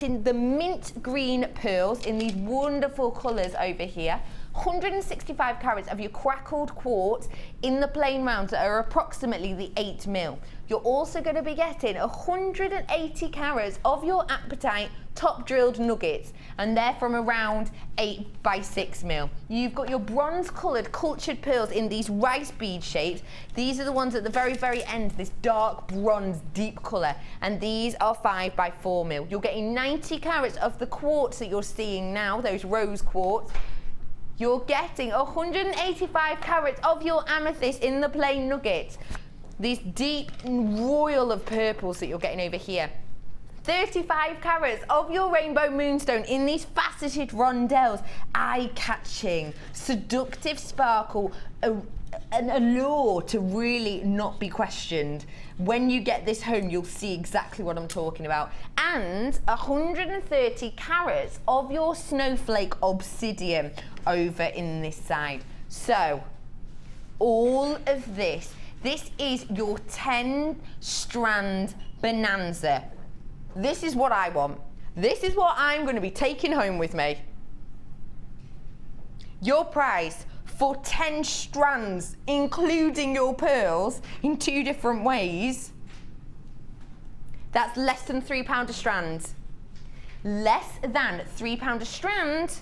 In the mint green pearls in these wonderful colours over here. 165 carats of your crackled quartz in the plain rounds that are approximately the 8 mil. You're also going to be getting 180 carats of your apatite top drilled nuggets, and they're from around 8 by 6 mil. You've got your bronze coloured cultured pearls in these rice bead shapes. These are the ones at the very end, this dark bronze deep colour, and these are 5 by 4 mil. You're getting 90 carats of the quartz that you're seeing now, those rose quartz. You're getting 185 carats of your amethyst in the plain nuggets. These deep royal of purples that you're getting over here. 35 carats of your rainbow moonstone in these faceted rondelles. Eye-catching, seductive sparkle, an allure to really not be questioned. When you get this home, you'll see exactly what I'm talking about. And 130 carats of your snowflake obsidian over in this side. So, all of this is your 10 strand bonanza. This is what I want. This is what I'm going to be taking home with me. Your price for 10 strands, including your pearls, in 2 different ways, that's less than £3 a strand. Less than £3 a strand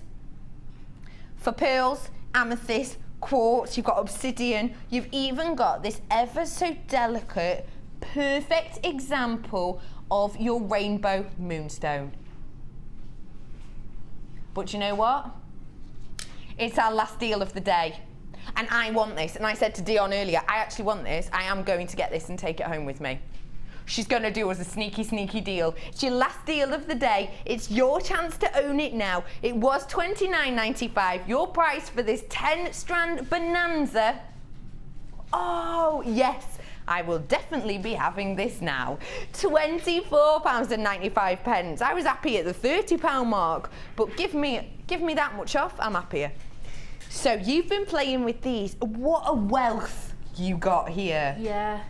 for pearls, amethyst, quartz. You've got obsidian. You've even got this ever so delicate, perfect example of your rainbow moonstone. But you know what? It's our last deal of the day. And I want this. And I said to Dion earlier, I actually want this. I am going to get this and take it home with me. She's going to do us a sneaky deal. It's your last deal of the day. It's your chance to own it now. It was $29.95. Your price for this 10 strand bonanza. Oh, yes. I will definitely be having this now. £24.95. I was happy at the £30 mark, but give me that much off, I'm happier. So you've been playing with these. What a wealth you got here. Yeah,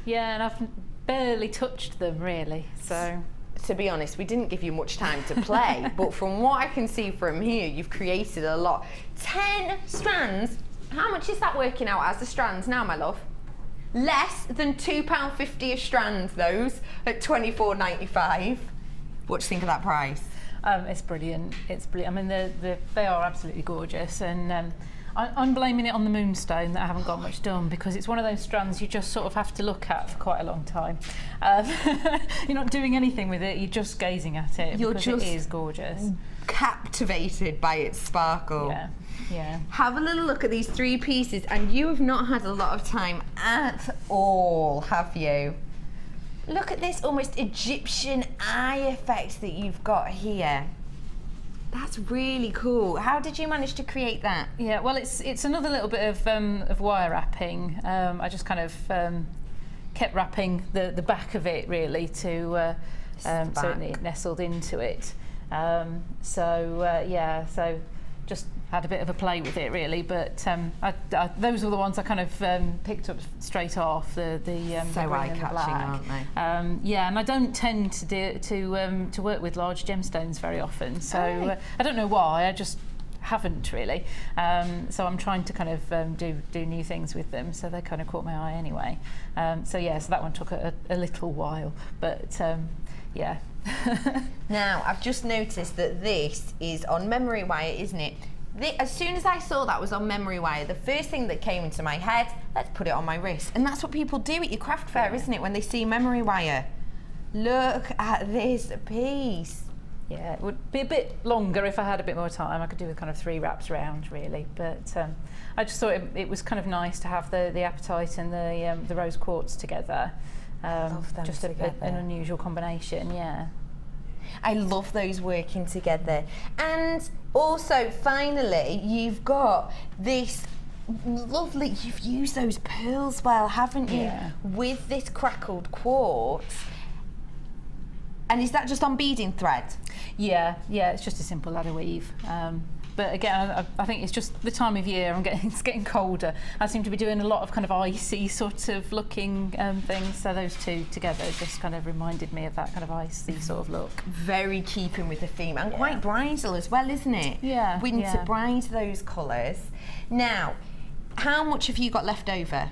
and I've barely touched them really, so. To be honest, we didn't give you much time to play, but from what I can see from here, you've created a lot. 10 strands. How much is that working out as the strands now, my love? Less than £2.50 a strand, those, at $24.95. What do you think of that price? It's brilliant. It's brilliant. I mean, they are absolutely gorgeous, and I'm blaming it on the moonstone that I haven't got much done, because it's one of those strands you just sort of have to look at for quite a long time. You're not doing anything with it, you're just gazing at it. You're just, it is gorgeous. Captivated by its sparkle. Yeah. Have a little look at these 3 pieces, and you have not had a lot of time at all, have you? Look at this almost Egyptian eye effect that you've got here. That's really cool. How did you manage to create that? Yeah, well, it's another little bit of wire wrapping. I just kind of kept wrapping the back of it really to so it nestled into it. So just had a bit of a play with it really, but those were the ones I kind of picked up straight off. The so eye-catching, aren't they? Yeah, and I don't tend to work with large gemstones very often, so I don't know why. I just haven't really. So I'm trying to kind of do new things with them. So they kind of caught my eye anyway. So that one took a little while, but yeah. Now, I've just noticed that this is on memory wire, isn't it? As soon as I saw that was on memory wire, the first thing that came into my head, let's put it on my wrist. And that's what people do at your craft fair, isn't it, when they see memory wire? Look at this piece. Yeah, it would be a bit longer if I had a bit more time. I could do a kind of 3 wraps round, really. But I just thought it was kind of nice to have the apatite and the rose quartz together. Love them just together. An unusual combination, yeah. I love those working together. And also, finally, you've got this lovely, you've used those pearls well, haven't you? Yeah. With this crackled quartz. And is that just on beading thread? Yeah, it's just a simple ladder weave. But again, I think it's just the time of year. It's getting colder. I seem to be doing a lot of kind of icy sort of looking things. So those two together just kind of reminded me of that kind of icy sort of look. Very keeping with the theme, and quite bridal as well, isn't it? Yeah. Winter bride, those colours. Now, how much have you got left over?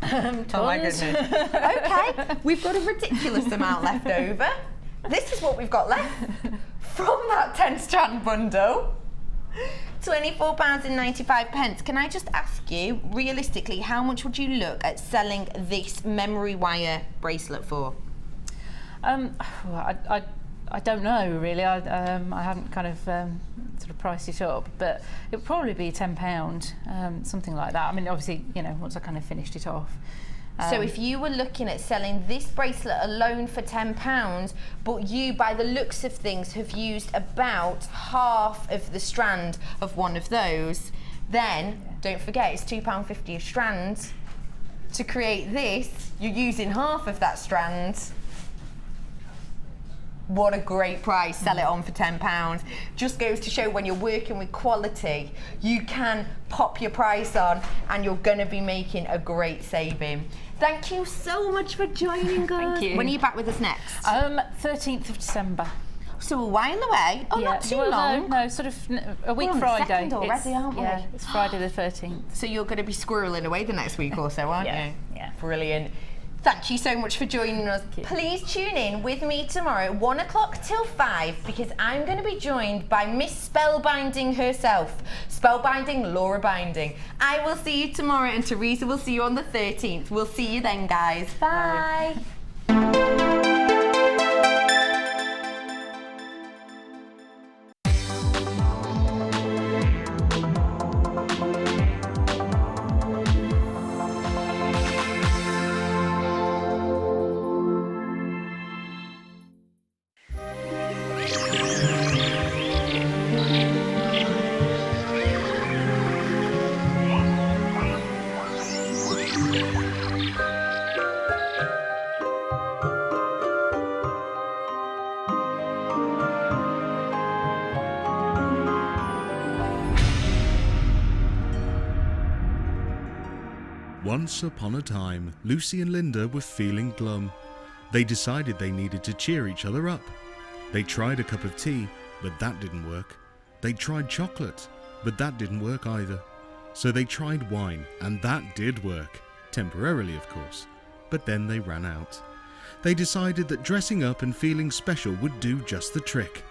Oh my goodness. Okay, we've got a ridiculous amount left over. This is what we've got left from that 10 strand bundle. £24.95. Can I just ask you, realistically, how much would you look at selling this memory wire bracelet for? I don't know really. I haven't kind of sort of priced it up, but it would probably be £10, something like that. I mean, obviously, you know, once I kind of finished it off. So if you were looking at selling this bracelet alone for £10, but you, by the looks of things, have used about half of the strand of one of those, then don't forget it's £2.50 a strand. To create this, you're using half of that strand. What a great price, sell it on for £10. Just goes to show when you're working with quality, you can pop your price on and you're gonna be making a great saving. Thank you so much for joining us. Thank you. When are you back with us next? 13th of December. So a while away. Oh, not too long. No, sort of a week We're on the Friday. 2nd already, aren't we? Yeah, it's Friday the 13th. So you're gonna be squirreling away the next week or so, aren't you? Yeah. Brilliant. Thank you so much for joining us. Please tune in with me tomorrow, 1 o'clock till 5, because I'm going to be joined by Miss Spellbinding herself. Spellbinding, Laura Binding. I will see you tomorrow, and Teresa will see you on the 13th. We'll see you then, guys. Bye. Once upon a time, Lucy and Linda were feeling glum. They decided they needed to cheer each other up. They tried a cup of tea, but that didn't work. They tried chocolate, but that didn't work either. So they tried wine, and that did work. Temporarily, of course. But then they ran out. They decided that dressing up and feeling special would do just the trick.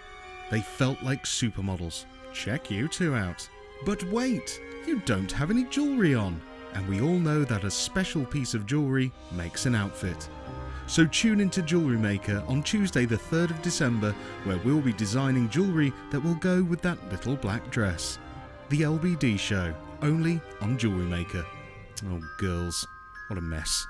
They felt like supermodels. Check you two out. But wait, you don't have any jewellery on. And we all know that a special piece of jewellery makes an outfit. So tune into Jewellery Maker on Tuesday the 3rd of December, where we'll be designing jewellery that will go with that little black dress. The LBD show, only on Jewellery Maker. Oh girls, what a mess.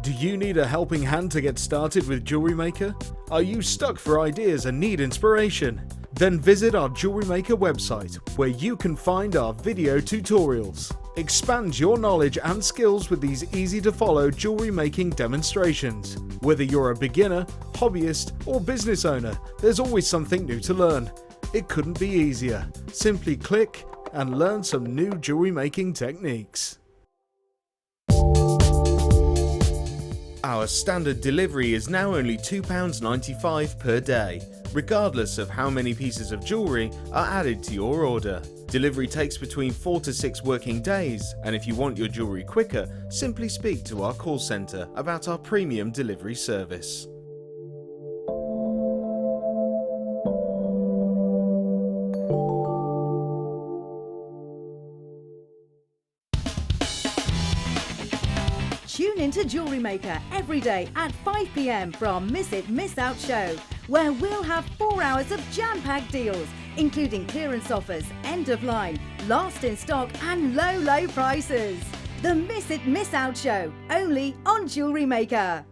Do you need a helping hand to get started with Jewellery Maker? Are you stuck for ideas and need inspiration? Then visit our Jewellery Maker website, where you can find our video tutorials. Expand your knowledge and skills with these easy-to-follow jewellery making demonstrations. Whether you're a beginner, hobbyist, or business owner, there's always something new to learn. It couldn't be easier. Simply click and learn some new jewellery making techniques. Our standard delivery is now only £2.95 per day, regardless of how many pieces of jewellery are added to your order. Delivery takes between 4 to 6 working days, and if you want your jewellery quicker, simply speak to our call centre about our premium delivery service. Tune into Jewellery Maker every day at 5 p.m. for our Miss It, Miss Out show, where we'll have 4 hours of jam-packed deals, including clearance offers, end of line, last in stock and low prices. The Miss It, Miss Out show, only on Jewellery Maker.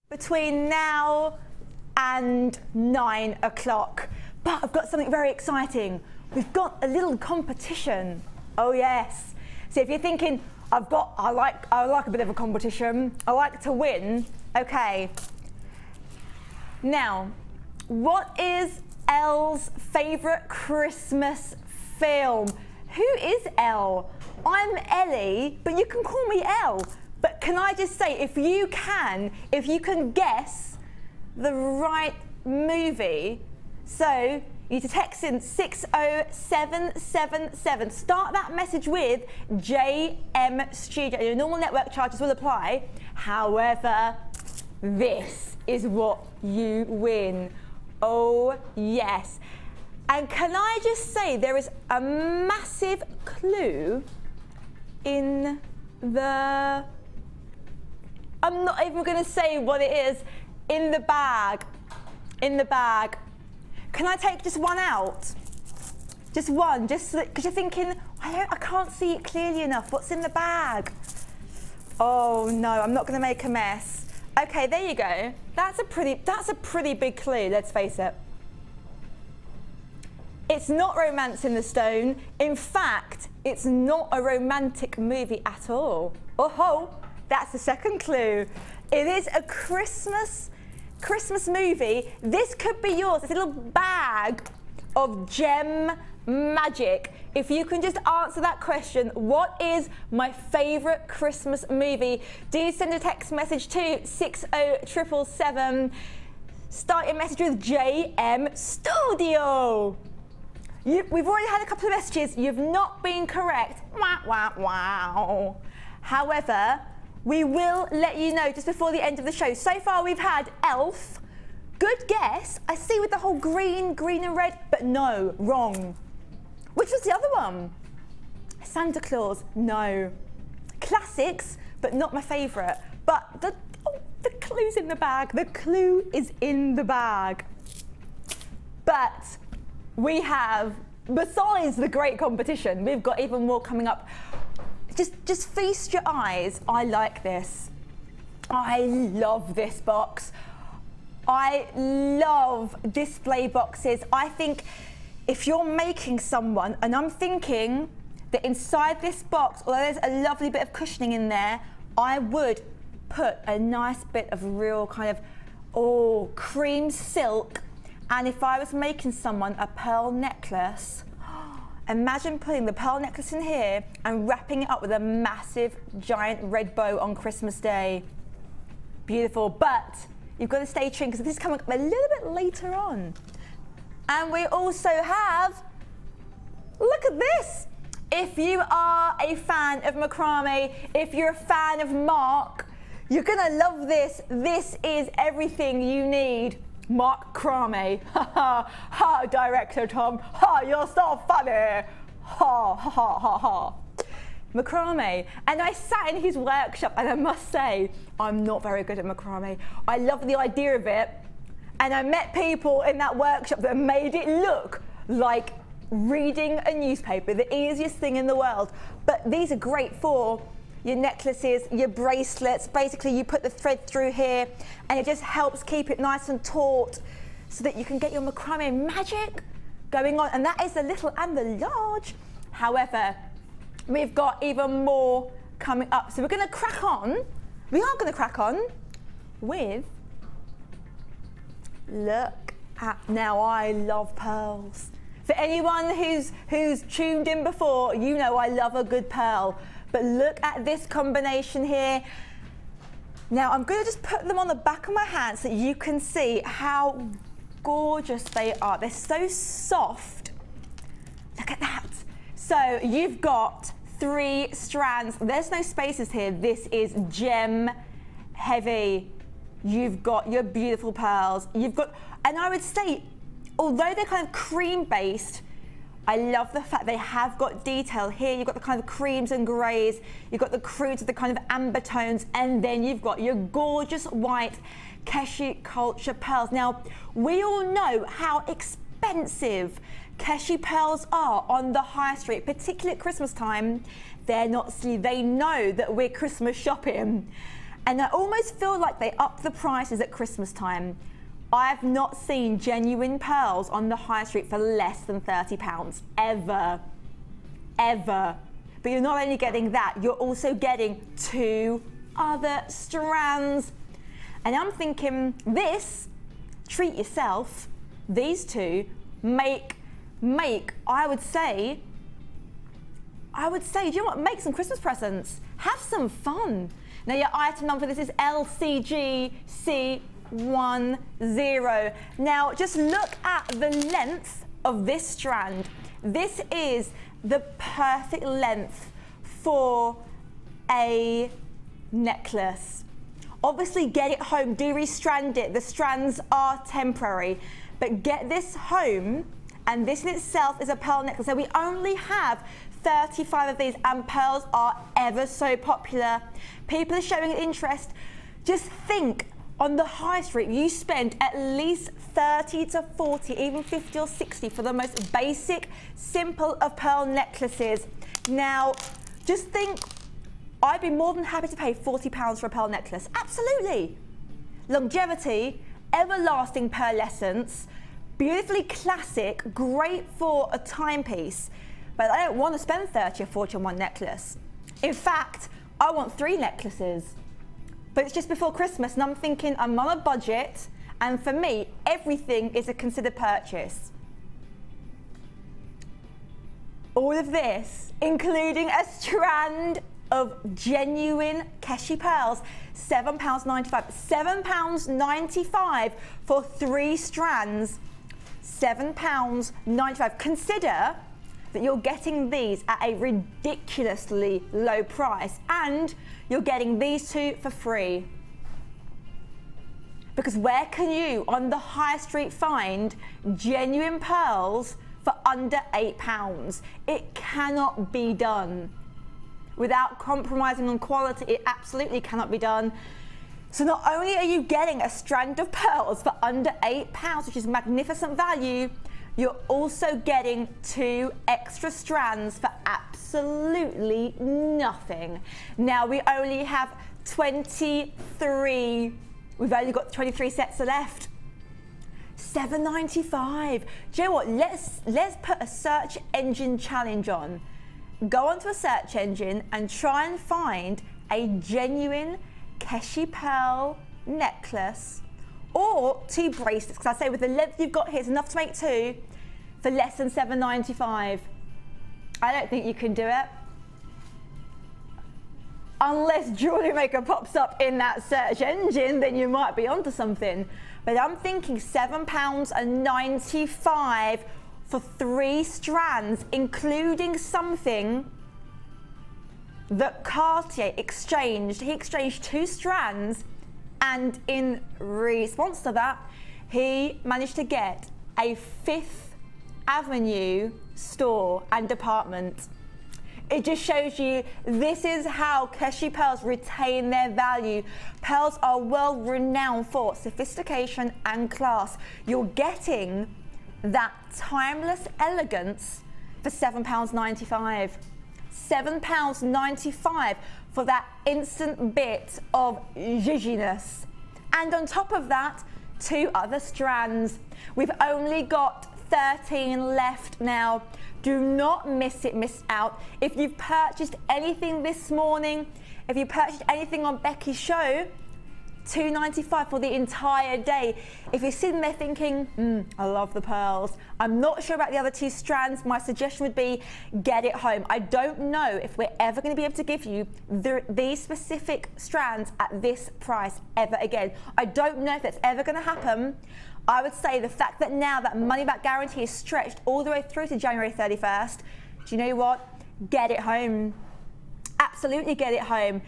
between now and 9 o'clock. But I've got something very exciting. We've got a little competition. Oh yes. So if you're thinking, I like a bit of a competition, I like to win. Okay. Now, what is Elle's favourite Christmas film? Who is Elle? I'm Ellie, but you can call me Elle. But can I just say, if you can guess the right movie, so you need to text in 60777. Start that message with JM Studio. Your normal network charges will apply. However, this is what you win. Oh, yes. And can I just say, there is a massive clue in the... I'm not even going to say what it is. In the bag. In the bag. Can I take just one out? Just one, just because you're thinking, I can't see it clearly enough. What's in the bag? Oh no, I'm not going to make a mess. Okay, there you go. That's a pretty big clue, let's face it. It's not Romance in the Stone. In fact, it's not a romantic movie at all. Oh, that's the second clue. It is a Christmas movie. This could be yours. It's a little bag of gem magic. If you can just answer that question, what is my favourite Christmas movie? Do send a text message to 60777. Start your message with JM Studio. We've already had a couple of messages. You've not been correct. Wah, wah, wow. However, we will let you know just before the end of the show. So far we've had Elf. Good guess. I see with the whole green and red, but no, wrong. Which was the other one? Santa Claus, no. Classics, but not my favourite. But the clue's in the bag. The clue is in the bag. But we have, besides the great competition, we've got even more coming up. Just feast your eyes. I like this. I love this box. I love display boxes. I think if you're making someone, and I'm thinking that inside this box, although there's a lovely bit of cushioning in there, I would put a nice bit of real kind of, cream silk. And if I was making someone a pearl necklace, imagine putting the pearl necklace in here and wrapping it up with a massive, giant red bow on Christmas Day. Beautiful, but you've got to stay tuned because this is coming up a little bit later on. And we also have, look at this. If you are a fan of macrame, if you're a fan of Mark, you're gonna love this. This is everything you need. Mark Crame. Ha ha ha, Director Tom. Ha, you're so funny. Ha ha ha ha ha. Macrame. And I sat in his workshop and I must say, I'm not very good at macrame. I love the idea of it. And I met people in that workshop that made it look like reading a newspaper, the easiest thing in the world. But these are great for your necklaces, your bracelets. Basically, you put the thread through here and it just helps keep it nice and taut so that you can get your macrame magic going on. And that is the little and the large. However, we've got even more coming up. So we're gonna crack on. We are gonna crack on with, look at, now I love pearls. For anyone who's tuned in before, you know I love a good pearl. But look at this combination here. Now I'm going to just put them on the back of my hand so you can see how gorgeous they are. They're so soft. Look at that. So you've got 3 strands. There's no spaces here. This is gem heavy. You've got your beautiful pearls. You've got, and I would say, although they're kind of cream based, I love the fact they have got detail here. You've got the kind of creams and greys, you've got the crudes of the kind of amber tones, and then you've got your gorgeous white Keshi Culture pearls. Now, we all know how expensive Keshi pearls are on the high street, particularly at Christmas time. They're not silly. They know that we're Christmas shopping. And I almost feel like they up the prices at Christmas time. I've not seen genuine pearls on the high street for less than £30, ever, ever. But you're not only getting that, you're also getting 2 other strands. And I'm thinking this, treat yourself, these 2 make, I would say, do you know what, make some Christmas presents, have some fun. Now your item number for this is LCGC10. Now just look at the length of this strand. This is the perfect length for a necklace. Obviously get it home, do restrand it. The strands are temporary, but get this home, and this in itself is a pearl necklace. So we only have 35 of these, and pearls are ever so popular. People are showing interest. Just think, on the high street, you spend at least 30 to 40, even 50 or 60 for the most basic, simple of pearl necklaces. Now, just think, I'd be more than happy to pay £40 for a pearl necklace. Absolutely. Longevity, everlasting pearlescence, beautifully classic, great for a timepiece. But I don't want to spend 30 or 40 on one necklace. In fact, I want 3 necklaces. But it's just before Christmas and I'm thinking I'm on a budget, and for me, everything is a considered purchase. All of this, including a strand of genuine Keshi pearls, £7.95. £7.95 for 3 strands, £7.95. Consider that you're getting these at a ridiculously low price, and you're getting these 2 for free. Because where can you on the high street find genuine pearls for under £8? It cannot be done. Without compromising on quality, it absolutely cannot be done. So not only are you getting a strand of pearls for under £8, which is magnificent value, you're also getting 2 extra strands for absolutely nothing. Now we only have 23. We've only got 23 sets left. £7.95. Do you know what? Let's put a search engine challenge on. Go onto a search engine and try and find a genuine Keshi pearl necklace, or 2 bracelets, because I say with the length you've got here, it's enough to make 2 for less than £7.95. I don't think you can do it. Unless JewelleryMaker pops up in that search engine, then you might be onto something. But I'm thinking £7.95 for 3 strands, including something that Cartier exchanged. He exchanged 2 strands, and in response to that, he managed to get a 5th Avenue store and department. It just shows you this is how Keshi pearls retain their value. Pearls are world renowned for sophistication and class. You're getting that timeless elegance for £7.95. £7.95 for that instant bit of zhizhiness. And on top of that, 2 other strands. We've only got 13 left now. Do not miss out. If you've purchased anything this morning, if you purchased anything on Becky's show, £2.95 for the entire day. If you're sitting there thinking, I love the pearls, I'm not sure about the other 2 strands, my suggestion would be get it home. I don't know if we're ever going to be able to give you these specific strands at this price ever again. I don't know if that's ever going to happen. I would say the fact that now that money back guarantee is stretched all the way through to January 31st, do you know what? Get it home. Absolutely get it home.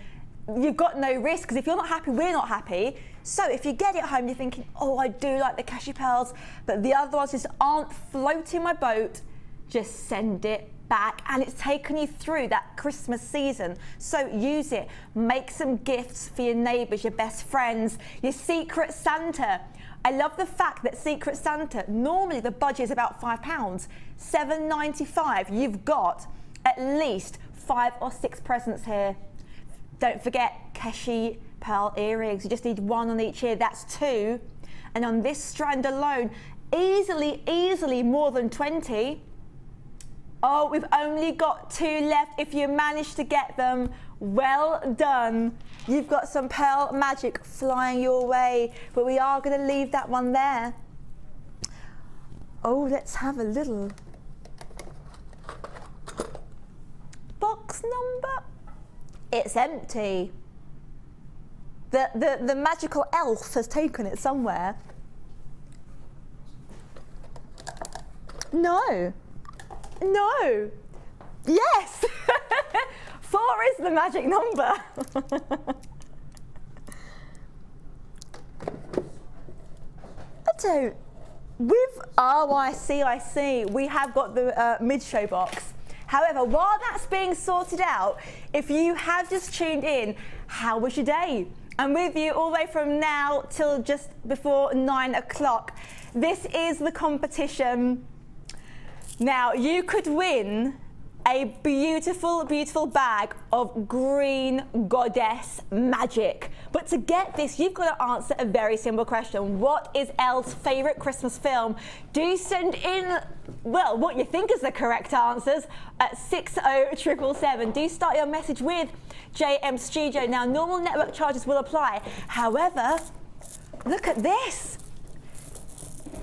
You've got no risk, because if you're not happy, we're not happy. So if you get it home, you're thinking, oh, I do like the Keshi pearls, but the other ones just aren't floating my boat, just send it back. And it's taken you through that Christmas season. So use it. Make some gifts for your neighbours, your best friends, your Secret Santa. I love the fact that Secret Santa, normally the budget is about £5. £7.95, you've got at least 5 or 6 presents here. Don't forget Keshi pearl earrings. You just need one on each ear, that's 2. And on this strand alone, easily more than 20. Oh, we've only got 2 left. If you manage to get them, well done. You've got some pearl magic flying your way, but we are going to leave that one there. Oh, let's have a little box number. It's empty. The magical elf has taken it somewhere. No. No. Yes. 4 is the magic number. I see. We have got the mid-show box. However, while that's being sorted out, if you have just tuned in, how was your day? I'm with you all the way from now till just before 9 o'clock. This is the competition. Now, you could win a beautiful, beautiful bag of green goddess magic. But to get this, you've got to answer a very simple question. What is Elle's favourite Christmas film? Do send in, well, what you think is the correct answers at 60777. Do start your message with JM Studio. Now, normal network charges will apply. However, look at this.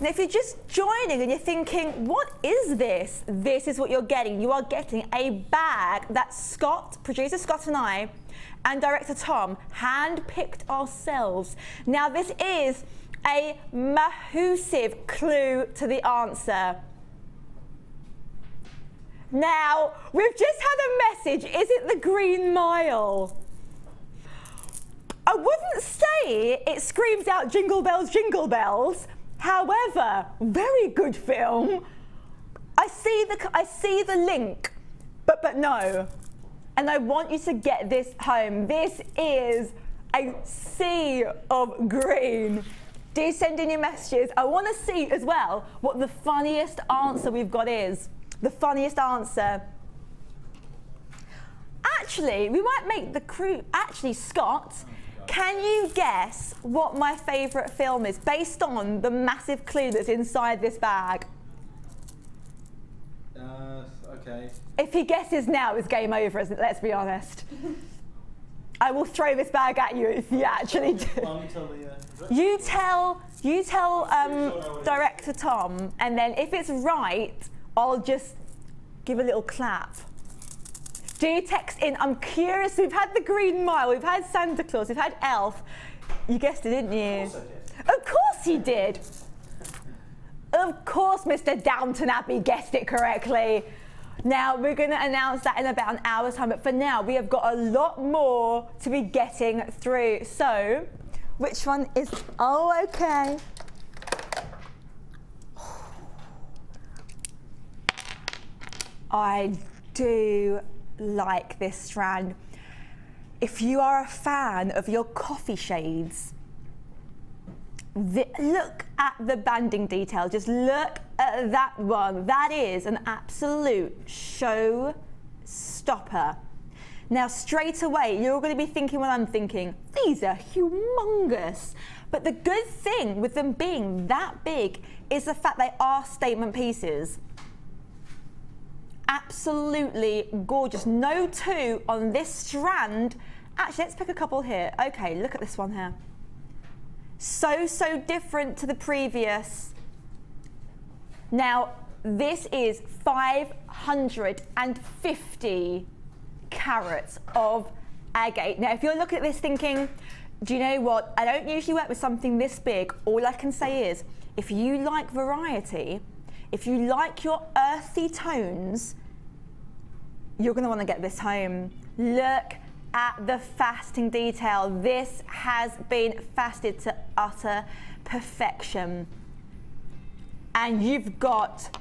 Now, if you're just joining and you're thinking, what is this? This is what you're getting. You are getting a bag that Scott, producer Scott and I, and director Tom hand-picked ourselves. Now, this is a massive clue to the answer. Now, we've just had a message. Is it the Green Mile? I wouldn't say it screams out jingle bells, jingle bells. However, very good film. I see the link, but no. And I want you to get this home. This is a sea of green. Do send in your messages. I want to see as well what the funniest answer we've got is. The funniest answer. Actually, we might make the crew. Actually, Scott, can you guess what my favourite film is based on the massive clue that's inside this bag? Okay. If he guesses now, it's game over, isn't it? Let's be honest. I will throw this bag at you if you actually do. You tell director Tom, and then if it's right, I'll just give a little clap. Do text in. I'm curious. We've had the Green Mile, we've had Santa Claus, we've had Elf. You guessed it, didn't you? Of course he did. Of course Mr. Downton Abbey guessed it correctly. Now, we're going to announce that in about an hour's time, but for now, we have got a lot more to be getting through. So, which one is... Oh, okay. I do like this strand. If you are a fan of your coffee shades, look at the banding detail. Just look at that one. That is an absolute show-stopper. Now, straight away, you're going to be thinking what I'm thinking. These are humongous. But the good thing with them being that big is the fact they are statement pieces. Absolutely gorgeous. No 2 on this strand. Actually, let's pick a couple here. Okay, look at this one here. So different to the previous. Now, this is 550 carats of agate. Now, if you're looking at this thinking, do you know what? I don't usually work with something this big. All I can say is, if you like variety, if you like your earthy tones, you're going to want to get this home. Look at the faceting detail. This has been faceted to utter perfection. And you've got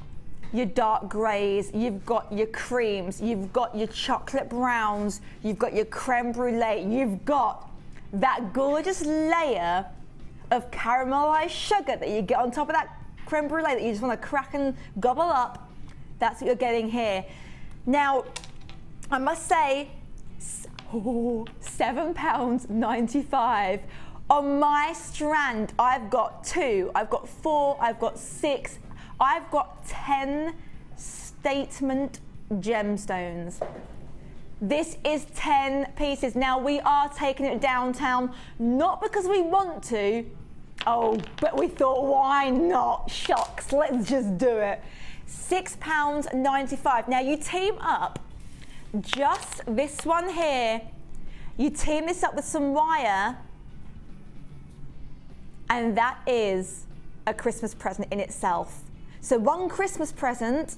your dark greys, you've got your creams, you've got your chocolate browns, you've got your creme brulee, you've got that gorgeous layer of caramelized sugar that you get on top of that creme brulee that you just want to crack and gobble up. That's what you're getting here. Now, I must say, Oh, £7.95. On my strand, I've got 2, I've got 4, I've got 6, I've got 10 statement gemstones. This is 10 pieces. Now we are taking it downtown, not because we want to, but we thought, why not? Shucks, let's just do it. £6.95. Now you team up just this one here, you team this up with some wire, and that is a Christmas present in itself. So one Christmas present,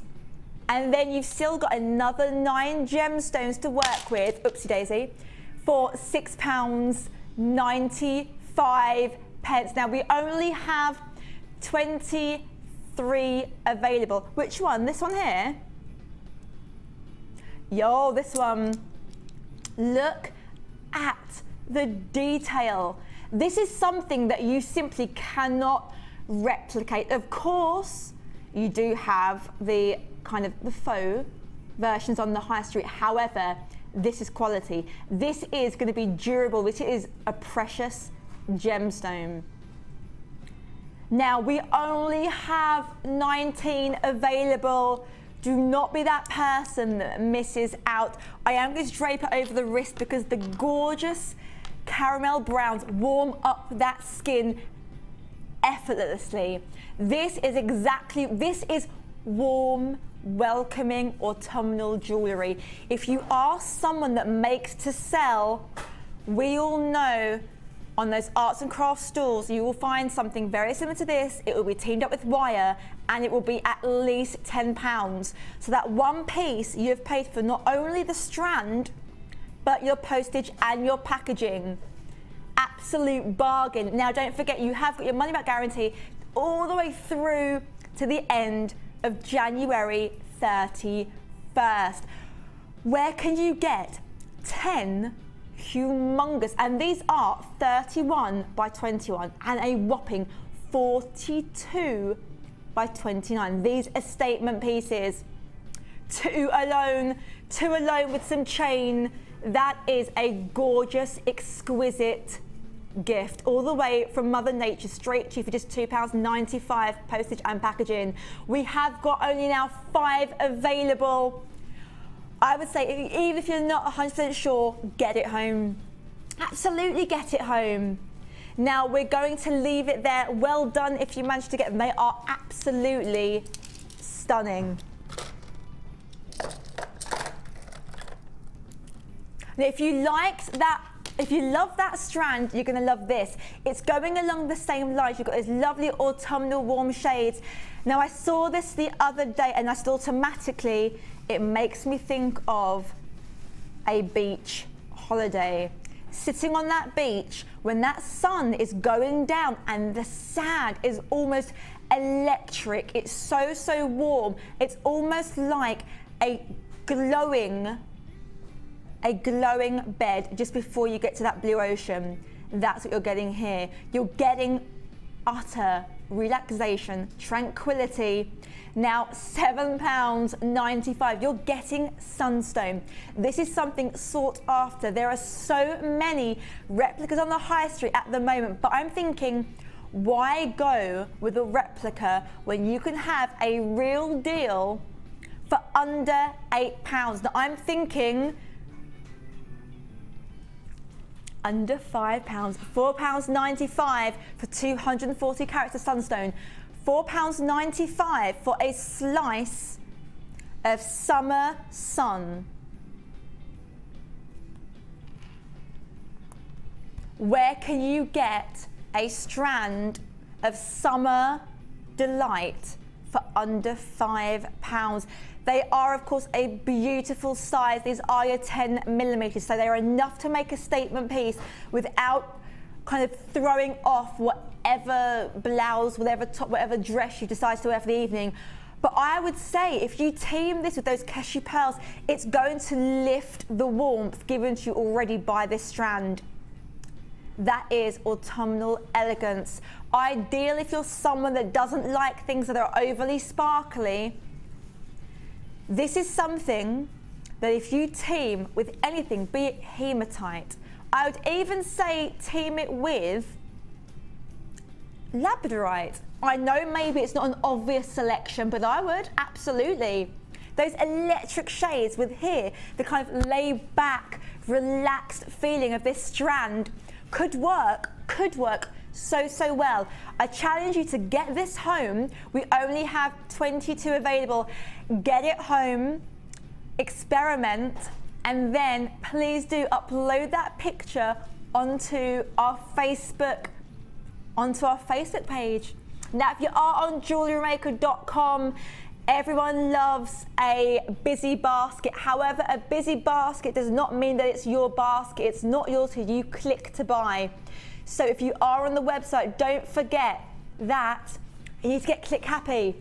and then you've still got another 9 gemstones to work with, oopsie daisy, for £6.95. Now we only have 23 available. Which one? This one here? Yo, this one. Look at the detail. This is something that you simply cannot replicate. Of course, you do have the kind of the faux versions on the high street. However, this is quality. This is going to be durable. This is a precious gemstone. Now, we only have 19 available. Do not be that person that misses out. I am going to drape it over the wrist because the gorgeous caramel browns warm up that skin effortlessly. This is warm, welcoming autumnal jewellery. If you are someone that makes to sell, we all know on those arts and crafts stalls, you will find something very similar to this. It will be teamed up with wire and it will be at least £10. So that one piece you have paid for not only the strand, but your postage and your packaging. Absolute bargain. Now don't forget, you have got your money back guarantee all the way through to the end of January 31st. Where can you get 10 humongous, and these are 31 by 21 and a whopping 42 by 29. These are statement pieces. Two alone with some chain. That is a gorgeous, exquisite gift, all the way from Mother Nature straight to you for just £2.95 postage and packaging. We have got only now 5 available. I would say, even if you're not 100% sure, get it home. Absolutely get it home. Now we're going to leave it there. Well done if you managed to get them. They are absolutely stunning. Now, if you love that strand, you're going to love this. It's going along the same lines. You've got those lovely autumnal warm shades. Now, I saw this the other day, and just automatically, it makes me think of a beach holiday. Sitting on that beach when that sun is going down and the sand is almost electric. It's so, so warm. It's almost like a glowing bed just before you get to that blue ocean. That's what you're getting here. You're getting utter relaxation, tranquility. Now £7.95. You're getting sunstone. This is something sought after. There are so many replicas on the high street at the moment, but I'm thinking, why go with a replica when you can have a real deal for under £8? Now I'm thinking under £5, £4.95 for 240 carats of sunstone, £4.95 for a slice of summer sun. Where can you get a strand of summer delight for under £5? They are, of course, a beautiful size. These are your 10mm, so they're enough to make a statement piece without kind of throwing off whatever blouse, whatever top, whatever dress you decide to wear for the evening. But I would say if you team this with those cashew pearls, it's going to lift the warmth given to you already by this strand. That is autumnal elegance. Ideal if you're someone that doesn't like things that are overly sparkly. This is something that if you team with anything, be it hematite, I would even say team it with labradorite. I know maybe it's not an obvious selection, but I would, absolutely. Those electric shades with here, the kind of laid back, relaxed feeling of this strand could work so well. I challenge you to get this home. We only have 22 available. Get it home, experiment, and then please do upload that picture onto our Facebook page. Now, if you are on JewelleryMaker.com, everyone loves a busy basket. However, a busy basket does not mean that it's your basket. It's not yours till you click to buy. So if you are on the website, don't forget that you need to get click happy.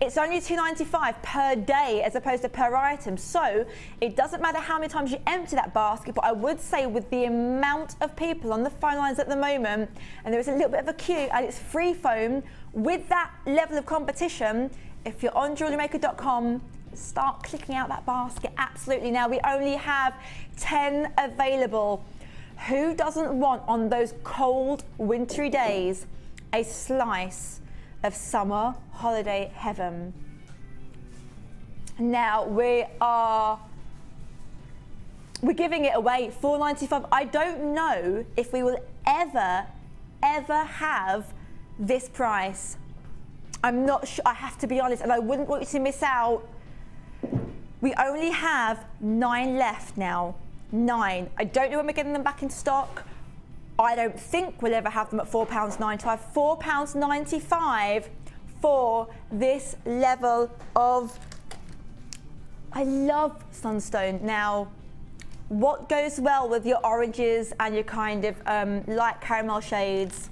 It's only $2.95 per day as opposed to per item. So it doesn't matter how many times you empty that basket, but I would say with the amount of people on the phone lines at the moment, and there is a little bit of a queue and it's free phone, with that level of competition, if you're on JewelleryMaker.com, start clicking out that basket, absolutely. Now we only have 10 available. Who doesn't want, on those cold, wintry days, a slice of summer holiday heaven? Now we're giving it away, $4.95. I don't know if we will ever have this price. I'm not sure, I have to be honest, and I wouldn't want you to miss out. We only have 9 left now. 9. I don't know when we're getting them back in stock. I don't think we'll ever have them at £4.95. £4.95 for this level of, I love sunstone. Now, what goes well with your oranges and your kind of light caramel shades?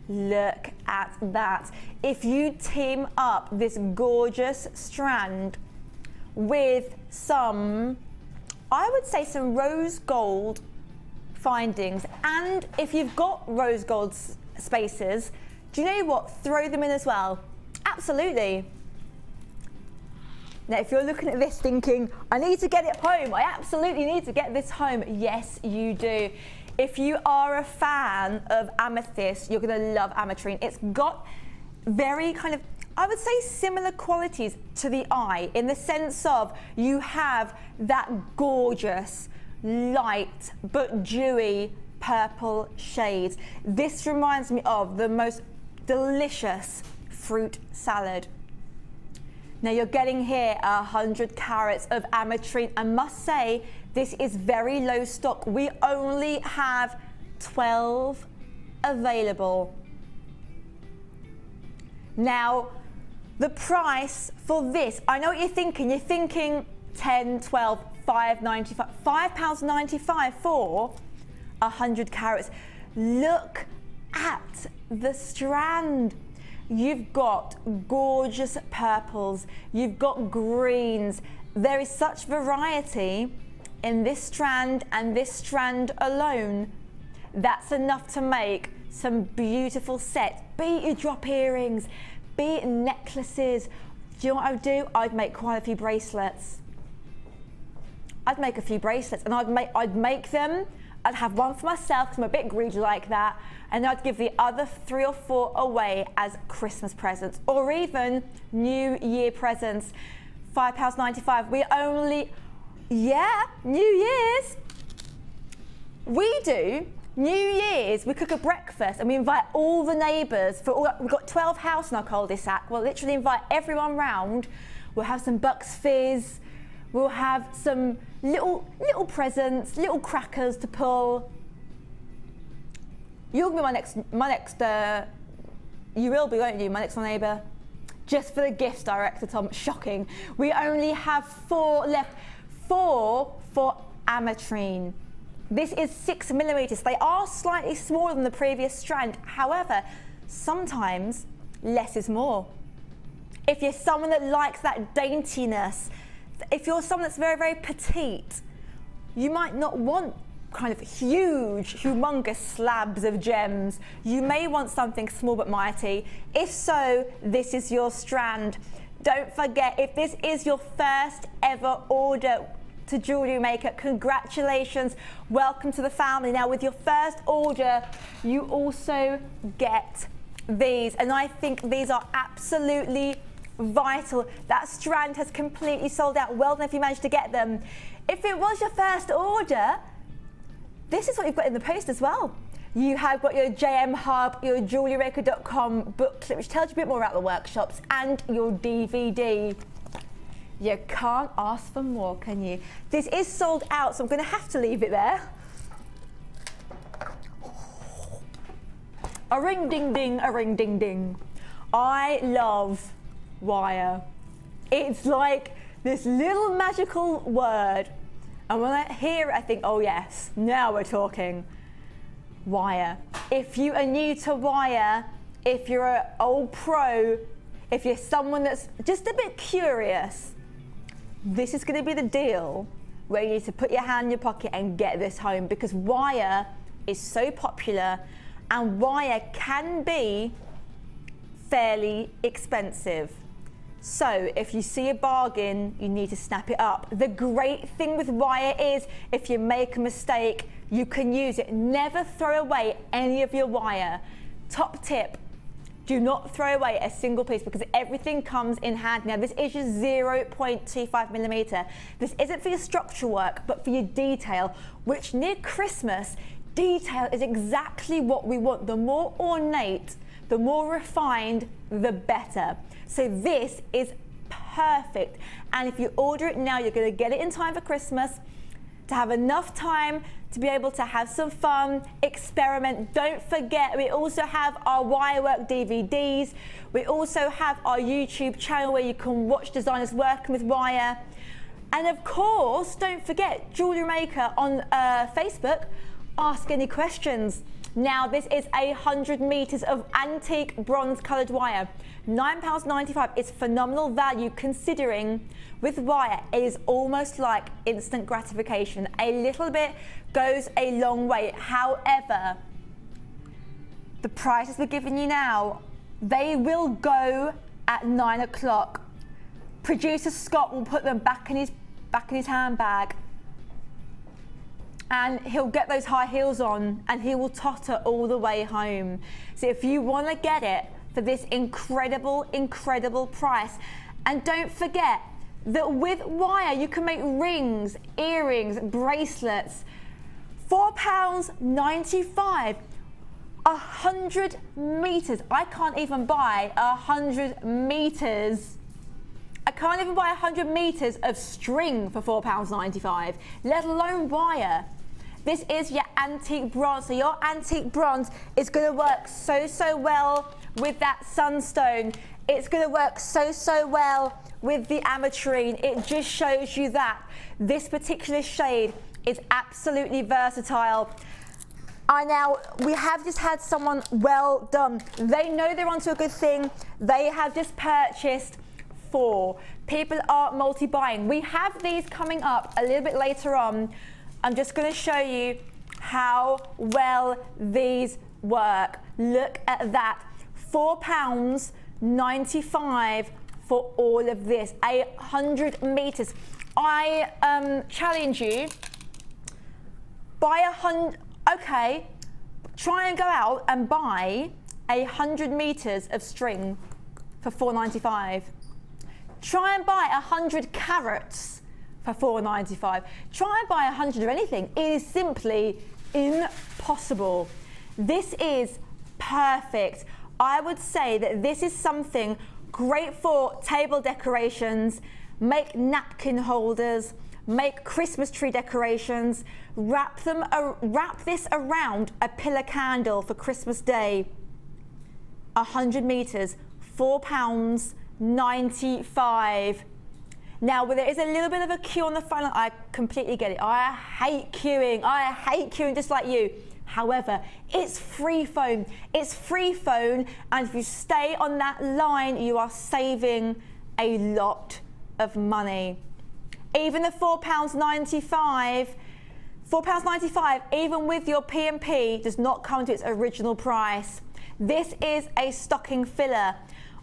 Look at that. If you team up this gorgeous strand with some, I would say some rose gold findings, and if you've got rose gold spaces, do you know what? Throw them in as well. Absolutely. Now, if you're looking at this thinking, I need to get it home, I absolutely need to get this home. Yes, you do. If you are a fan of amethyst, you're gonna love ametrine. It's got very kind of, I would say, similar qualities to the eye in the sense of you have that gorgeous, light but dewy purple shades. This reminds me of the most delicious fruit salad. Now you're getting here 100 carats of ametrine. I must say, this is very low stock. We only have 12 available. Now, the price for this, I know what you're thinking. You're thinking 10, 12, £5.95. £5.95 for 100 carats. Look at the strand. You've got gorgeous purples. You've got greens. There is such variety in this strand and this strand alone. That's enough to make some beautiful sets. Be it your drop earrings, be it necklaces. Do you know what I would do? I'd make quite a few bracelets. I'd make a few bracelets and I'd make them. I'd have one for myself because I'm a bit greedy like that, and I'd give the other 3 or 4 away as Christmas presents or even New Year presents. £5.95. We only, yeah, New Year's. We do New Year's. We cook a breakfast and we invite all the neighbours. We've got 12 houses in our cul-de-sac. We'll literally invite everyone round. We'll have some Bucks Fizz. We'll have some little presents, little crackers to pull. You'll be my next. You will be, won't you? My next door neighbour. Just for the gifts, Director Tom. Shocking. We only have 4 left. 4 for ametrine. This is 6mm. They are slightly smaller than the previous strand. However, sometimes less is more. If you're someone that likes that daintiness, if you're someone that's very, very petite, you might not want kind of huge, humongous slabs of gems. You may want something small but mighty. If so, this is your strand. Don't forget, if this is your first ever order to Jewellery Maker, congratulations, welcome to the family. Now with your first order, you also get these, and I think these are absolutely vital. That strand has completely sold out. Well done if you managed to get them. If it was your first order, this is what you've got in the post as well. You have got your JM Hub, your JewelleryMaker.com booklet, which tells you a bit more about the workshops, and your DVD. You can't ask for more, can you? This is sold out, so I'm going to have to leave it there. A ring ding ding, a ring ding ding. I love wire. It's like this little magical word. And when I hear it, I think, oh yes, now we're talking. Wire. If you are new to wire, if you're an old pro, if you're someone that's just a bit curious, this is going to be the deal where you need to put your hand in your pocket and get this home, because wire is so popular and wire can be fairly expensive. So if you see a bargain, you need to snap it up. The great thing with wire is if you make a mistake, you can use it. Never throw away any of your wire. Top tip, do not throw away a single piece, because everything comes in handy. Now this is your 0.25 millimeter. This isn't for your structural work, but for your detail, which near Christmas, detail is exactly what we want. The more ornate, the more refined, the better. So this is perfect. And if you order it now, you're gonna get it in time for Christmas, to have enough time to be able to have some fun, experiment. Don't forget, we also have our wirework DVDs. We also have our YouTube channel where you can watch designers working with wire. And of course, don't forget, Jewellery Maker on Facebook, ask any questions. Now this is 100 meters of antique bronze colored wire. £9.95 is phenomenal value, considering with wire it is almost like instant gratification. A little bit goes a long way. However, the prices we're giving you now, they will go at 9 o'clock. Producer Scott will put them back in his handbag, and he'll get those high heels on and he will totter all the way home. So if you want to get it for this incredible, incredible price, and don't forget that with wire you can make rings, earrings, bracelets. £4.95, 100 meters. I can't even buy 100 meters. I can't even buy 100 meters of string for £4.95, let alone wire. This is your antique bronze, so your antique bronze is going to work so well with that sunstone. It's going to work so well with the ametrine. It just shows you that this particular shade is absolutely versatile. We have just had someone, well done. They know they're onto a good thing. They have just purchased 4. People are multi-buying. We have these coming up a little bit later on. I'm just going to show you how well these work. Look at that. £4.95 for all of this. 100 meters. I challenge you, buy 100, okay, try and go out and buy 100 meters of string for £4.95. Try and buy 100 carrots for £4.95. Try and buy 100 of anything. It is simply impossible. This is perfect. I would say that this is something great for table decorations, make napkin holders, make Christmas tree decorations, wrap this around a pillar candle for Christmas Day. 100 meters, £4.95. Now, there is a little bit of a queue on the front. I completely get it. I hate queuing just like you. However, it's free phone. It's free phone, and if you stay on that line, you are saving a lot of money. Even the £4.95, even with your P&P, does not come to its original price. This is a stocking filler.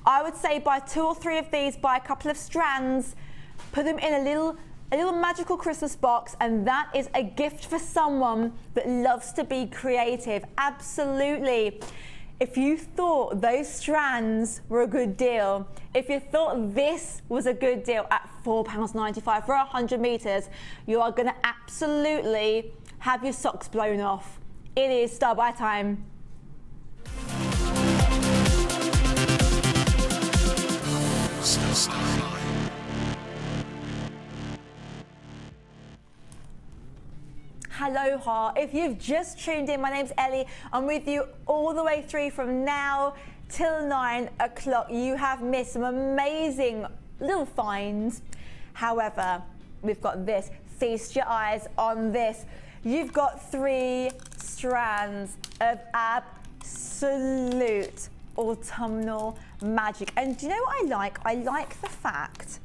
I would say buy 2 or 3 of these, buy a couple of strands, put them in a little magical Christmas box, and that is a gift for someone that loves to be creative. Absolutely. If you thought those strands were a good deal, if you thought this was a good deal at £4.95 for 100 metres, you are going to absolutely have your socks blown off. It is star buy time. Aloha. If you've just tuned in, my name's Ellie. I'm with you all the way through from now till 9 o'clock. You have missed some amazing little finds. However, we've got this. Feast your eyes on this. You've got 3 strands of absolute autumnal magic. And do you know what I like? I like the fact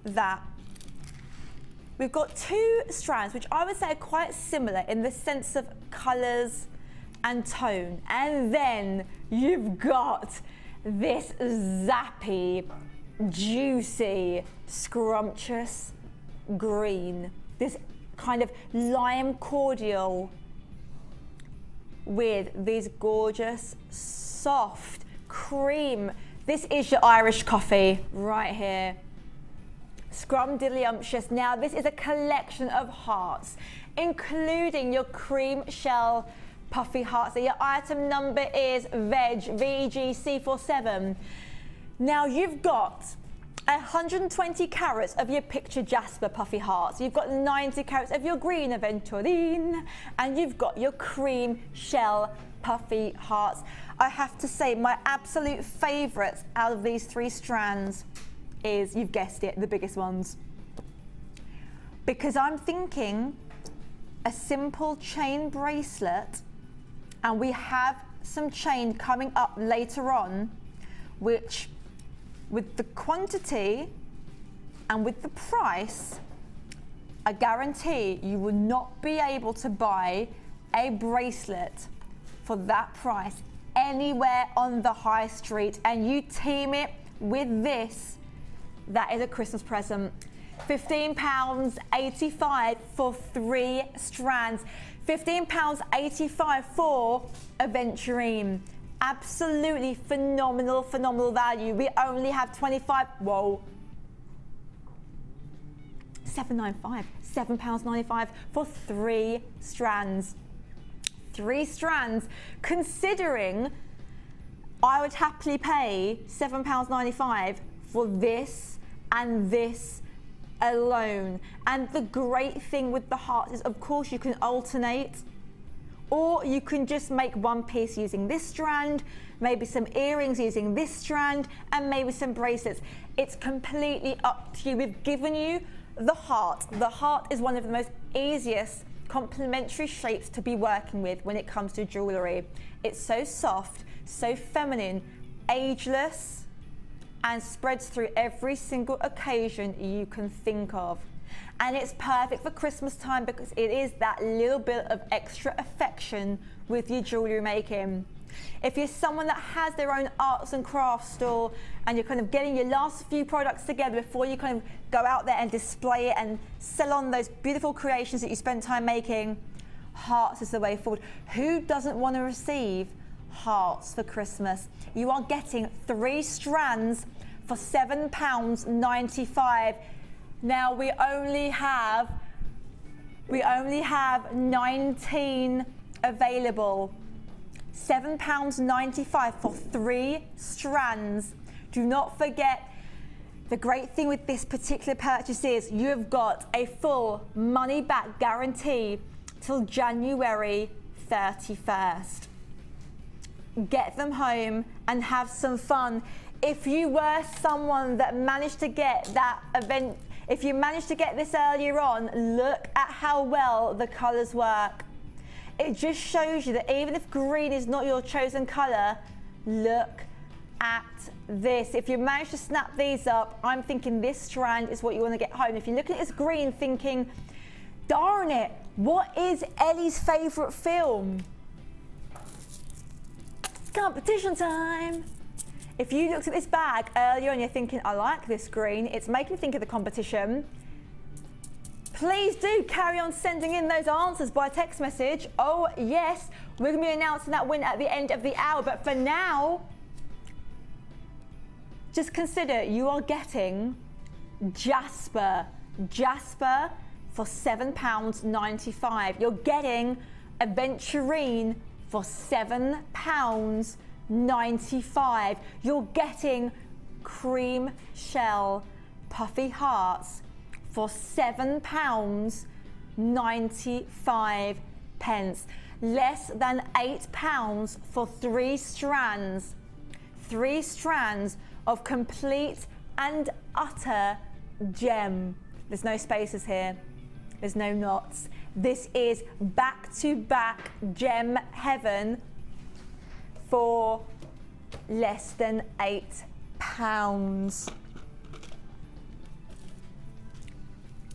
that we've got 2 strands, which I would say are quite similar in the sense of colours and tone. And then you've got this zappy, juicy, scrumptious green. This kind of lime cordial with these gorgeous, soft cream. This is your Irish coffee right here. Scrumdiddlyumptious. Now this is a collection of hearts, including your cream shell puffy hearts. So your item number is VEGC47. Now you've got 120 carats of your picture jasper puffy hearts. You've got 90 carats of your green aventurine, and you've got your cream shell puffy hearts. I have to say my absolute favourites out of these 3 strands is, you've guessed it, the biggest ones. Because I'm thinking a simple chain bracelet, and we have some chain coming up later on, which with the quantity and with the price, I guarantee you will not be able to buy a bracelet for that price anywhere on the high street. And you team it with this, that is a Christmas present. £15.85 for 3 strands. £15.85 for aventurine. Absolutely phenomenal, phenomenal value. We only have 25, whoa. £7.95 for 3 strands. 3 strands, considering I would happily pay £7.95 for this and this alone. And the great thing with the hearts is, of course, you can alternate, or you can just make one piece using this strand, maybe some earrings using this strand, and maybe some bracelets. It's completely up to you. We've given you the heart. The heart is one of the most easiest complementary shapes to be working with when it comes to jewellery. It's so soft, so feminine, ageless, and spreads through every single occasion you can think of. And it's perfect for Christmas time because it is that little bit of extra affection with your jewellery making. If you're someone that has their own arts and crafts store and you're kind of getting your last few products together before you kind of go out there and display it and sell on those beautiful creations that you spent time making, hearts is the way forward. Who doesn't want to receive hearts for Christmas? You are getting 3 strands for £7.95. Now we only have 19 available. £7.95 for 3 strands. Do not forget, the great thing with this particular purchase is you have got a full money back guarantee till January 31st. Get them home and have some fun. If you were someone that managed to get that event, if you managed to get this earlier on, look at how well the colours work. It just shows you that even if green is not your chosen colour, look at this. If you manage to snap these up, I'm thinking this strand is what you want to get home. If you're looking at this green thinking, darn it, what is Ellie's favourite film? Competition time. If you looked at this bag earlier and you're thinking, I like this green, it's making me think of the competition, please do carry on sending in those answers by text message. Oh yes, we're going to be announcing that win at the end of the hour, but for now, just consider you are getting Jasper for £7.95. You're getting Aventurine for £7.95. You're getting Cream Shell Puffy Hearts for £7.95. Less than £8 for 3 strands. 3 strands of complete and utter gem. There's no spaces here. There's no knots. This is back-to-back gem heaven for less than £8.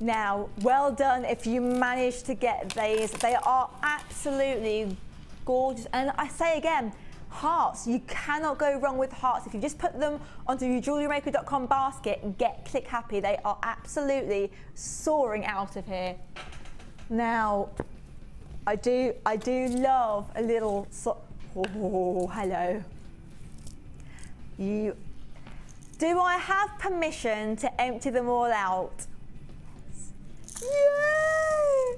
Now, well done if you managed to get these. They are absolutely gorgeous. And I say again, hearts, you cannot go wrong with hearts. If you just put them onto your JewelleryMaker.com basket and get click happy, they are absolutely soaring out of here. Now, I do love a little, oh, hello. Do I have permission to empty them all out? Yay!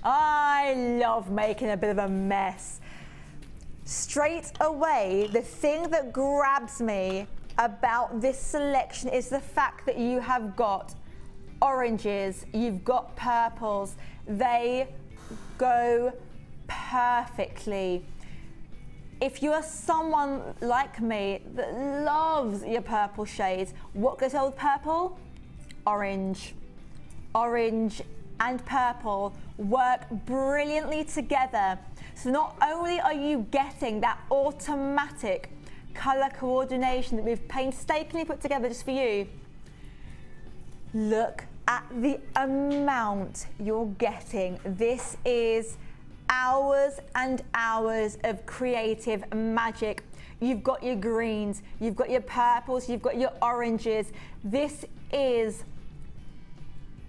I love making a bit of a mess. Straight away, the thing that grabs me about this selection is the fact that you have got oranges, you've got purples. They go perfectly. If you are someone like me that loves your purple shades, what goes well with purple? Orange. Orange and purple work brilliantly together. So not only are you getting that automatic color coordination that we've painstakingly put together just for you, look at the amount you're getting. This is hours and hours of creative magic. You've got your greens, you've got your purples, you've got your oranges. This is,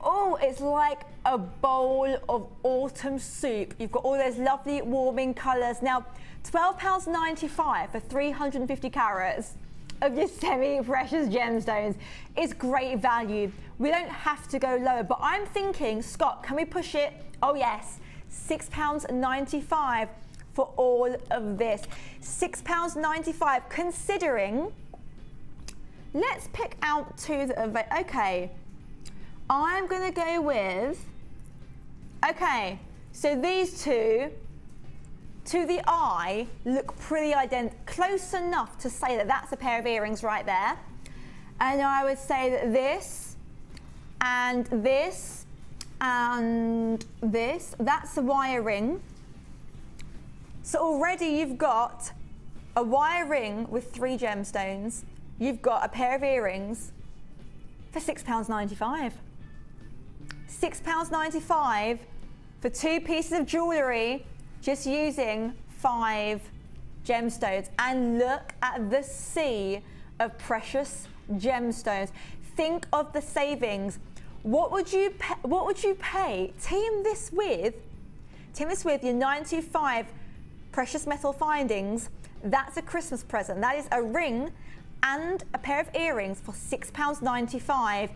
oh, it's like a bowl of autumn soup. You've got all those lovely warming colours. Now, £12.95 for 350 carats of your semi-precious gemstones is great value. We don't have to go lower, but I'm thinking, Scott, can we push it? Oh yes, £6.95 for all of this. £6.95, considering, let's pick out two that are, okay. I'm gonna go with, okay, so these two, to the eye, look pretty identical, close enough to say that that's a pair of earrings right there. And I would say that this, and this, and this, that's a wire ring. So already you've got a wire ring with 3 gemstones. You've got a pair of earrings for £6.95. £6.95 for 2 pieces of jewellery, just using 5 gemstones. And look at the sea of precious gemstones. Think of the savings. What would you pay? Team this with your 925 precious metal findings. That's a Christmas present. That is a ring and a pair of earrings for £6.95.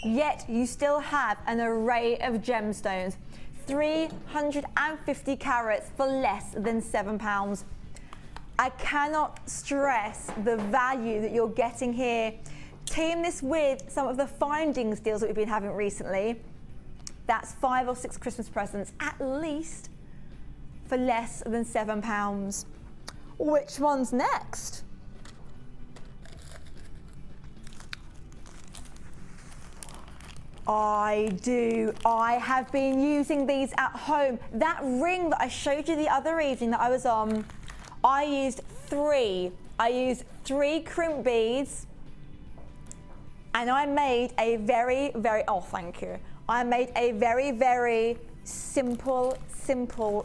Yet you still have an array of gemstones, 350 carats for less than £7. I cannot stress the value that you're getting here. Team this with some of the findings deals that we've been having recently. That's 5 or 6 Christmas presents at least for less than £7. Which one's next? I do. I have been using these at home. That ring that I showed you the other evening that I was on, I used 3. I used 3 crimp beads, and I made a very, oh, thank you. I made a very, very simple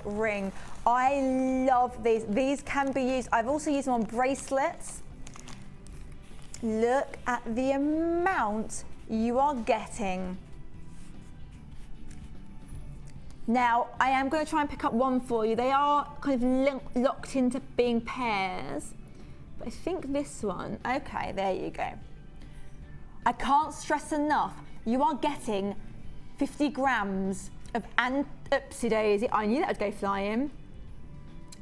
ring. I love these. These can be used. I've also used them on bracelets. Look at the amount you are getting. Now, I am going to try and pick up one for you. They are kind of locked into being pairs. But I think this one, okay, there you go. I can't stress enough, you are getting 50 grams of oopsie daisy. I knew that would go flying.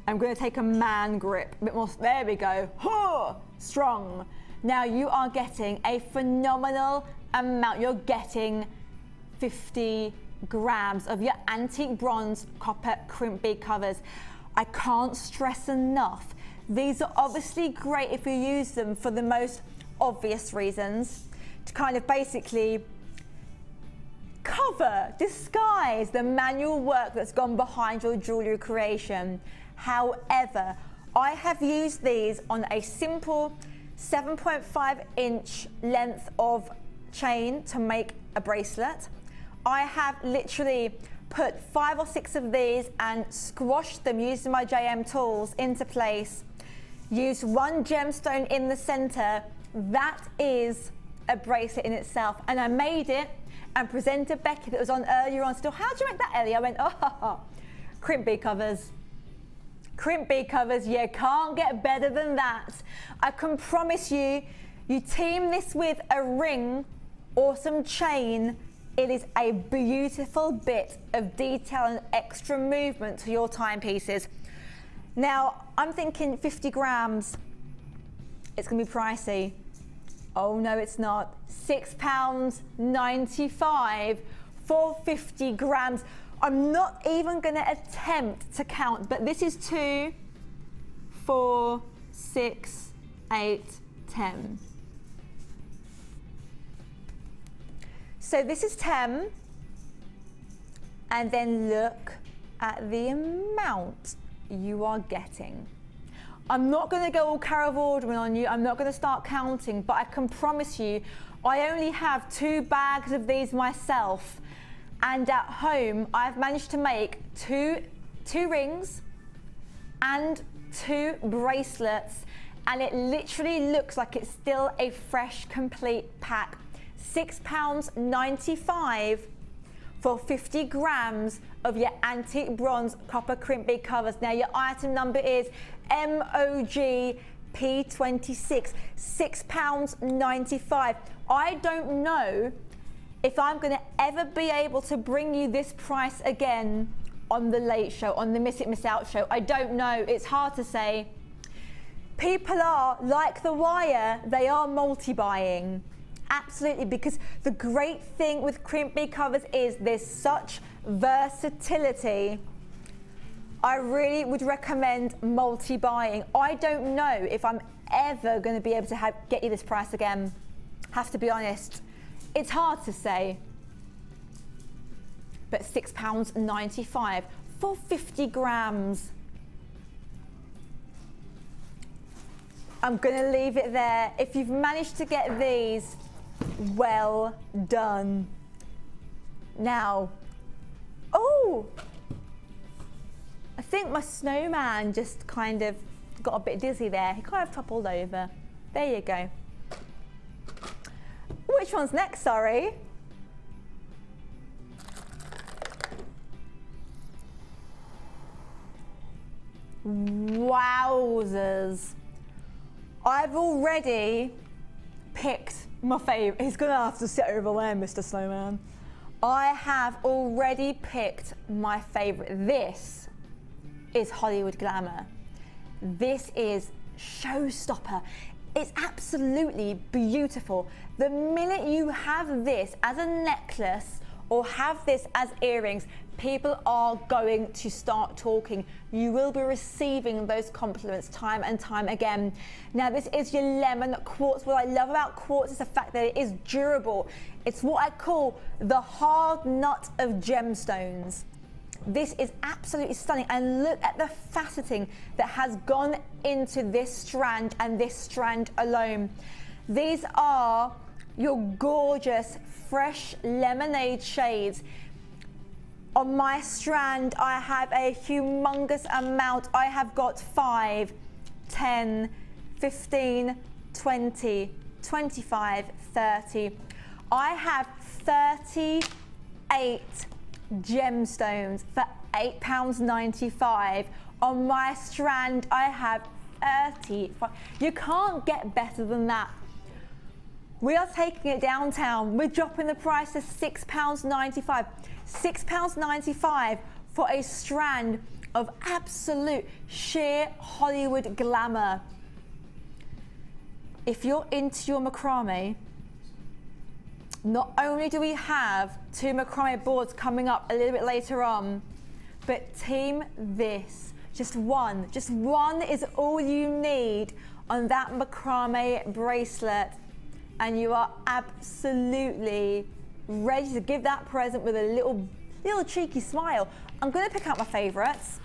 I'm going to take a man grip, a bit more, there we go. Huh, strong. Now you are getting a phenomenal amount. You're getting 50 grams of your antique bronze copper crimp bead covers. I can't stress enough. These are obviously great if you use them for the most obvious reasons, to kind of basically cover, disguise the manual work that's gone behind your jewellery creation. However, I have used these on a simple 7.5 inch length of chain to make a bracelet. I have literally put 5 or 6 of these and squashed them using my JM tools into place. Used one gemstone in the center. That is a bracelet in itself. And I made it and presented Becky that was on earlier on still. How do you make that, Ellie? I went, oh, crimp bead covers. Crimp bead covers, you can't get better than that. I can promise you, you team this with a ring or some chain, it is a beautiful bit of detail and extra movement to your timepieces. Now, I'm thinking 50 grams, it's gonna be pricey. Oh no, it's not. £6.95 for 50 grams. I'm not even gonna attempt to count, but this is 2, 4, 6, 8, 10. So this is 10, and then look at the amount you are getting. I'm not going to go all Carol Vorderman on you. I'm not going to start counting, but I can promise you, I only have 2 bags of these myself, and at home I've managed to make two rings and 2 bracelets, and it literally looks like it's still a fresh, complete pack. £6.95 for 50 grams of your antique bronze copper crimp bead covers. Now your item number is MOG P26, £6.95. I don't know if I'm going to ever be able to bring you this price again on the Late Show, on the Miss It Miss Out show. I don't know, it's hard to say. People are, like The Wire, they are multi-buying. Absolutely, because the great thing with crimp bead covers is there's such versatility. I really would recommend multi-buying. I don't know if I'm ever going to be able to get you this price again. Have to be honest. It's hard to say. But £6.95 for 50 grams. I'm going to leave it there. If you've managed to get these, well done. Now, oh, I think my snowman just kind of got a bit dizzy there. He kind of toppled over. There you go. Which one's next, sorry? Wowzers. I've already picked my favourite. He's going to have to sit over there, Mr. Snowman. I have already picked my favourite. This is Hollywood Glamour. This is showstopper. It's absolutely beautiful. The minute you have this as a necklace or have this as earrings, people are going to start talking. You will be receiving those compliments time and time again. Now, this is your lemon quartz. What I love about quartz is the fact that it is durable. It's what I call the hard nut of gemstones. This is absolutely stunning, and look at the faceting that has gone into this strand and this strand alone. These are your gorgeous fresh lemonade shades. On my strand, I have a humongous amount. I have got 5, 10, 15, 20, 25, 30. I have 38 gemstones for £8.95. On my strand, I have 35. You can't get better than that. We are taking it downtown. We're dropping the price to £6.95. £6.95 for a strand of absolute sheer Hollywood glamour. If you're into your macrame, not only do we have 2 macrame boards coming up a little bit later on, but team this. Just one is all you need on that macrame bracelet, and you are absolutely ready to give that present with a little cheeky smile. I'm going to pick out my favourites,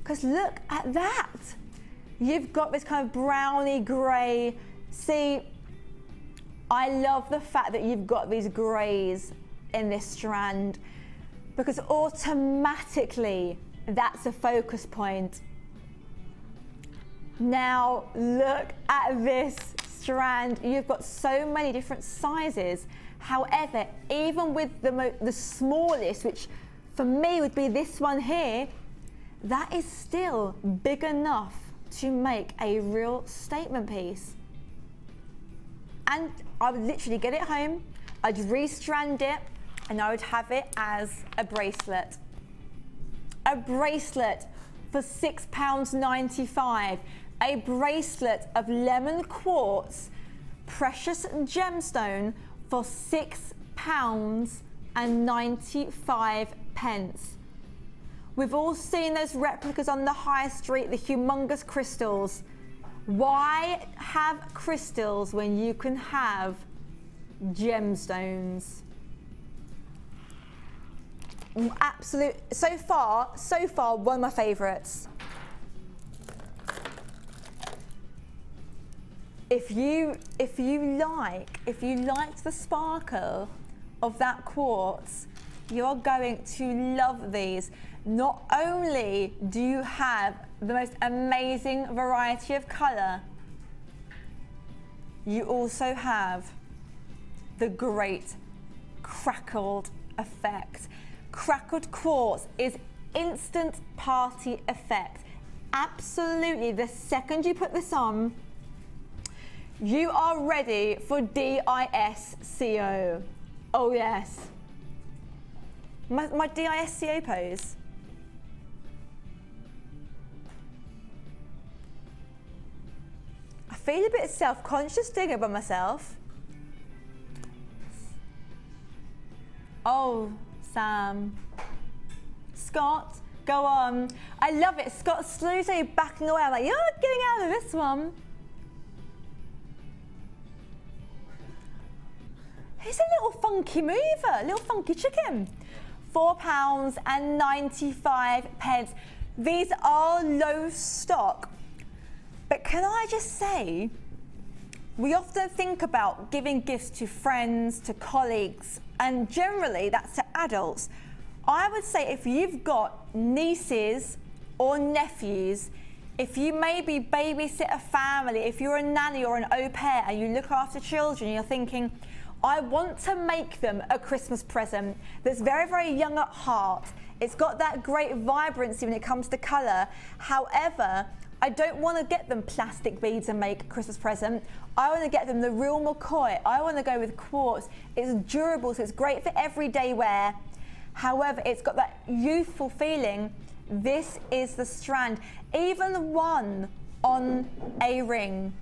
because look at that. You've got this kind of browny grey. See, I love the fact that you've got these greys in this strand, because automatically that's a focus point. Now look at this strand. You've got so many different sizes. However, even with the smallest, which for me would be this one here, that is still big enough to make a real statement piece. And I would literally get it home, I'd restrand it, and I would have it as a bracelet. A bracelet for £6.95. A bracelet of lemon quartz precious gemstone for £6.95. We've all seen those replicas on the high street, the humongous crystals. Why have crystals when you can have gemstones? Absolute. So far, one of my favourites. If you liked the sparkle of that quartz, you're going to love these. Not only do you have the most amazing variety of colour, you also have the great crackled effect. Crackled quartz is instant party effect. Absolutely, the second you put this on, you are ready for DISCO. Oh yes. My DISCO pose. I feel a bit self-conscious doing it by myself. Oh, Sam. Scott, go on. I love it. Scott's slowly backing away. I'm like, you're not getting out of this one. He's a little funky mover, a little funky chicken. £4.95. These are low stock. But can I just say, we often think about giving gifts to friends, to colleagues, and generally that's to adults. I would say if you've got nieces or nephews, if you maybe babysit a family, if you're a nanny or an au pair and you look after children, you're thinking, I want to make them a Christmas present that's very, very young at heart. It's got that great vibrancy when it comes to colour. However, I don't want to get them plastic beads and make a Christmas present. I want to get them the real McCoy. I want to go with quartz. It's durable, so it's great for everyday wear. However, it's got that youthful feeling. This is the strand. Even one on a ring.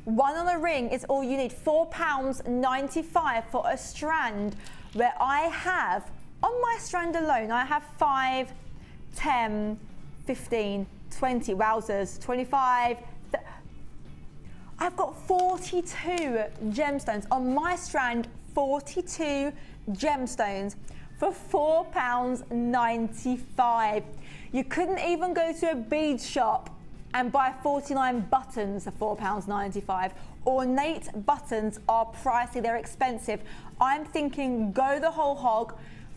One on a ring is all you need. £4.95 for a strand where I have, on my strand alone, I have 5, 10, 15, 20, wowzers, 25. I've got 42 gemstones. On my strand, 42 gemstones for £4.95. You couldn't even go to a bead shop and buy 49 buttons for £4.95. Ornate buttons are pricey, they're expensive. I'm thinking go the whole hog,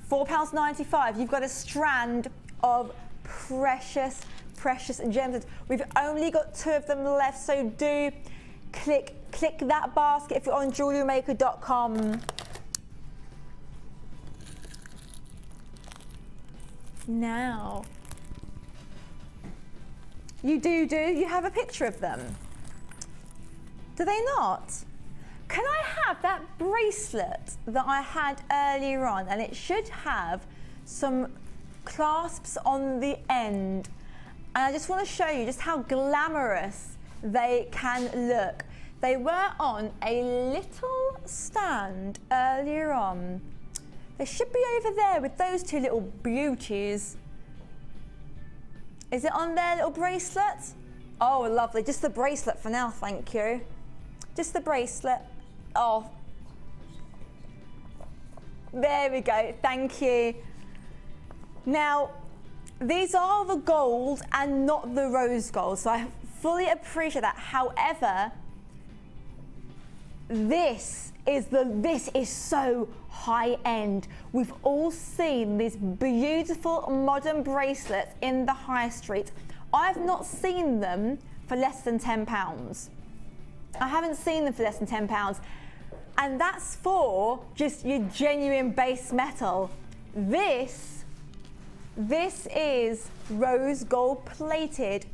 £4.95. You've got a strand of precious gemstones. We've only got 2 of them left, so do click that basket if you're on JewelleryMaker.com. Now, you have a picture of them? Do they not? Can I have that bracelet that I had earlier on? And it should have some clasps on the end. And I just want to show you just how glamorous they can look. They were on a little stand earlier on. They should be over there with those two little beauties. Is it on their little bracelet? Oh, lovely. Just the bracelet for now, thank you. Just the bracelet. Oh. There we go, thank you. Now, these are the gold and not the rose gold, so I fully appreciate that. However, this is so high end. We've all seen these beautiful modern bracelets in the high street. I've not seen them for less than £10. I haven't seen them for less than £10. And that's for just your genuine base metal. This is rose gold plated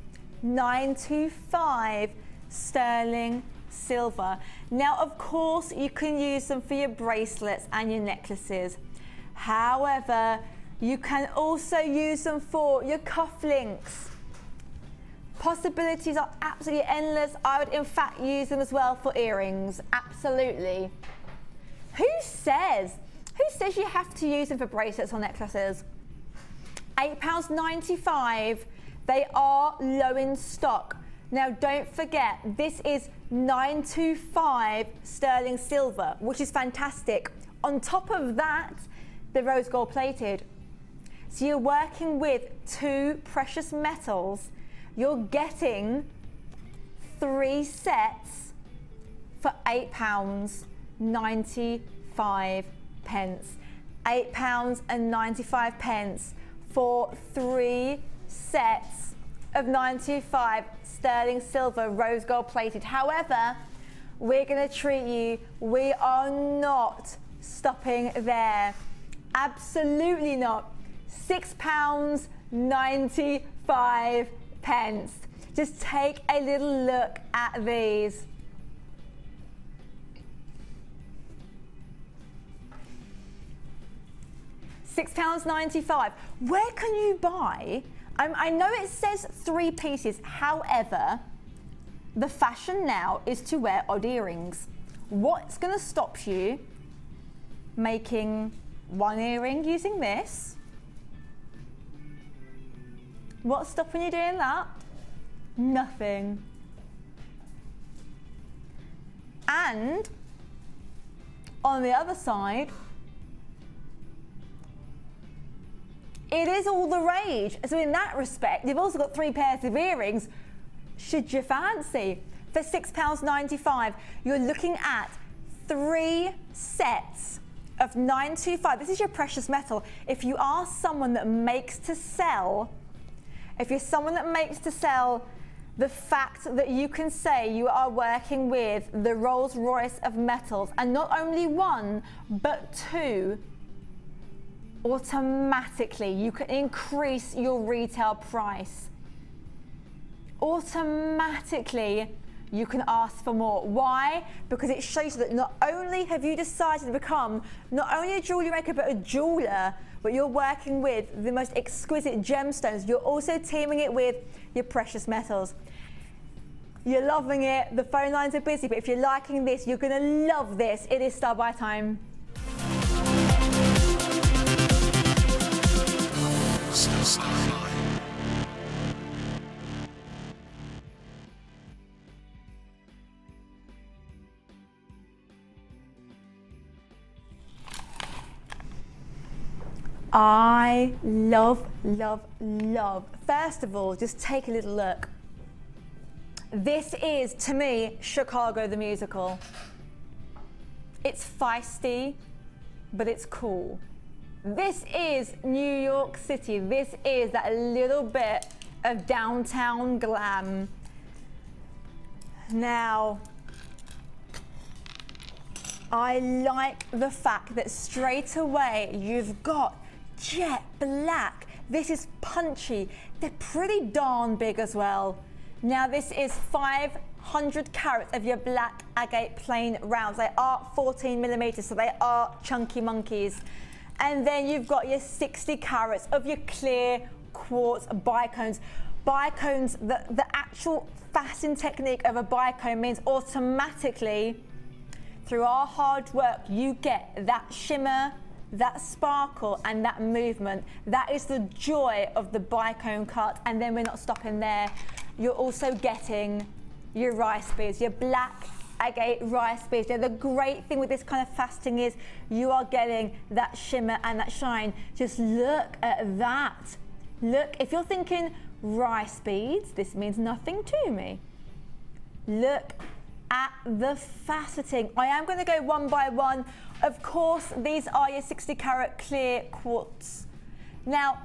925 sterling silver. Now, of course, you can use them for your bracelets and your necklaces. However, you can also use them for your cufflinks. Possibilities are absolutely endless. I would in fact use them as well for earrings, absolutely. Who says you have to use them for bracelets or necklaces? £8.95, they are low in stock. Now don't forget, this is 925 sterling silver, which is fantastic. On top of that, the rose gold plated. So you're working with two precious metals. You're getting 3 sets for £8.95. £8.95 for 3 sets of 925 sterling silver rose gold plated. However, we're going to treat you. We are not stopping there. Absolutely not. £6.95. Just take a little look at these. £6.95. Where can you buy? I know it says 3 pieces. However, the fashion now is to wear odd earrings. What's going to stop you making 1 earring using this? What's stopping you doing that? Nothing. And on the other side, it is all the rage. So in that respect, you've also got 3 pairs of earrings, should you fancy. For £6.95, you're looking at 3 sets of 925. This is your precious metal. If you are someone that makes to sell, the fact that you can say you are working with the Rolls Royce of metals, and not only 1, but 2, automatically you can increase your retail price. Automatically you can ask for more. Why? Because it shows that not only have you decided to become not only a jewellery maker but a jeweller, but you're working with the most exquisite gemstones. You're also teaming it with your precious metals. You're loving it. The phone lines are busy, but if you're liking this, you're going to love this. It is star by time. I love, love, love. First of all, just take a little look. This is, to me, Chicago the musical. It's feisty, but it's cool. This is New York City. This is that little bit of downtown glam. Now, I like the fact that straight away you've got jet black. This is punchy. They're pretty darn big as well. Now this is 500 carats of your black agate plain rounds. They are 14 millimeters, so they are chunky monkeys. And then you've got your 60 carats of your clear quartz bicones. Bicones, the actual fasten technique of a bicone means automatically, through our hard work, you get that shimmer, that sparkle, and that movement. That is the joy of the bicone cut. And then we're not stopping there. You're also getting your rice beads, your black agate rice beads. Now, the great thing with this kind of fastening is you are getting that shimmer and that shine. Just look at that. Look, if you're thinking rice beads, this means nothing to me. Look at the faceting. I am going to go one by one. Of course, these are your 60 carat clear quartz. Now,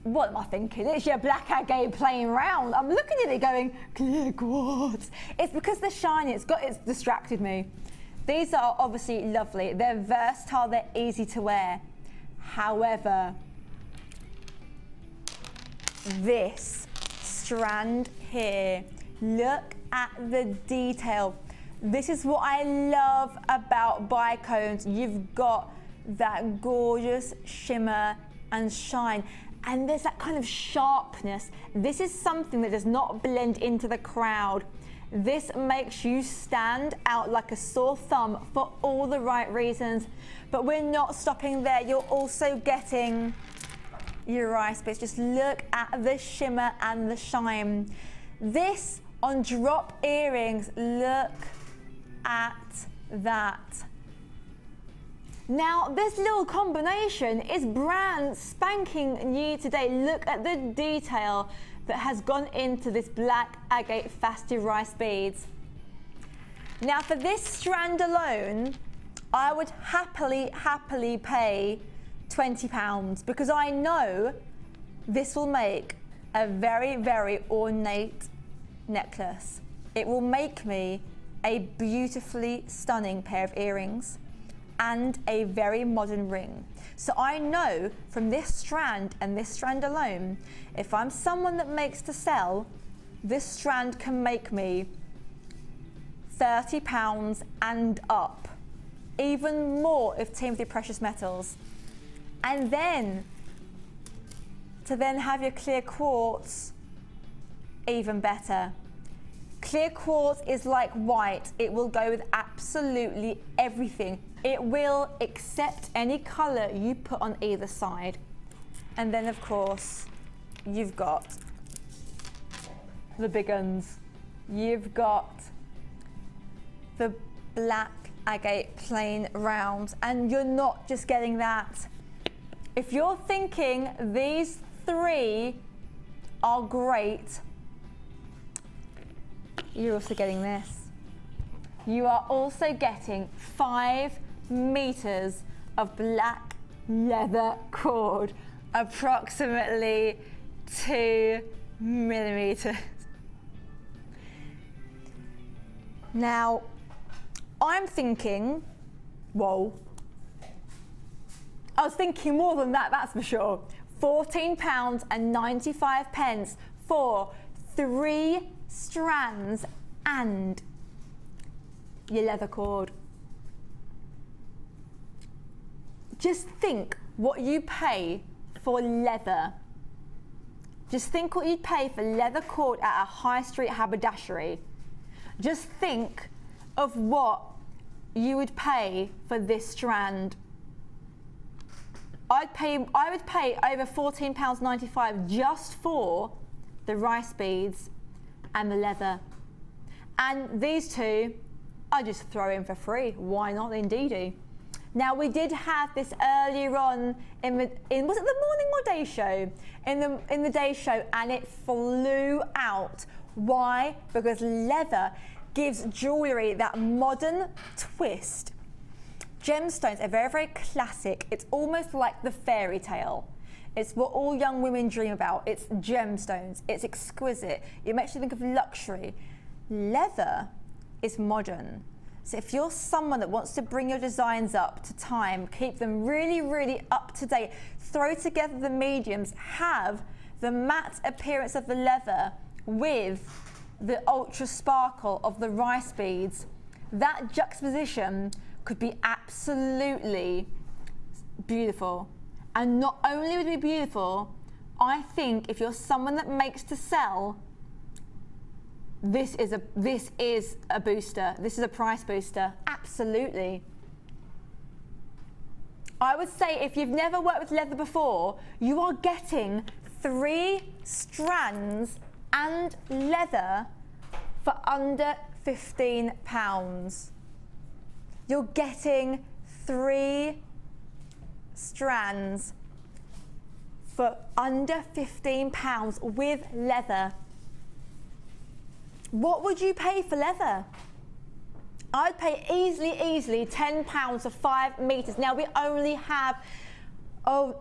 what am I thinking? It's your black agate plain round. I'm looking at it going, clear quartz. It's because the shine, it's distracted me. These are obviously lovely. They're versatile, they're easy to wear. However, this strand here, look at the detail. This is what I love about bicones. You've got that gorgeous shimmer and shine, and there's that kind of sharpness. This is something that does not blend into the crowd. This makes you stand out like a sore thumb for all the right reasons. But we're not stopping there. You're also getting your rice beads. Just look at the shimmer and the shine. This on drop earrings, look at that. Now, this little combination is brand spanking new today. Look at the detail that has gone into this black agate faceted rice beads. Now, for this strand alone, I would happily pay £20 because I know this will make a very, very ornate necklace. It will make me a beautifully stunning pair of earrings and a very modern ring. So I know from this strand and this strand alone, if I'm someone that makes to sell, this strand can make me £30 and up, even more if teamed with precious metals. And then to then have your clear quartz, even better. Clear quartz is like white. It will go with absolutely everything. It will accept any color you put on either side. And then of course, you've got the big uns. You've got the black agate plain rounds, and you're not just getting that. If you're thinking these three are great, you're also getting this. You are also getting 5 meters of black leather cord, approximately 2 millimeters. Now, I'm thinking, whoa. I was thinking more than that, that's for sure. £14.95 for 3 strands and your leather cord. Just think what you pay for leather. Just think what you'd pay for leather cord at a high street haberdashery. Just think of what you would pay for this strand. I would pay over £14.95 just for the rice beads and the leather. And these two, I just throw in for free. Why not, indeedy? Now, we did have this earlier on was it the morning or day show? In the day show, and it flew out. Why? Because leather gives jewellery that modern twist. Gemstones are very, very classic. It's almost like the fairy tale. It's what all young women dream about. It's gemstones. It's exquisite. It makes you think of luxury. Leather is modern. So if you're someone that wants to bring your designs up to time, keep them really, really up to date, throw together the mediums, have the matte appearance of the leather with the ultra sparkle of the rice beads, that juxtaposition could be absolutely beautiful. And not only would it be beautiful, I think if you're someone that makes to sell, this is a booster. This is a price booster, absolutely. I would say if you've never worked with leather before, you are getting 3 strands and leather for under £15. You're getting 3 strands for under £15 with leather. What would you pay for leather? I'd pay easily £10 for 5 meters. Now we only have,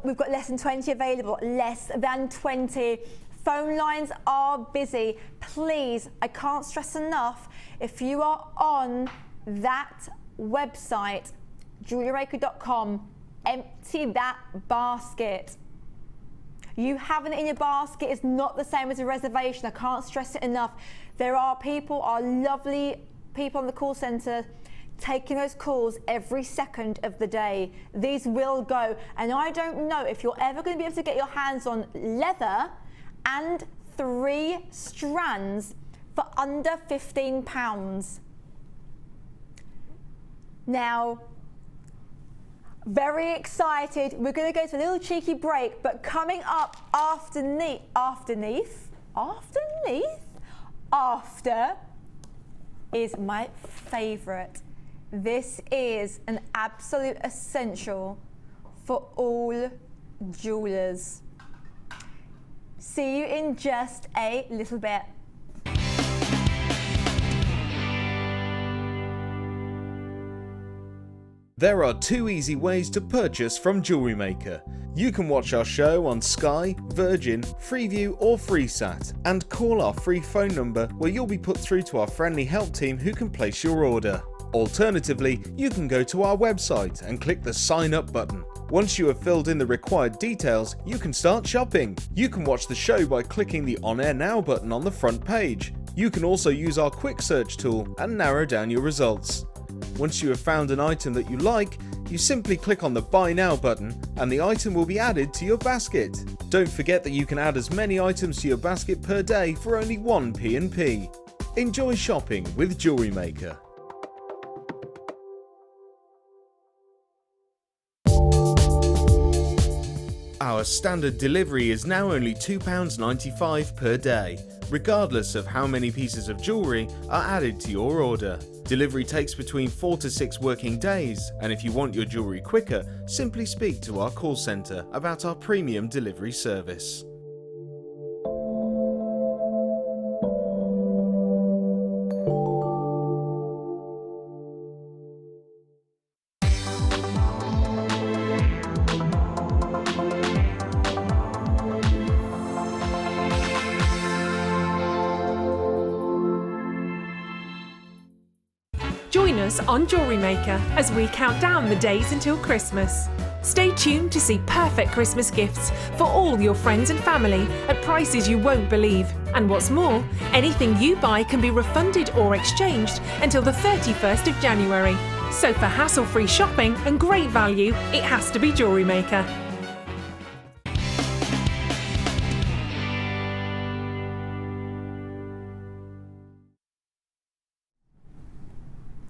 we've got less than 20 available, less than 20. Phone lines are busy. Please, I can't stress enough, if you are on that website, JewelleryMaker.com, empty that basket. You having it in your basket is not the same as a reservation. I can't stress it enough. There are people, our lovely people on the call centre, taking those calls every second of the day. These will go, and I don't know if you're ever going to be able to get your hands on leather and 3 strands for under £15. Now, very excited. We're going to go to a little cheeky break, but coming up after is my favourite. This is an absolute essential for all jewellers. See you in just a little bit. There are 2 easy ways to purchase from Jewellery Maker. You can watch our show on Sky, Virgin, Freeview or FreeSat and call our free phone number where you'll be put through to our friendly help team who can place your order. Alternatively, you can go to our website and click the sign up button. Once you have filled in the required details, you can start shopping. You can watch the show by clicking the On Air Now button on the front page. You can also use our quick search tool and narrow down your results. Once you have found an item that you like, you simply click on the Buy Now button and the item will be added to your basket. Don't forget that you can add as many items to your basket per day for only 1 P&P. Enjoy shopping with Jewellery Maker. Our standard delivery is now only £2.95 per day, regardless of how many pieces of jewellery are added to your order. Delivery takes between 4 to 6 working days, and if you want your jewellery quicker, simply speak to our call centre about our premium delivery service. Join us on Jewellery Maker as we count down the days until Christmas. Stay tuned to see perfect Christmas gifts for all your friends and family at prices you won't believe. And what's more, anything you buy can be refunded or exchanged until the 31st of January. So for hassle-free shopping and great value, it has to be Jewellery Maker.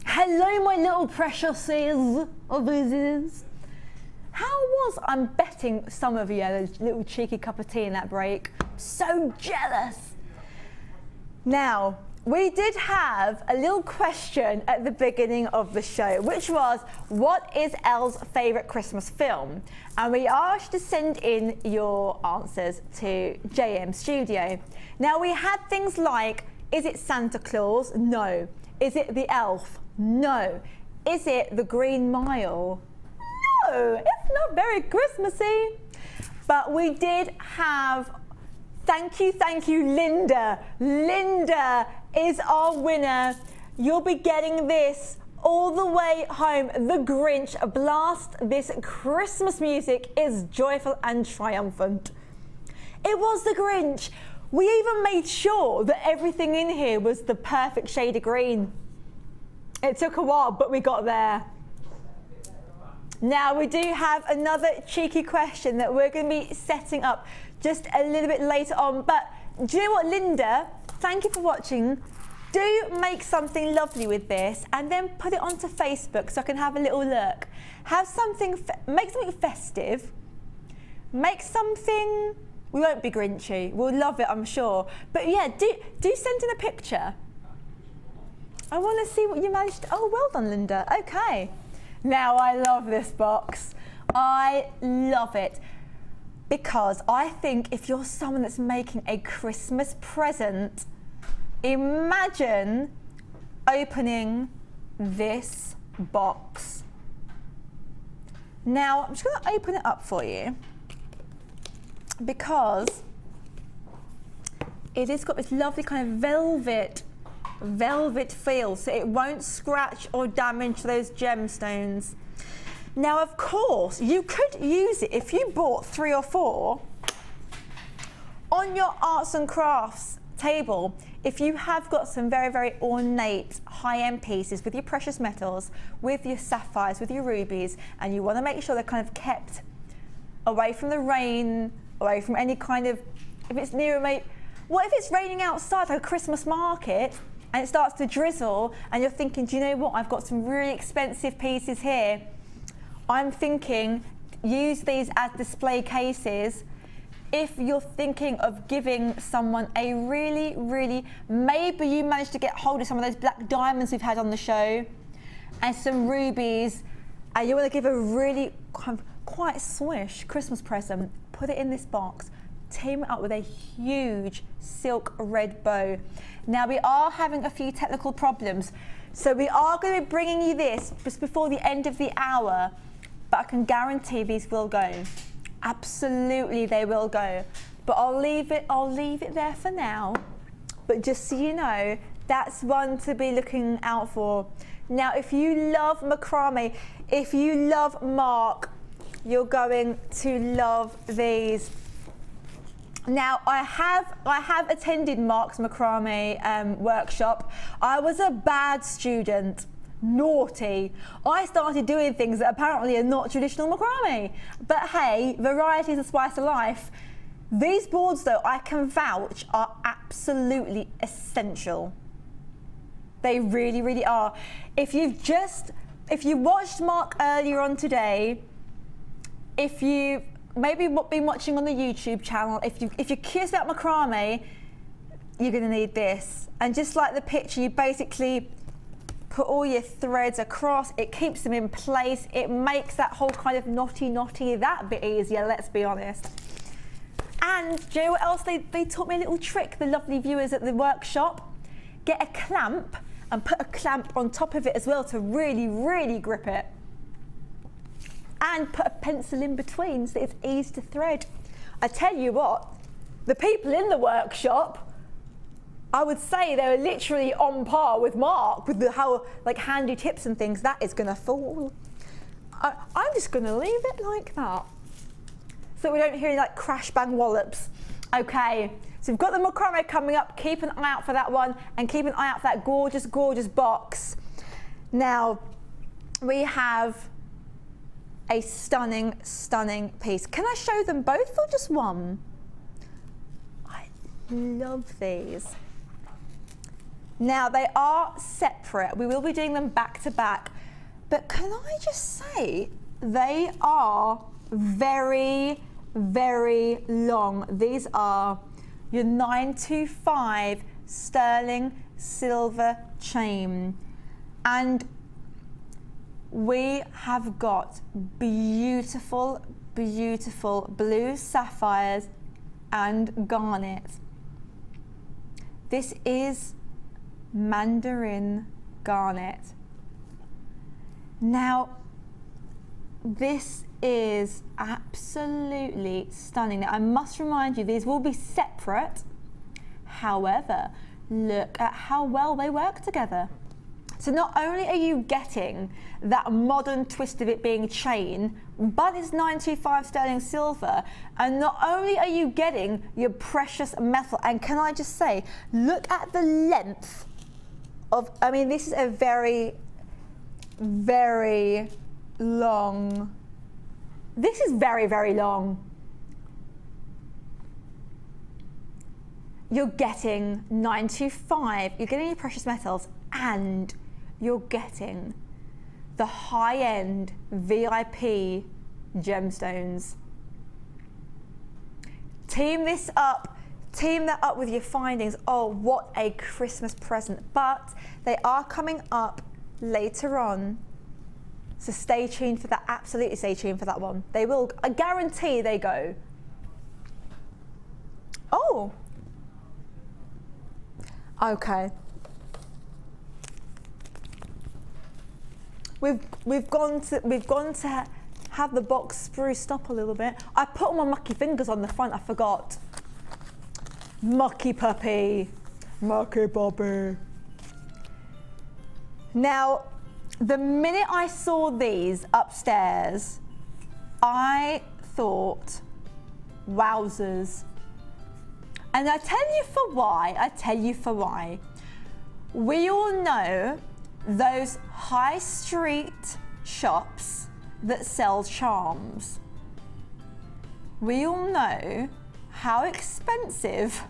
Hello, my little preciouses of visitors. How was I'm betting some of you had a little cheeky cup of tea in that break? So jealous. Now, we did have a little question at the beginning of the show, which was, what is Elle's favourite Christmas film? And we asked you to send in your answers to JM Studio. Now, we had things like, is it Santa Claus? No. Is it The Elf? No. Is it The Green Mile? No, it's not very Christmassy. But we did have, thank you, Linda. Linda is our winner. You'll be getting this all the way home. The Grinch blast. This Christmas music is joyful and triumphant. It was the Grinch. We even made sure that everything in here was the perfect shade of green. It took a while, but we got there. Now we do have another cheeky question that we're going to be setting up just a little bit later on. But do you know what, Linda? Thank you for watching. Do make something lovely with this and then put it onto Facebook so I can have a little look. Have something, make something festive. Make something, we won't be Grinchy. We'll love it, I'm sure. But yeah, do send in a picture. I want to see what you managed to, oh, well done, Linda. Okay. Now I love this box. I love it. Because I think if you're someone that's making a Christmas present, imagine opening this box. Now, I'm just going to open it up for you because it has got this lovely kind of velvet feel, so it won't scratch or damage those gemstones. Now, of course, you could use it if you bought 3 or 4 on your arts and crafts table. If you have got some very, very ornate high-end pieces with your precious metals, with your sapphires, with your rubies, and you want to make sure they're kind of kept away from the rain, away from any kind of, if it's near a, what if it's raining outside like a Christmas market and it starts to drizzle and you're thinking, do you know what, I've got some really expensive pieces here. I'm thinking use these as display cases. If you're thinking of giving someone a really, maybe you managed to get hold of some of those black diamonds we've had on the show and some rubies, and you want to give a really kind of quite swish Christmas present, put it in this box, team it up with a huge silk red bow. Now we are having a few technical problems, so we are going to be bringing you this just before the end of the hour, but I can guarantee these will go. Absolutely, they will go. But I'll leave it there for now. But just so you know, that's one to be looking out for. Now, if you love macrame, if you love Mark, you're going to love these. Now, I have attended Mark's macrame workshop. I was a bad student. Naughty. I started doing things that apparently are not traditional macrame. But hey, variety is the spice of life. These boards, though, I can vouch, are absolutely essential. They really are. If you watched Mark earlier on today, if you maybe been watching on the YouTube channel, if you're curious about macrame, you're going to need this. And just like the picture, you basically put all your threads across, it keeps them in place, it makes that whole kind of knotty that bit easier, let's be honest. And do you know what else they taught me a little trick, the lovely viewers at the workshop? Get a clamp and put a clamp on top of it as well to really grip it. And put a pencil in between so it's easy to thread. I tell you what, the people in the workshop, I would say they were literally on par with Mark, with the how like handy tips and things. That is going to fall. I'm just going to leave it like that, so we don't hear any like crash bang wallops. Okay, so we've got the macrame coming up. Keep an eye out for that one, and keep an eye out for that gorgeous box. Now we have a stunning piece. Can I show them both or just one? I love these. Now, they are separate. We will be doing them back to back. But can I just say, they are very long. These are your 925 sterling silver chain. And we have got beautiful blue sapphires and garnet. This is mandarin garnet. Now, this is absolutely stunning. Now, I must remind you, these will be separate. However, look at how well they work together. So not only are you getting that modern twist of it being a chain, but it's 925 sterling silver, and not only are you getting your precious metal, and can I just say, look at the length of, I mean, this is a very, very long, this is very, very long. You're getting 925, you're getting your precious metals, and you're getting the high-end VIP gemstones. Team this up, team that up with your findings. Oh, what a Christmas present. But they are coming up later on, so stay tuned for that, absolutely stay tuned for that one. They will, I guarantee they go. Oh, okay. We've gone to have the box spruced up a little bit. I put all my mucky fingers on the front, I forgot. Mucky puppy. Mucky puppy. Now, the minute I saw these upstairs, I thought, wowzers. And I tell you for why. We all know those high street shops that sell charms. We all know how expensive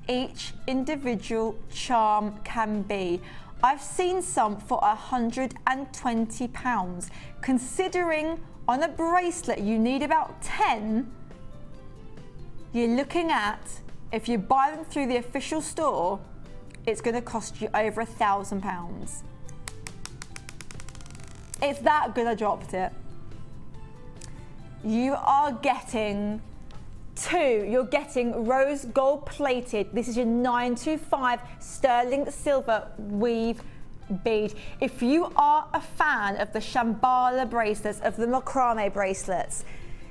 each individual charm can be. I've seen some for £120. Considering on a bracelet you need about 10, you're looking at, if you buy them through the official store, it's going to cost you over £1,000. It's that good, I dropped it. You are getting two. You're getting rose gold plated. This is your 925 sterling silver weave bead. If you are a fan of the Shambhala bracelets, of the macrame bracelets,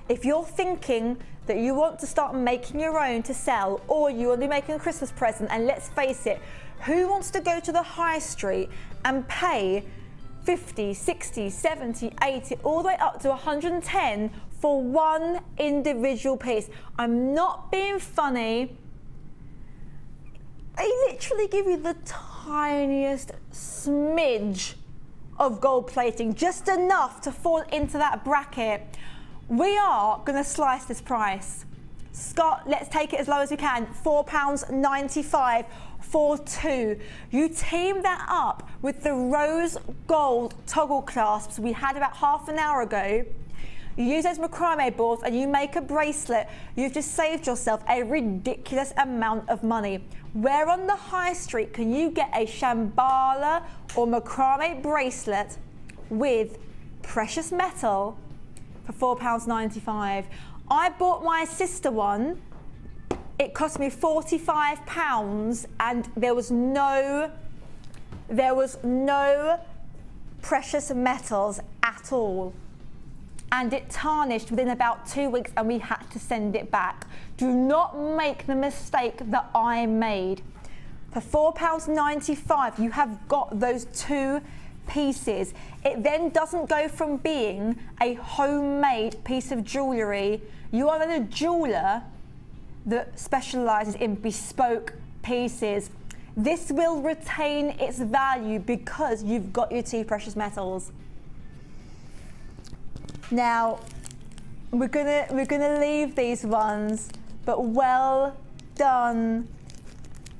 if you're thinking that you want to start making your own to sell, or you want to be making a Christmas present, and let's face it, who wants to go to the high street and pay 50, 60, 70, 80, all the way up to 110 for one individual piece? I'm not being funny. They literally give you the tiniest smidge of gold plating, just enough to fall into that bracket. We are going to slice this price. Scott, let's take it as low as we can. £4.95 for two. You team that up with the rose gold toggle clasps we had about half an hour ago. You use those macrame balls and you make a bracelet. You've just saved yourself a ridiculous amount of money. Where on the high street can you get a Shambhala or macrame bracelet with precious metal for £4.95? I bought my sister one. It cost me £45 and there was no precious metals at all. And it tarnished within about 2 weeks and we had to send it back. Do not make the mistake that I made. For £4.95, you have got those two pieces. It then doesn't go from being a homemade piece of jewellery. You are then a jeweller that specialises in bespoke pieces. This will retain its value because you've got your two precious metals. Now, we're gonna leave these ones, but well done.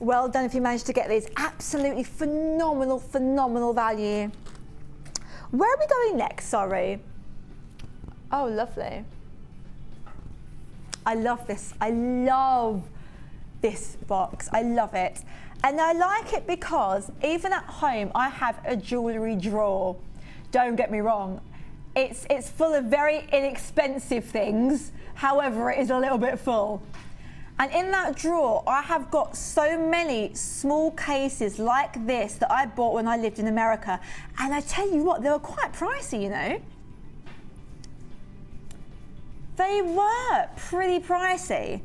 Well done if you managed to get these. Absolutely phenomenal, phenomenal value. Where are we going next, sorry? Oh, lovely. I love this. I love this box. I love it. And I like it because even at home, I have a jewellery drawer. Don't get me wrong. It's full of very inexpensive things. However, it is a little bit full. And in that drawer, I have got so many small cases like this that I bought when I lived in America. And I tell you what, they were quite pricey, you know. They were pretty pricey.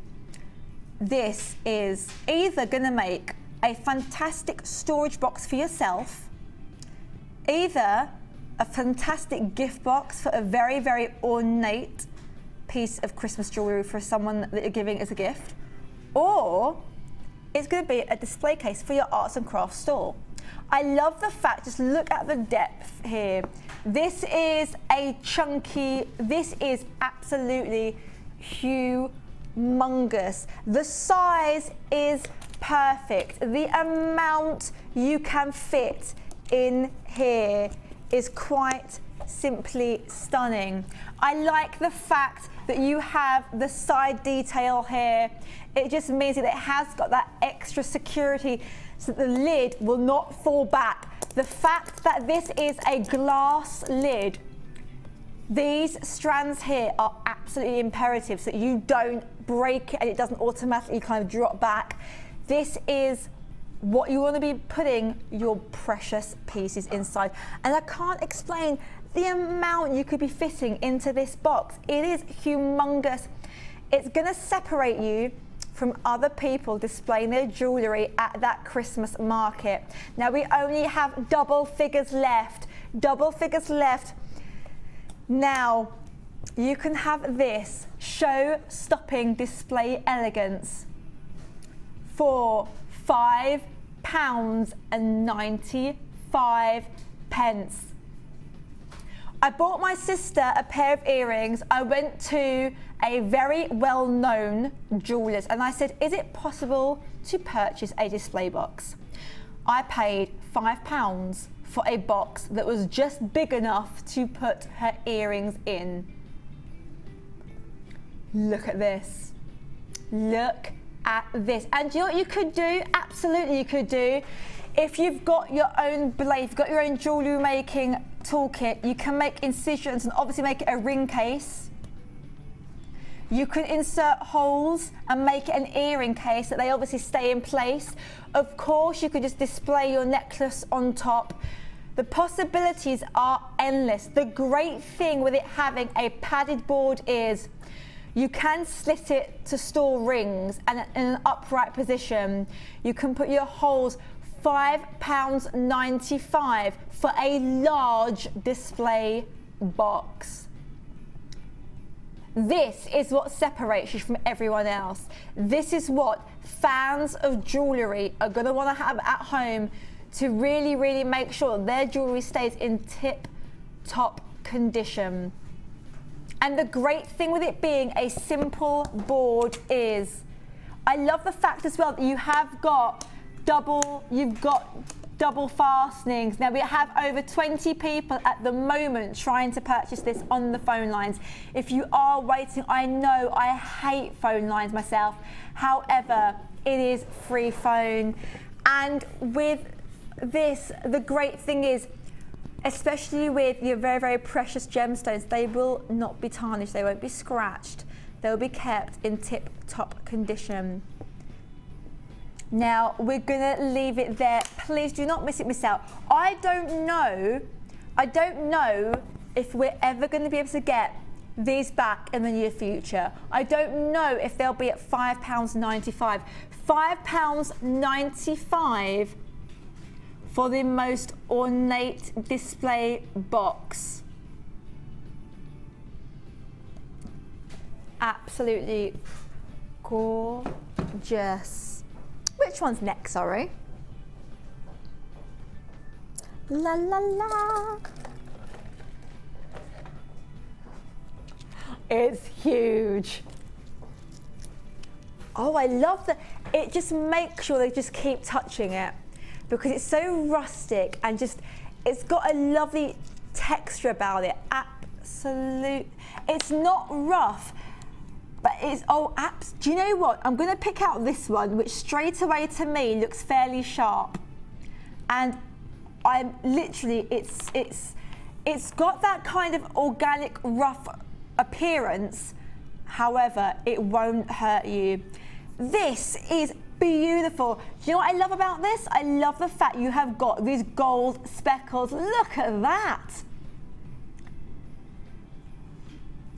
This is either going to make a fantastic storage box for yourself, either a fantastic gift box for a very, very ornate piece of Christmas jewellery for someone that you're giving as a gift, or it's going to be a display case for your arts and crafts store. I love the fact, just look at the depth here. This is a chunky, this is absolutely humongous. The size is perfect. The amount you can fit in here is quite simply stunning. I like the fact that you have the side detail here. It just means that it has got that extra security so that the lid will not fall back. The fact that this is a glass lid, these strands here are absolutely imperative so that you don't break it and it doesn't automatically kind of drop back. This is what you want to be putting your precious pieces inside. And I can't explain the amount you could be fitting into this box. It is humongous. It's going to separate you from other people displaying their jewellery at that Christmas market. Now we only have double figures left. Double figures left. Now you can have this show-stopping display elegance for £5.95. I bought my sister a pair of earrings. I went to a very well-known jeweller's and I said, is it possible to purchase a display box? I paid £5 for a box that was just big enough to put her earrings in. Look at this. Look at this. And do you know what you could do? Absolutely you could do. If you've got your own blade, you've got your own jewellery making toolkit, you can make incisions and obviously make it a ring case. You can insert holes and make it an earring case that they obviously stay in place. Of course, you could just display your necklace on top. The possibilities are endless. The great thing with it having a padded board is you can slit it to store rings and in an upright position. You can put your holes. £5.95 for a large display box. This is what separates you from everyone else. This is what fans of jewellery are going to want to have at home to really, really make sure their jewellery stays in tip-top condition. And the great thing with it being a simple board is, I love the fact as well that you have got you've got double fastenings. Now we have over 20 people at the moment trying to purchase this on the phone lines. If you are waiting, I know I hate phone lines myself. However, it is free phone. And with this, the great thing is, especially with your very, very precious gemstones, they will not be tarnished, they won't be scratched. They'll be kept in tip-top condition. Now, we're gonna leave it there. Please do not miss out. I don't know if we're ever gonna be able to get these back in the near future. I don't know if they'll be at £5.95. £5.95 for the most ornate display box. Absolutely gorgeous. Which one's next, sorry? La la la. It's huge. Oh, I love that. It just makes sure they just keep touching it because it's so rustic and just, it's got a lovely texture about it. Absolute. It's not rough. But it's, do you know what? I'm going to pick out this one, which straight away to me looks fairly sharp. And I'm literally, it's got that kind of organic rough appearance. However, it won't hurt you. This is beautiful. Do you know what I love about this? I love the fact you have got these gold speckles. Look at that.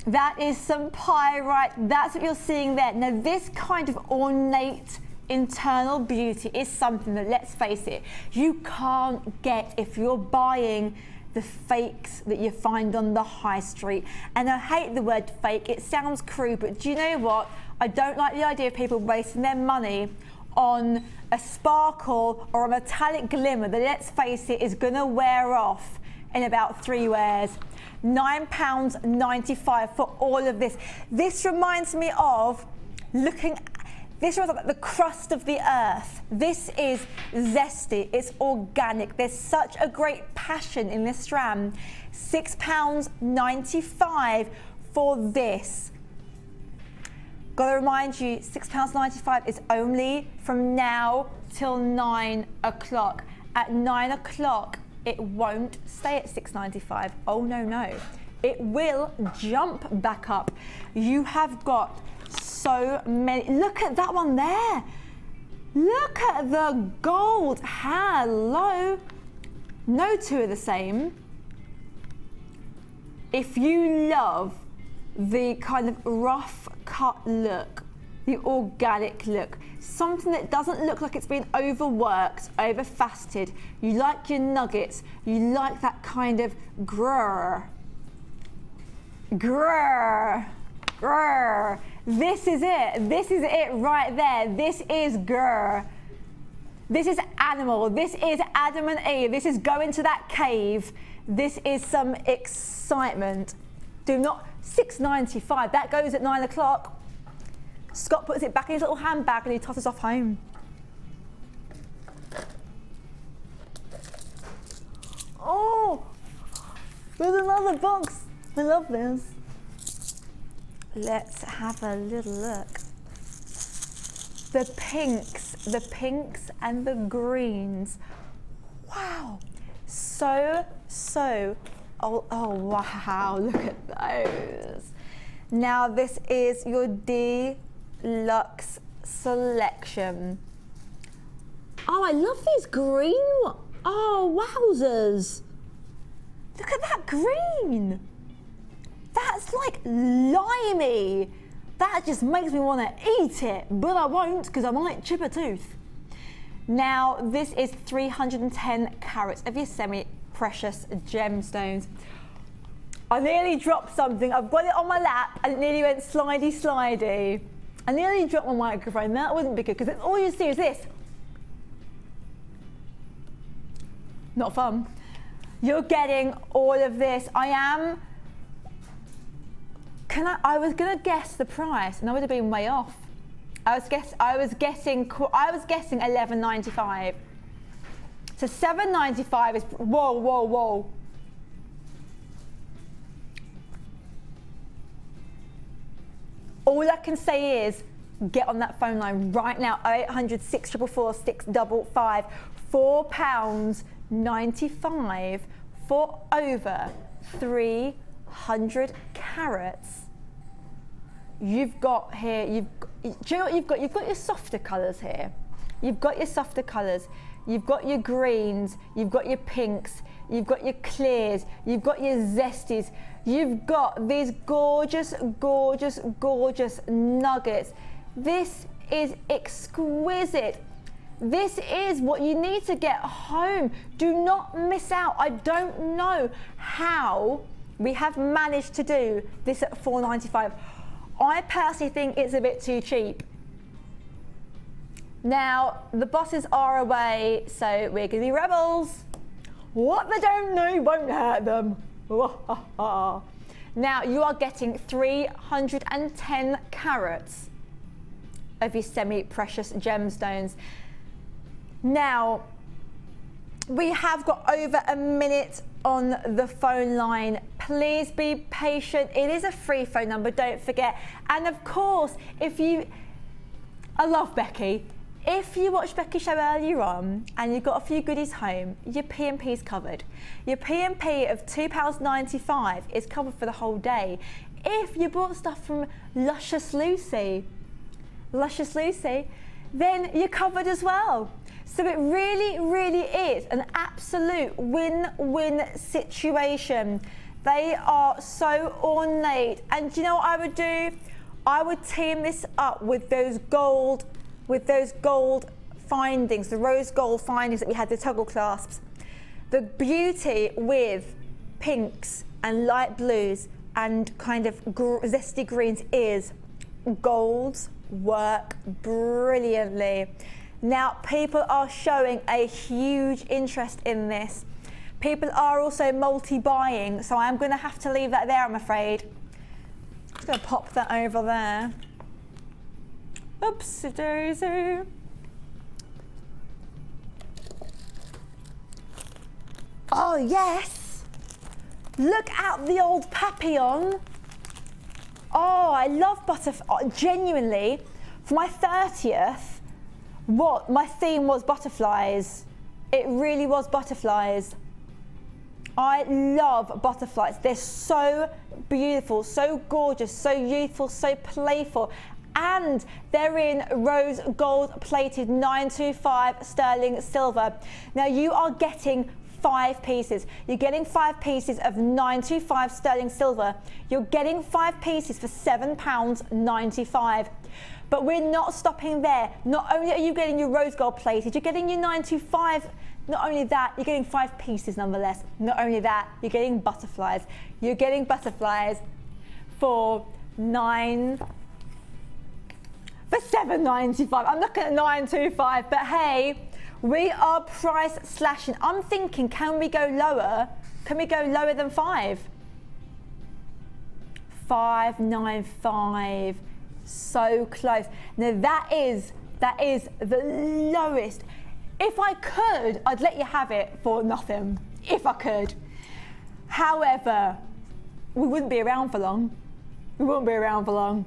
That is some pyrite. That's what you're seeing there. Now, this kind of ornate internal beauty is something that, let's face it, you can't get if you're buying the fakes that you find on the high street. And I hate the word fake, it sounds crude, but do you know what? I don't like the idea of people wasting their money on a sparkle or a metallic glimmer that, let's face it, is gonna wear off in about 3 wears. £9.95 for all of this. This reminds me of the crust of the earth. This is zesty, it's organic. There's such a great passion in this strand. £6.95 for this. Gotta remind you, £6.95 is only from now till 9 o'clock. At 9 o'clock, it won't stay at £6.95. Oh no, no. It will jump back up. You have got so many. Look at that one there. Look at the gold. Hello. No two are the same. If you love the kind of rough cut look, the organic look, something that doesn't look like it's been overworked, over-faceted, you like your nuggets, you like that kind of grrr. This is it. This is it right there. This is grrr. This is animal. This is Adam and Eve. This is going to that cave. This is some excitement. Do not, £6.95. That goes at 9 o'clock. Scott puts it back in his little handbag and he tosses off home. Oh, there's another box. I love this. Let's have a little look. The pinks and the greens. Wow, so, oh wow, look at those. Now this is your deluxe selection. Oh, I love these green ones. Oh, wowzers. Look at that green. That's like limey. That just makes me want to eat it, but I won't because I might chip a tooth. Now, this is 310 carats of your semi-precious gemstones. I nearly dropped something. I've got it on my lap and it nearly went slidey, slidey. I nearly dropped my microphone. That wouldn't be good because all you see is this. Not fun. You're getting all of this. I was gonna guess the price and I would have been way off. I was guessing $11.95. So $7.95 is whoa. All I can say is get on that phone line right now, 0800 644 655, £4.95 for over 300 carats. You've got here, you've got your softer colours here. You've got your softer colours. You've got your greens, you've got your pinks, you've got your clears, you've got your zesties. You've got these gorgeous, gorgeous, gorgeous nuggets. This is exquisite. This is what you need to get home. Do not miss out. I don't know how we have managed to do this at $4.95. I personally think it's a bit too cheap. Now, the bosses are away, so we're gonna be rebels. What they don't know won't hurt them. Now, you are getting 310 carats of your semi-precious gemstones. Now, we have got over a minute on the phone line. Please be patient. It is a free phone number, don't forget. And of course, I love Becky. If you watched Becky's show earlier on and you got a few goodies home, your P&P is covered. Your P&P of £2.95 is covered for the whole day. If you bought stuff from Luscious Lucy, then you're covered as well. So it really, really is an absolute win-win situation. They are so ornate. And do you know what I would do? I would team this up with those gold with those gold findings, the rose gold findings that we had, the toggle clasps. The beauty with pinks and light blues and kind of zesty greens is golds work brilliantly. Now, people are showing a huge interest in this. People are also multi-buying, so I'm going to have to leave that there, I'm afraid. Just going to pop that over there. Oopsie daisy. Oh yes! Look at the old papillon. Oh, I love butterflies. Genuinely, for my 30th, my theme was butterflies. It really was butterflies. I love butterflies. They're so beautiful, so gorgeous, so youthful, so playful. And they're in rose gold plated 925 sterling silver. Now you are getting 5 pieces. You're getting 5 pieces of 925 sterling silver. You're getting 5 pieces for £7.95. But we're not stopping there. Not only are you getting your rose gold plated, you're getting your 925. Not only that, you're getting 5 pieces nonetheless. Not only that, you're getting butterflies. You're getting butterflies for £7.95. I'm looking at 925, but hey, we are price slashing. I'm thinking, can we go lower? Can we go lower than 5? 595. So close. Now that is the lowest. If I could, I'd let you have it for nothing. If I could. However, we wouldn't be around for long. We wouldn't be around for long.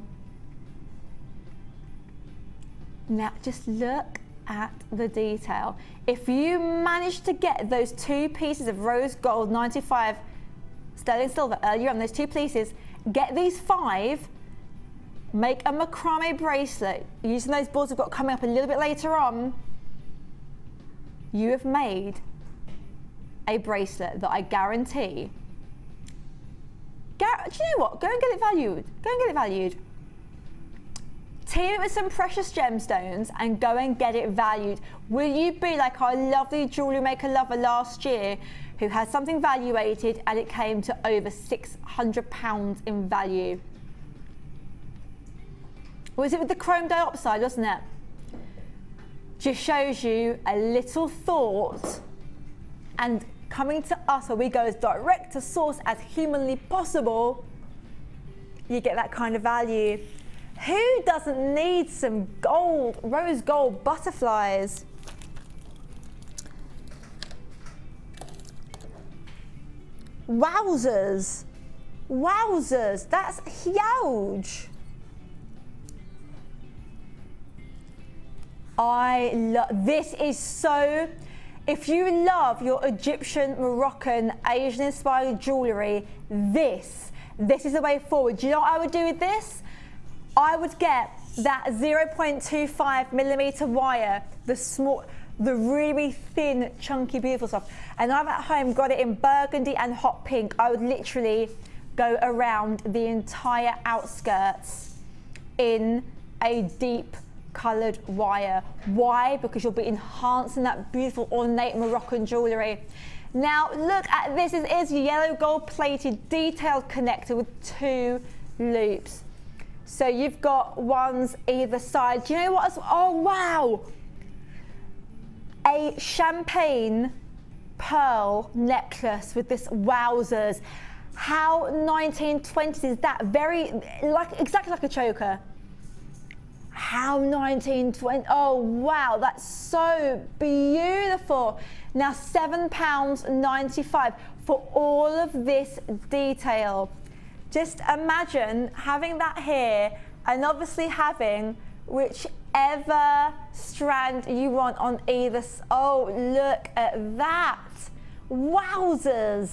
Now just look at the detail. If you manage to get those 2 pieces of rose gold 95 sterling silver earlier on, those 2 pieces, get these 5, make a macrame bracelet using those boards we've got coming up a little bit later on. You have made a bracelet that I guarantee. Do you know what? Go and get it valued. Go and get it valued. Team it with some precious gemstones and go and get it valued. Will you be like our lovely jewellery maker lover last year who had something valuated and it came to over £600 in value? Was it with the chrome dioxide, wasn't it? Just shows you a little thought, and coming to us where we go as direct to source as humanly possible, you get that kind of value. Who doesn't need some gold, rose gold butterflies? Wowzers. Wowzers, that's huge. I love, this is so, if you love your Egyptian, Moroccan, Asian inspired jewellery, this is the way forward. Do you know what I would do with this? I would get that 0.25 millimeter wire, the really thin, chunky, beautiful stuff. And I've at home got it in burgundy and hot pink. I would literally go around the entire outskirts in a deep coloured wire. Why? Because you'll be enhancing that beautiful ornate Moroccan jewellery. Now look at this. It is yellow gold plated detailed connector with 2 loops. So you've got ones either side. Do you know what? Oh wow! A champagne pearl necklace with this wowzers. How 1920s is that? Exactly like a choker. How 1920, oh wow, that's so beautiful. Now £7.95 for all of this detail. Just imagine having that here and obviously having whichever strand you want on either. Oh, look at that. Wowzers.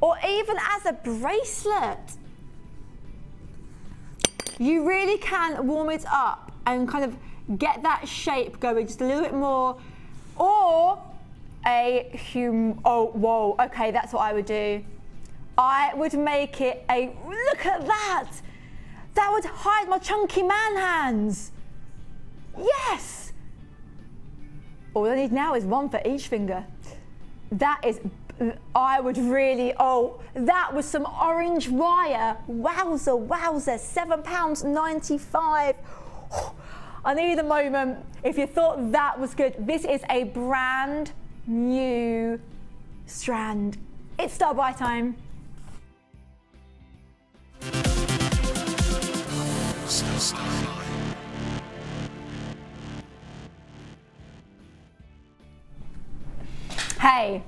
Or even as a bracelet. You really can warm it up and kind of get that shape going just a little bit more. Or oh, whoa, okay, that's what I would do. I would make it look at that. That would hide my chunky man hands. Yes! All I need now is one for each finger. That is, I would really, oh, that was some orange wire. Wowza, wowza, £7.95. I need a moment. If you thought that was good, this is a brand new strand. It's star buy time. Hey,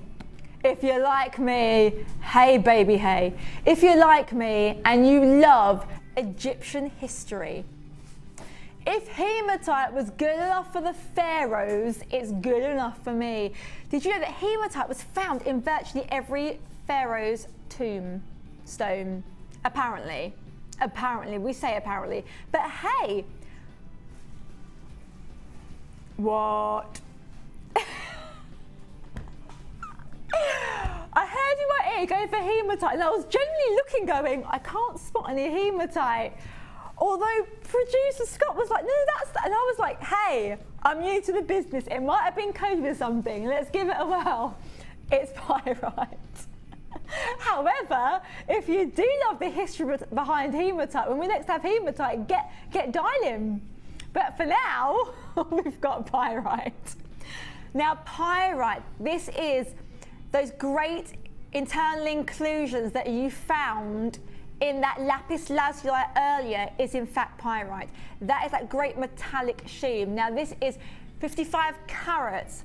if you're like me, hey baby hey. If you're like me and you love Egyptian history, if hematite was good enough for the pharaohs, it's good enough for me. Did you know that hematite was found in virtually every pharaoh's tombstone? Apparently. Apparently, we say apparently. But hey, what? I heard in my ear going for hematite, and I was genuinely looking going, I can't spot any hematite. Although producer Scott was like, no, that's that. And I was like, hey, I'm new to the business. It might have been coated with something. Let's give it a whirl. It's pyrite. However, if you do love the history behind hematite, when we next have hematite, get dialing. But for now, we've got pyrite. Now, pyrite, this is those great internal inclusions that you found in that lapis lazuli earlier is in fact pyrite. That is that great metallic sheen. Now this is 55 carats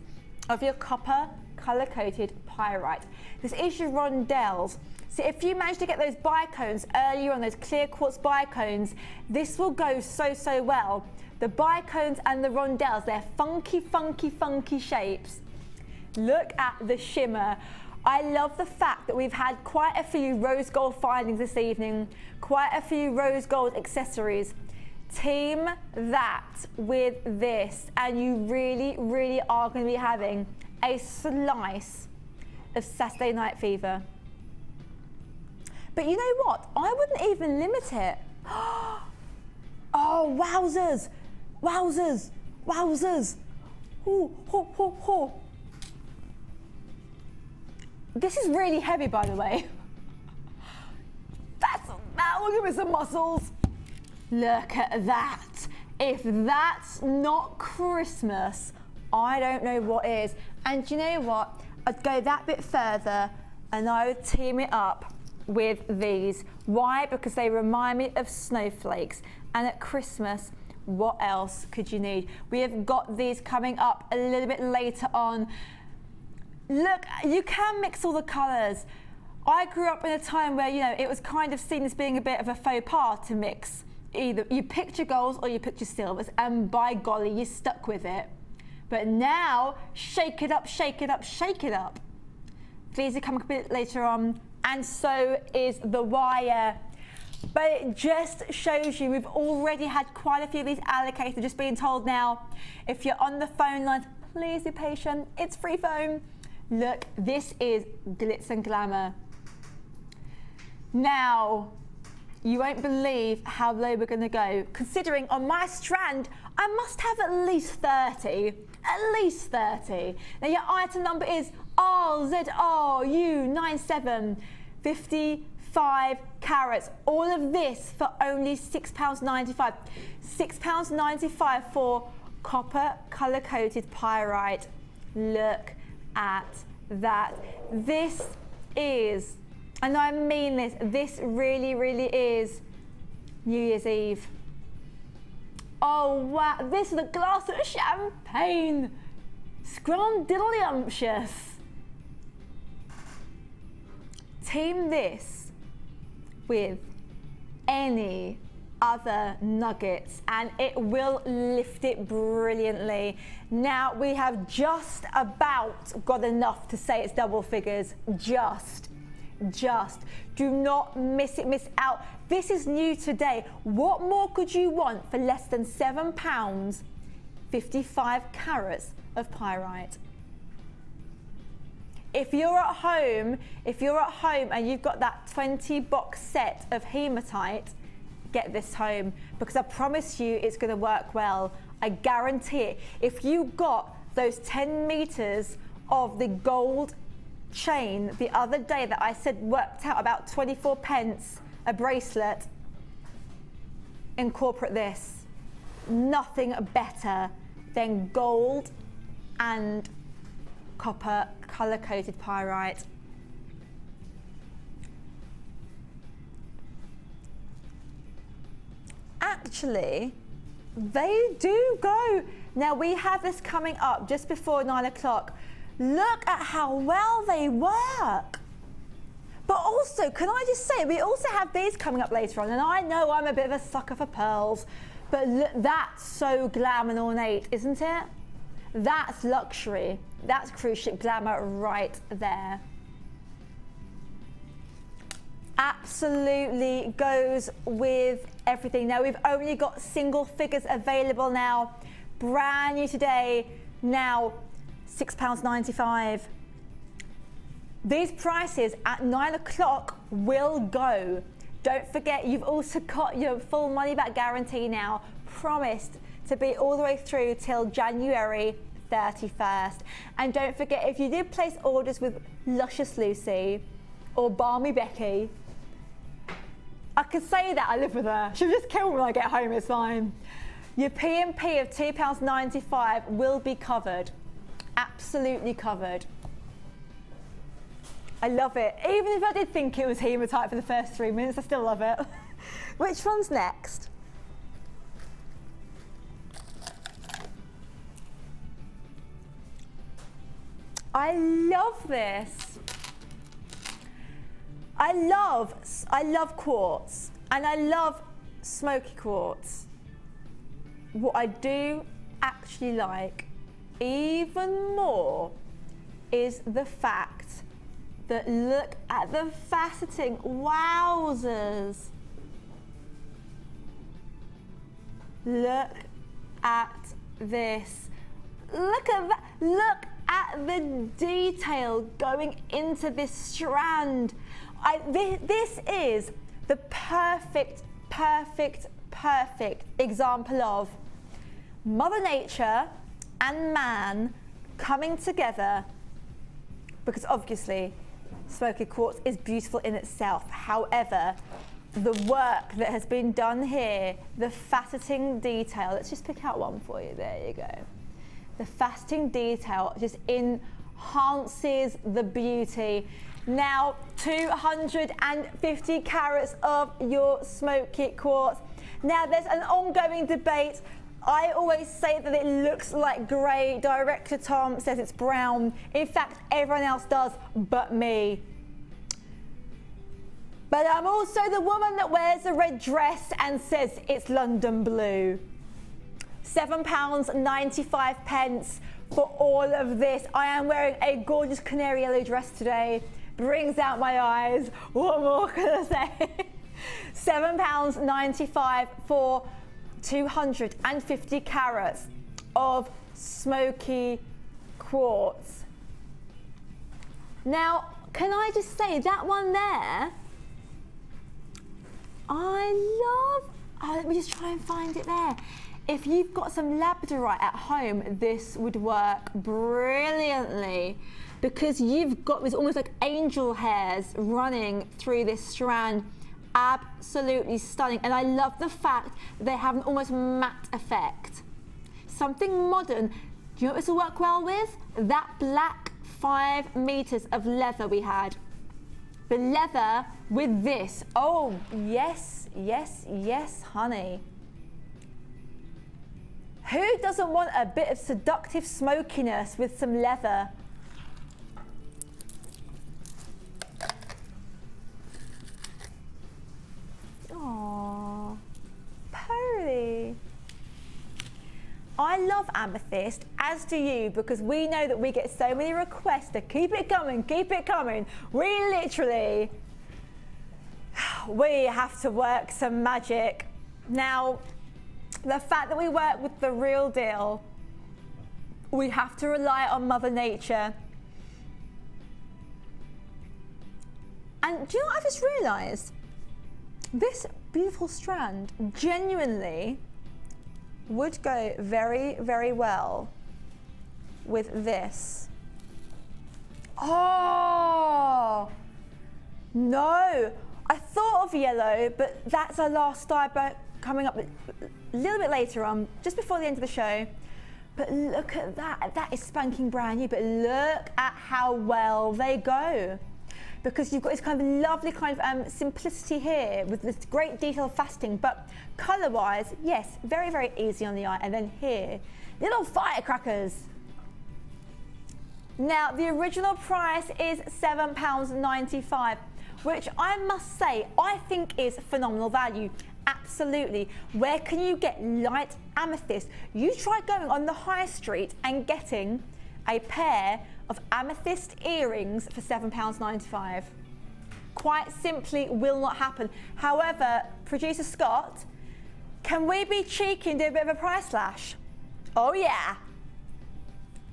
of your copper color-coated pyrite. This is your rondelles. So if you manage to get those bicones earlier on, those clear quartz bicones, this will go so well. The bicones and the rondelles, they're funky, funky, funky shapes. Look at the shimmer. I love the fact that we've had quite a few rose gold findings this evening, quite a few rose gold accessories. Team that with this, and you really, really are going to be having a slice of Saturday Night Fever. But you know what? I wouldn't even limit it. Oh, wowzers, wowzers, wowzers. Ooh, ho, ho, ho. This is really heavy, by the way. Look at some muscles. Look at that. If that's not Christmas, I don't know what is. And you know what? I'd go that bit further and I would team it up with these. Why? Because they remind me of snowflakes. And at Christmas, what else could you need? We have got these coming up a little bit later on. Look, you can mix all the colours. I grew up in a time where, you know, it was kind of seen as being a bit of a faux pas to mix. Either you picked your golds or you picked your silvers, and by golly, you stuck with it. But now, shake it up, shake it up, shake it up. These are coming a bit later on, and so is the wire. But it just shows you we've already had quite a few of these allocated, just being told now, if you're on the phone lines, please be patient, it's free phone. Look, this is glitz and glamour. Now, you won't believe how low we're going to go, considering on my strand, I must have at least 30. At least 30. Now, your item number is RZRU97, 55 carats. All of this for only £6.95. £6.95 for copper colour-coated pyrite. Look at that. This is, and I mean this really, really is New Year's Eve. Oh wow, this is a glass of champagne. Scrumdiddlyumptious. Team this with any other nuggets and it will lift it brilliantly. Now we have just about got enough to say it's double figures. Just. Do not miss it, miss out. This is new today. What more could you want for less than £7, 55 carats of pyrite? If you're at home and you've got that 20 box set of hematite, get this home, because I promise you it's going to work well. I guarantee it. If you got those 10 meters of the gold chain the other day that I said worked out about 24 pence a bracelet, incorporate this. Nothing better than gold and copper color-coated pyrite. Actually, they do go. Now we have this coming up just before 9 o'clock. Look at how well they work. But also, can I just say, we also have these coming up later on, and I know I'm a bit of a sucker for pearls, but look, that's so glam and ornate, isn't it? That's luxury. That's cruise ship glamour right there. Absolutely goes with everything. Now, we've only got single figures available now. Brand new today, now £6.95. These prices at 9 o'clock will go. Don't forget, you've also got your full money back guarantee now, promised to be all the way through till January 31st. And don't forget, if you did place orders with Luscious Lucy or Balmy Becky, I could say that I live with her. She'll just kill me when I get home, it's fine. Your P&P of £2.95 will be covered. Absolutely covered. I love it. Even if I did think it was hematite for the first 3 minutes, I still love it. Which one's next? I love this. I love quartz, and I love smoky quartz. What I do actually like even more is the fact that look at the faceting. Wowzers. Look at this. Look at that. Look at the detail going into this strand. This is the perfect example of Mother Nature and man coming together, because obviously smoky quartz is beautiful in itself. However, the work that has been done here, the faceting detail, let's just pick out one for you, there you go. The faceting detail just enhances the beauty. Now, 250 carats of your smoky quartz. Now, there's an ongoing debate. I always say that it looks like grey. Director Tom says it's brown. In fact, everyone else does but me. But I'm also the woman that wears a red dress and says it's London blue. £7.95 for all of this. I am wearing a gorgeous canary yellow dress today. Brings out my eyes. What more can I say? £7.95 for 250 carats of smoky quartz. Now, can I just say that one there? Let me just try and find it there. If you've got some labradorite at home, this would work brilliantly, because you've got this almost like angel hairs running through this strand. Absolutely stunning. And I love the fact that they have an almost matte effect. Something modern. Do you know what this will work well with? That black 5 meters of leather we had. The leather with this. Oh, yes, yes, yes, honey. Who doesn't want a bit of seductive smokiness with some leather? Aww, Pearly. I love amethyst, as do you, because we know that we get so many requests to keep it coming, keep it coming. We have to work some magic. Now, the fact that we work with the real deal, we have to rely on Mother Nature. And do you know what I just realised? This beautiful strand genuinely would go very, very well with this. Oh, no. I thought of yellow, but that's our last dye coming up a little bit later on, just before the end of the show. But look at that. That is spanking brand new, but look at how well they go. Because you've got this kind of lovely kind of simplicity here with this great detail of faceting, but colour-wise, yes, very, very easy on the eye. And then here, little firecrackers. Now, the original price is £7.95, which I must say, I think is phenomenal value. Absolutely. Where can you get light amethyst? You try going on the high street and getting a pair of amethyst earrings for £7.95. Quite simply will not happen. However, producer Scott, can we be cheeky and do a bit of a price slash? Oh yeah.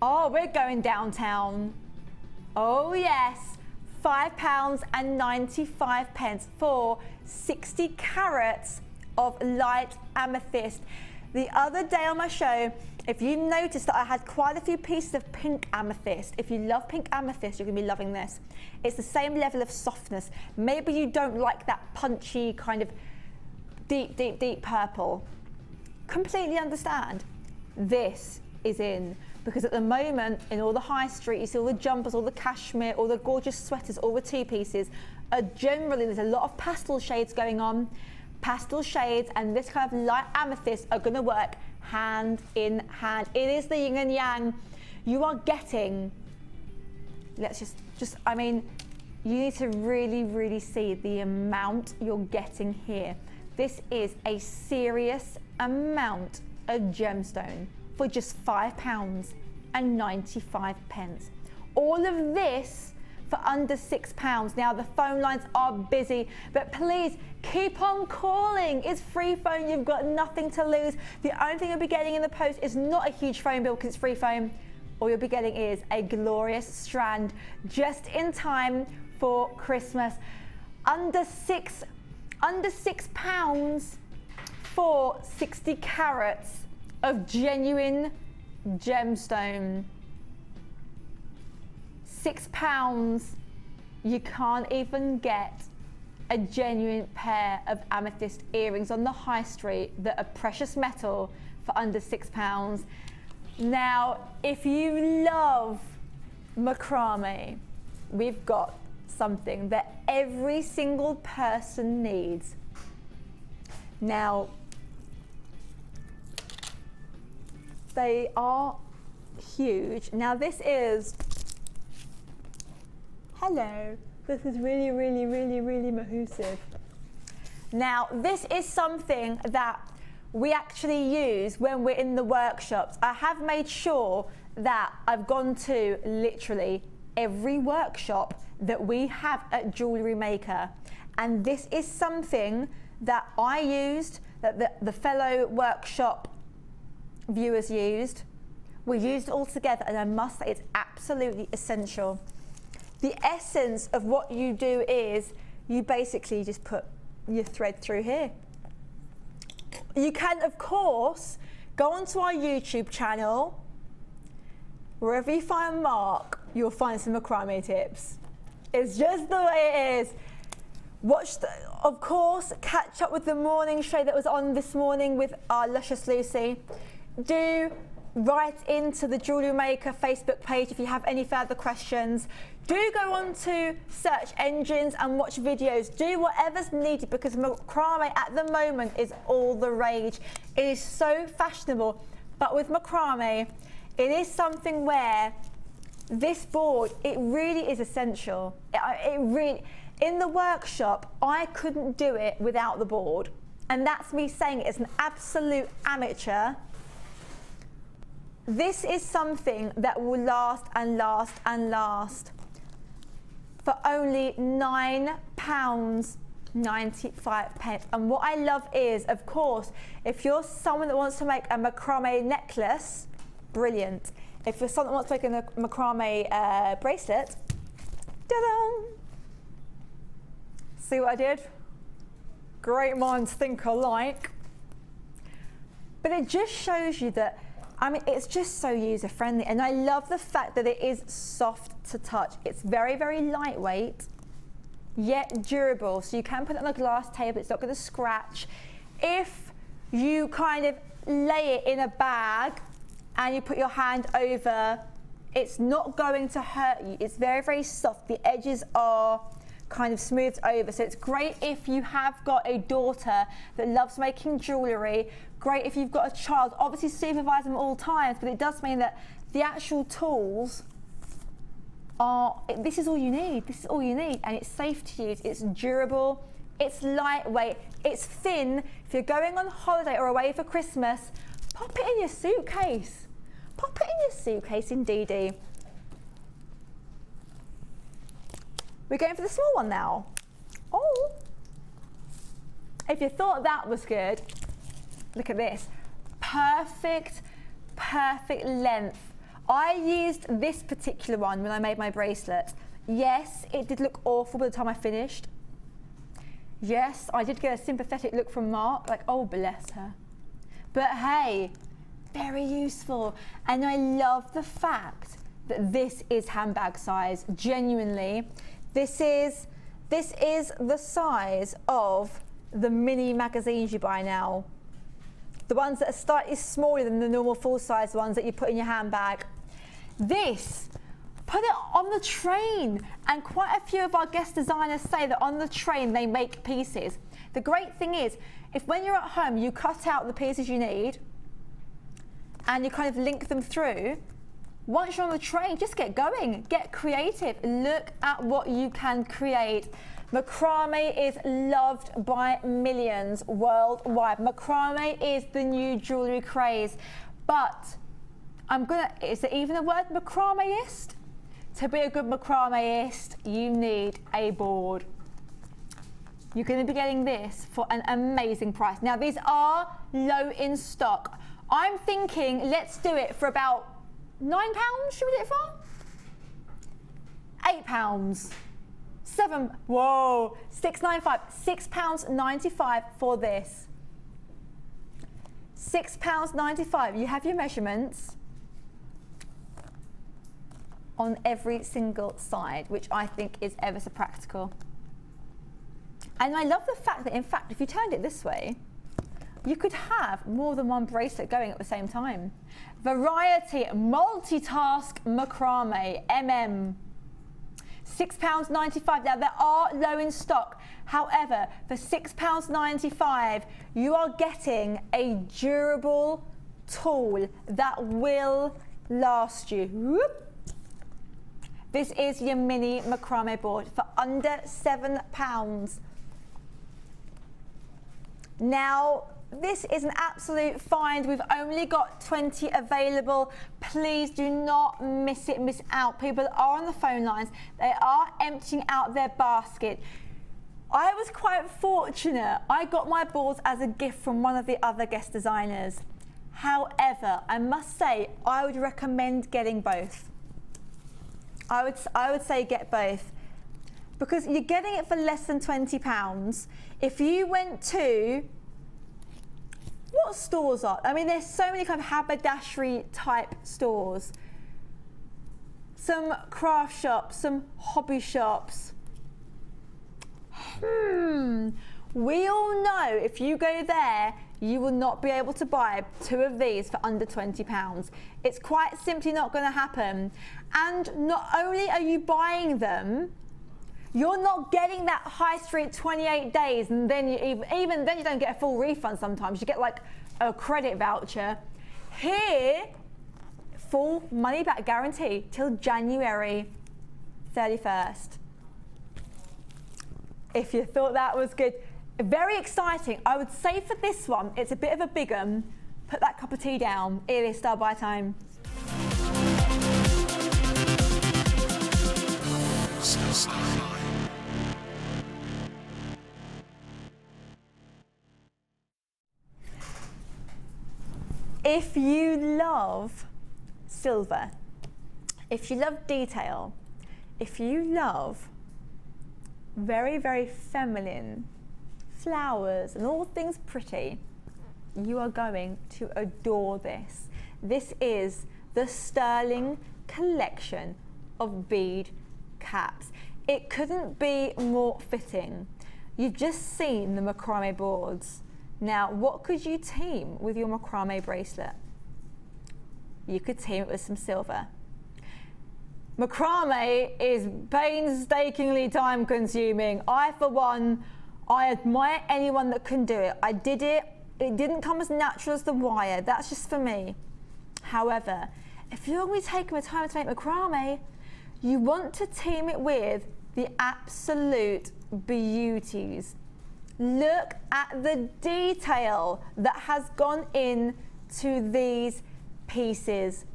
Oh, we're going downtown. Oh yes, £5.95 for 60 carats of light amethyst. The other day on my show, if you noticed that I had quite a few pieces of pink amethyst, if you love pink amethyst, you're going to be loving this. It's the same level of softness. Maybe you don't like that punchy kind of deep, deep, deep purple. Completely understand. This is in, because at the moment in all the high street, you see all the jumpers, all the cashmere, all the gorgeous sweaters, all the two-pieces. Generally, there's a lot of pastel shades going on. Pastel shades and this kind of light amethyst are going to work hand in hand. It is the yin and yang. You are getting, let's just I mean, you need to really, really see the amount you're getting here. This is a serious amount of gemstone for just £5.95. All of this for under £6. Now the phone lines are busy, but please keep on calling. It's free phone, you've got nothing to lose. The only thing you'll be getting in the post is not a huge phone bill because it's free phone. All you'll be getting is a glorious strand just in time for Christmas. Under £6 for 60 carats of genuine gemstone. £6, you can't even get a genuine pair of amethyst earrings on the high street that are precious metal for under £6. Now, if you love macrame, we've got something that every single person needs. Now, they are huge. Now this is, hello, this is really, really, really, really mahoosive. Now, this is something that we actually use when we're in the workshops. I have made sure that I've gone to literally every workshop that we have at Jewellery Maker. And this is something that I used, that the fellow workshop viewers used. We used it all together, and I must say it's absolutely essential. The essence of what you do is you basically just put your thread through here. You can, of course, go onto our YouTube channel. Wherever you find Mark, you'll find some macrame tips. It's just the way it is. Watch, of course, catch up with the morning show that was on this morning with our luscious Lucy. Do write into the Jewellery Maker Facebook page if you have any further questions. Do go on to search engines and watch videos. Do whatever's needed, because macrame at the moment is all the rage. It is so fashionable, but with macrame, it is something where this board, it really is essential. It really, in the workshop, I couldn't do it without the board. And that's me saying it as an absolute amateur. This is something that will last and last and last for only £9.95. And what I love is, of course, if you're someone that wants to make a macrame necklace, brilliant. If you're someone that wants to make a macrame bracelet, ta-da! See what I did? Great minds think alike. But it just shows you that, I mean, it's just so user-friendly. And I love the fact that it is soft to touch. It's very, very lightweight, yet durable. So you can put it on a glass table, it's not gonna scratch. If you kind of lay it in a bag and you put your hand over, it's not going to hurt you. It's very, very soft. The edges are kind of smoothed over. So it's great if you have got a daughter that loves making jewellery. Great if you've got a child. Obviously supervise them at all times, but it does mean that the actual tools are, this is all you need. This is all you need, and it's safe to use. It's durable. It's lightweight. It's thin. If you're going on holiday or away for Christmas, pop it in your suitcase. Pop it in your suitcase, indeedy. We're going for the small one now. Oh, if you thought that was good, look at this. Perfect, perfect length. I used this particular one when I made my bracelet. Yes, it did look awful by the time I finished. Yes, I did get a sympathetic look from Mark, like, oh, bless her. But hey, very useful. And I love the fact that this is handbag size, genuinely. This is the size of the mini magazines you buy now. The ones that are slightly smaller than the normal full-size ones that you put in your handbag. This, put it on the train. And quite a few of our guest designers say that on the train they make pieces. The great thing is, if when you're at home you cut out the pieces you need and you kind of link them through, once you're on the train, just get going, get creative. Look at what you can create. Macrame is loved by millions worldwide. Macrame is the new jewellery craze. But is there even a word macrameist? To be a good macrameist, you need a board. You're going to be getting this for an amazing price. Now, these are low in stock. I'm thinking let's do it for about £9, should we do it for? £8, £7, whoa, £6.95, £6.95 for this. £6.95, you have your measurements on every single side, which I think is ever so practical. And I love the fact that, in fact, if you turned it this way, you could have more than one bracelet going at the same time. Variety, multitask macrame, £6.95. Now, there are low in stock. However, for £6.95, you are getting a durable tool that will last you. Whoop. This is your mini macrame board for under £7. Now, this is an absolute find. We've only got 20 available. Please do not miss out. People are on the phone lines. They are emptying out their basket. I was quite fortunate. I got my boards as a gift from one of the other guest designers. However, I must say, I would recommend getting both. I would say get both, because you're getting it for less than £20. If you went to, what stores are? I mean, there's so many kind of haberdashery type stores. Some craft shops, some hobby shops. We all know if you go there, you will not be able to buy 2 of these for under £20. It's quite simply not going to happen. And not only are you buying them, you're not getting that high street 28 days, and then even then you don't get a full refund sometimes. You get like a credit voucher. Here, full money back guarantee till January 31st. If you thought that was good. Very exciting. I would say for this one, it's a bit of a big one. Put that cup of tea down. It is start by time. If you love silver, if you love detail, if you love very, very feminine flowers and all things pretty, you are going to adore this. This is the Sterling collection of bead caps. It couldn't be more fitting. You've just seen the macrame boards. Now, what could you team with your macrame bracelet? You could team it with some silver. Macrame is painstakingly time consuming. I, for one, I admire anyone that can do it. I did it. It didn't come as natural as the wire. That's just for me. However, if you're going to be taking the time to make macrame, you want to team it with the absolute beauties. Look at the detail that has gone into these pieces.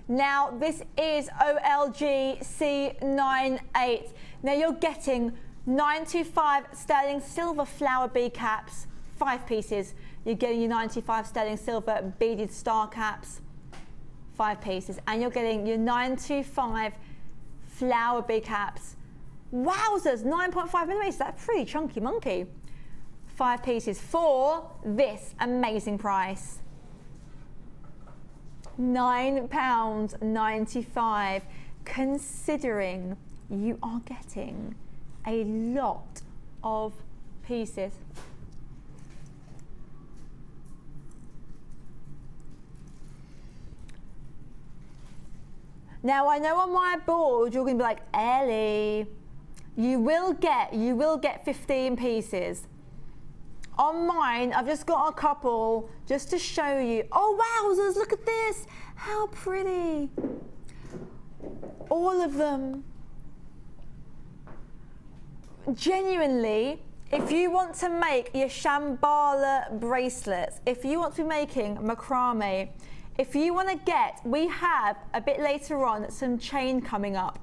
Now, this is OLG C98. Now, you're getting 925 sterling silver flower bead caps, 5 pieces. You're getting your 95 sterling silver beaded star caps, 5 pieces. And you're getting your 925 flower bead caps. Wowzers, 9.5 millimeters. That's pretty chunky monkey. 5 pieces for this amazing price. £9.95, considering you are getting a lot of pieces. Now, I know on my board you're going to be like, Ellie, you will get 15 pieces. On mine, I've just got a couple just to show you. Oh, wowzers, look at this. How pretty. All of them. Genuinely, if you want to make your Shambhala bracelets, if you want to be making macrame, if you want to get, we have a bit later on some chain coming up.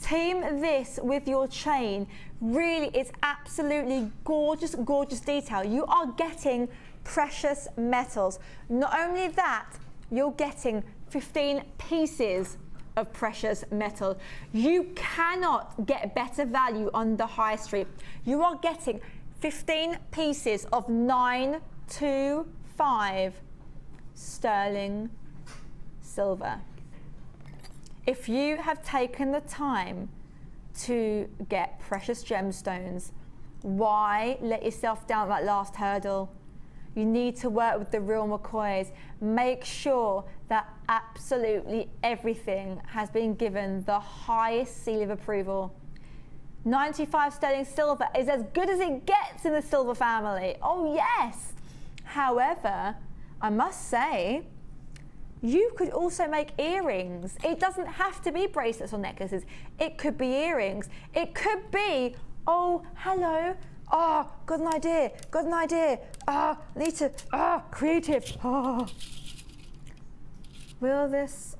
Team this with your chain. Really, it's absolutely gorgeous, gorgeous detail. You are getting precious metals. Not only that, you're getting 15 pieces of precious metal. You cannot get better value on the high street. You are getting 15 pieces of 925 sterling silver. If you have taken the time to get precious gemstones, why let yourself down that last hurdle? You need to work with the real McCoys. Make sure that absolutely everything has been given the highest seal of approval. 95 sterling silver is as good as it gets in the silver family. Oh yes! However, I must say, you could also make earrings. It doesn't have to be bracelets or necklaces. It could be earrings. It could be, oh, hello. Oh, got an idea. Got an idea. Need to, creative. Will this?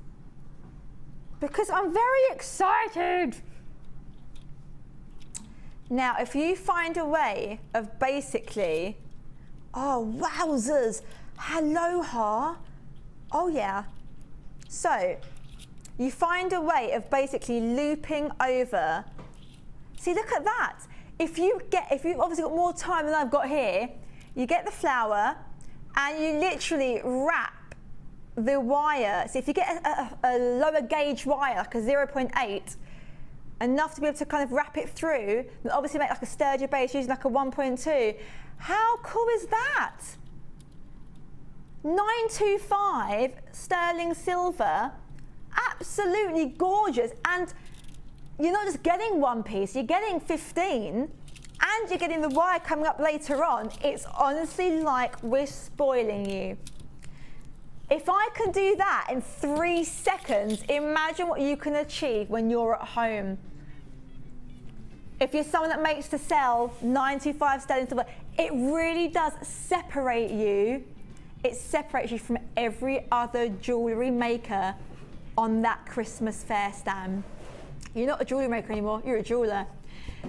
Because I'm very excited. Now, if you find a way of basically, oh, wowzers. Aloha. Oh yeah. So you find a way of basically looping over. See, look at that. If you've obviously got more time than I've got here, you get the flower and you literally wrap the wire. So if you get a lower gauge wire, like a 0.8, enough to be able to kind of wrap it through, and obviously make like a sturdier base using like a 1.2. How cool is that? 925 sterling silver, absolutely gorgeous. And you're not just getting one piece, you're getting 15, and you're getting the wire coming up later on. It's honestly like we're spoiling you. If I can do that in 3 seconds, imagine what you can achieve when you're at home. If you're someone that makes to sell 95 sterling silver, it really does separate you. It separates you from every other jewellery maker on that Christmas fair stand. You're not a jewellery maker anymore, you're a jeweller.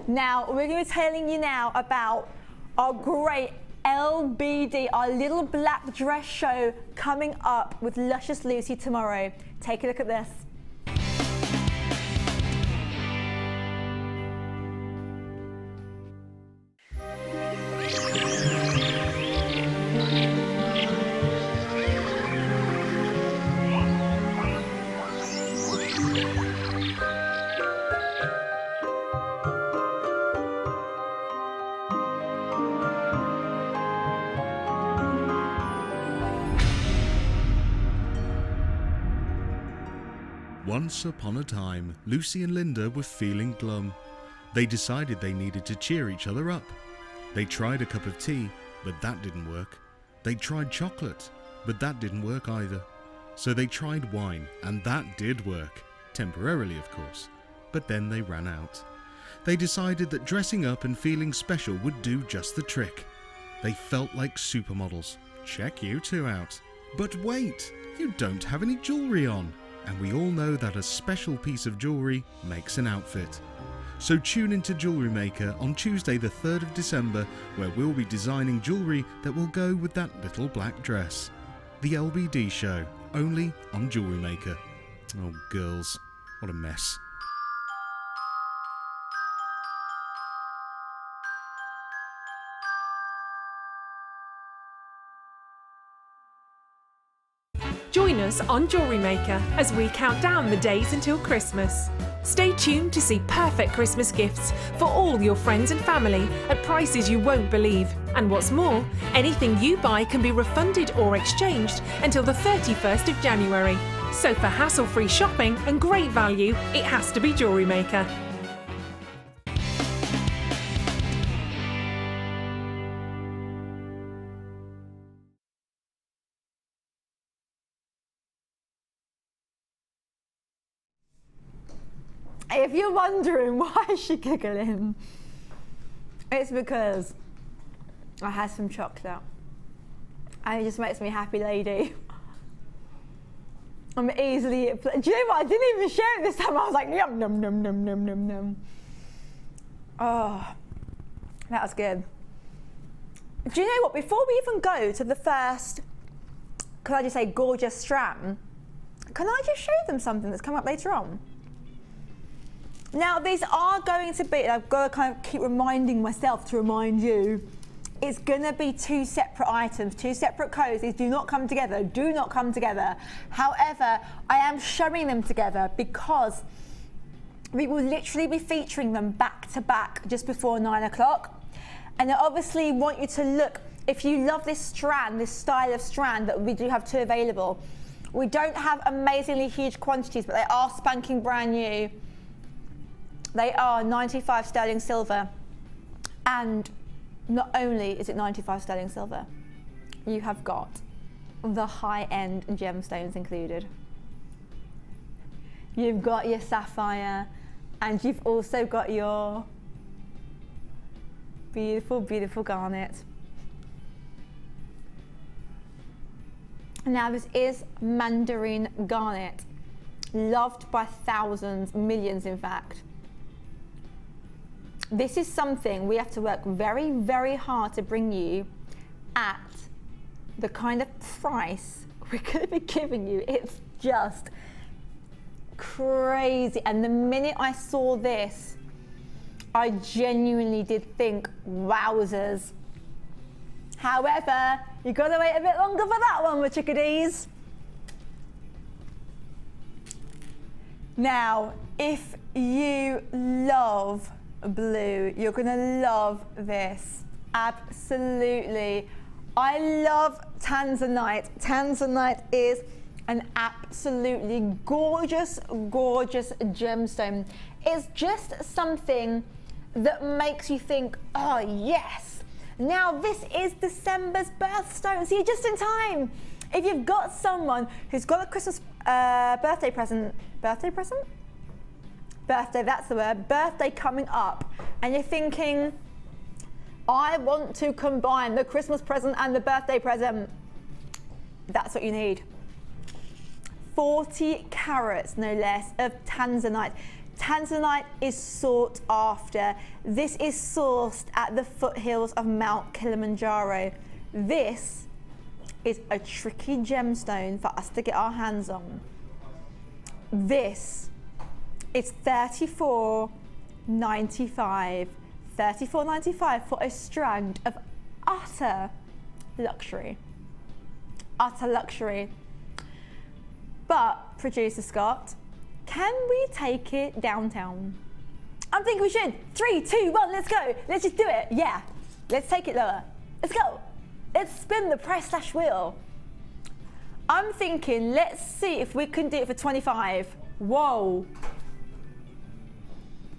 Now, we're going to be telling you now about our great LBD, our little black dress show coming up with Luscious Lucy tomorrow. Take a look at this. Once upon a time, Lucy and Linda were feeling glum. They decided they needed to cheer each other up. They tried a cup of tea, but that didn't work. They tried chocolate, but that didn't work either. So they tried wine, and that did work. Temporarily, of course. But then they ran out. They decided that dressing up and feeling special would do just the trick. They felt like supermodels. Check you two out. But wait, you don't have any jewellery on. And we all know that a special piece of jewellery makes an outfit. So tune into Jewellery Maker on Tuesday the 3rd of December, where we'll be designing jewellery that will go with that little black dress. The LBD show, only on Jewellery Maker. Oh girls, what a mess. Join us on Jewellery Maker as we count down the days until Christmas. Stay tuned to see perfect Christmas gifts for all your friends and family at prices you won't believe. And what's more, anything you buy can be refunded or exchanged until the 31st of January. So for hassle-free shopping and great value, it has to be Jewellery Maker. If you're wondering why is she giggling, it's because I had some chocolate and it just makes me a happy lady. I'm easily, do you know what, I didn't even share it this time. I was like, yum, num, num, num, num, num, num. Oh, that was good. Do you know what, before we even go to the first, can I just say gorgeous strand, can I just show them something that's coming up later on? Now, these are going to be, I've got to kind of keep reminding myself to remind you, it's going to be two separate items, two separate codes. These do not come together, do not come together. However, I am showing them together because we will literally be featuring them back to back just before 9 o'clock. And I obviously want you to look, if you love this strand, this style of strand that we do have two available. We don't have amazingly huge quantities, but they are spanking brand new. They are 95 sterling silver, and not only is it 95 sterling silver, you have got the high-end gemstones included. You've got your sapphire, and you've also got your beautiful, beautiful garnet. Now this is mandarin garnet, loved by thousands, millions in fact. This is something we have to work very, very hard to bring you at the kind of price we're going to be giving you. It's just crazy. And the minute I saw this, I genuinely did think, wowzers. However, you've got to wait a bit longer for that one, my chickadees. Now, if you love blue, you're gonna love this. Absolutely. I love tanzanite. Tanzanite is an absolutely gorgeous, gorgeous gemstone. It's just something that makes you think, oh yes. Now this is December's birthstone, so you're just in time. If you've got someone who's got a Christmas birthday, that's the word, birthday coming up, and you're thinking, I want to combine the Christmas present and the birthday present, that's what you need. 40 carats, no less, of tanzanite. Tanzanite is sought after. This is sourced at the foothills of Mount Kilimanjaro. This is a tricky gemstone for us to get our hands on. This is $34.95. $34.95 for a strand of utter luxury. Utter luxury. But, producer Scott, can we take it downtown? I'm thinking we should. 3, 2, 1, let's go. Let's just do it. Yeah. Let's take it lower. Let's go. Let's spin the price/wheel. I'm thinking, let's see if we can do it for 25. Whoa.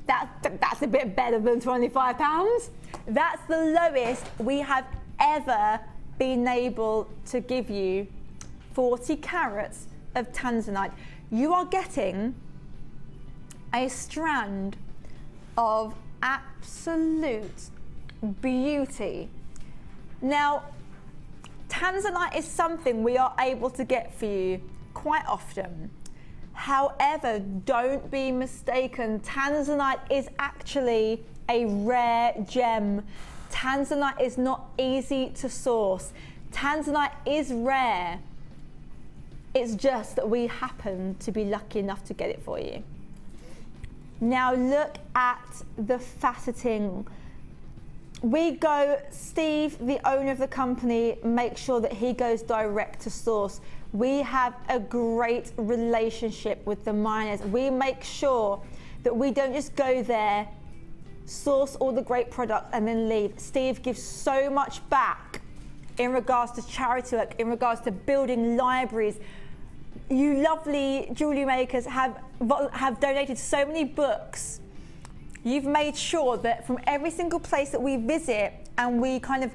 That's a bit better than £25. That's the lowest we have ever been able to give you. 40 carats of tanzanite. You are getting a strand of absolute beauty. Now, tanzanite is something we are able to get for you quite often. However, don't be mistaken, tanzanite is actually a rare gem. Tanzanite is not easy to source. Tanzanite is rare. It's just that we happen to be lucky enough to get it for you. Now look at the faceting. Steve, the owner of the company, makes sure that he goes direct to source. We have a great relationship with the miners. We make sure that we don't just go there, source all the great products and then leave. Steve gives so much back in regards to charity work, in regards to building libraries. You lovely jewellery makers have donated so many books. You've made sure that from every single place that we visit and we kind of,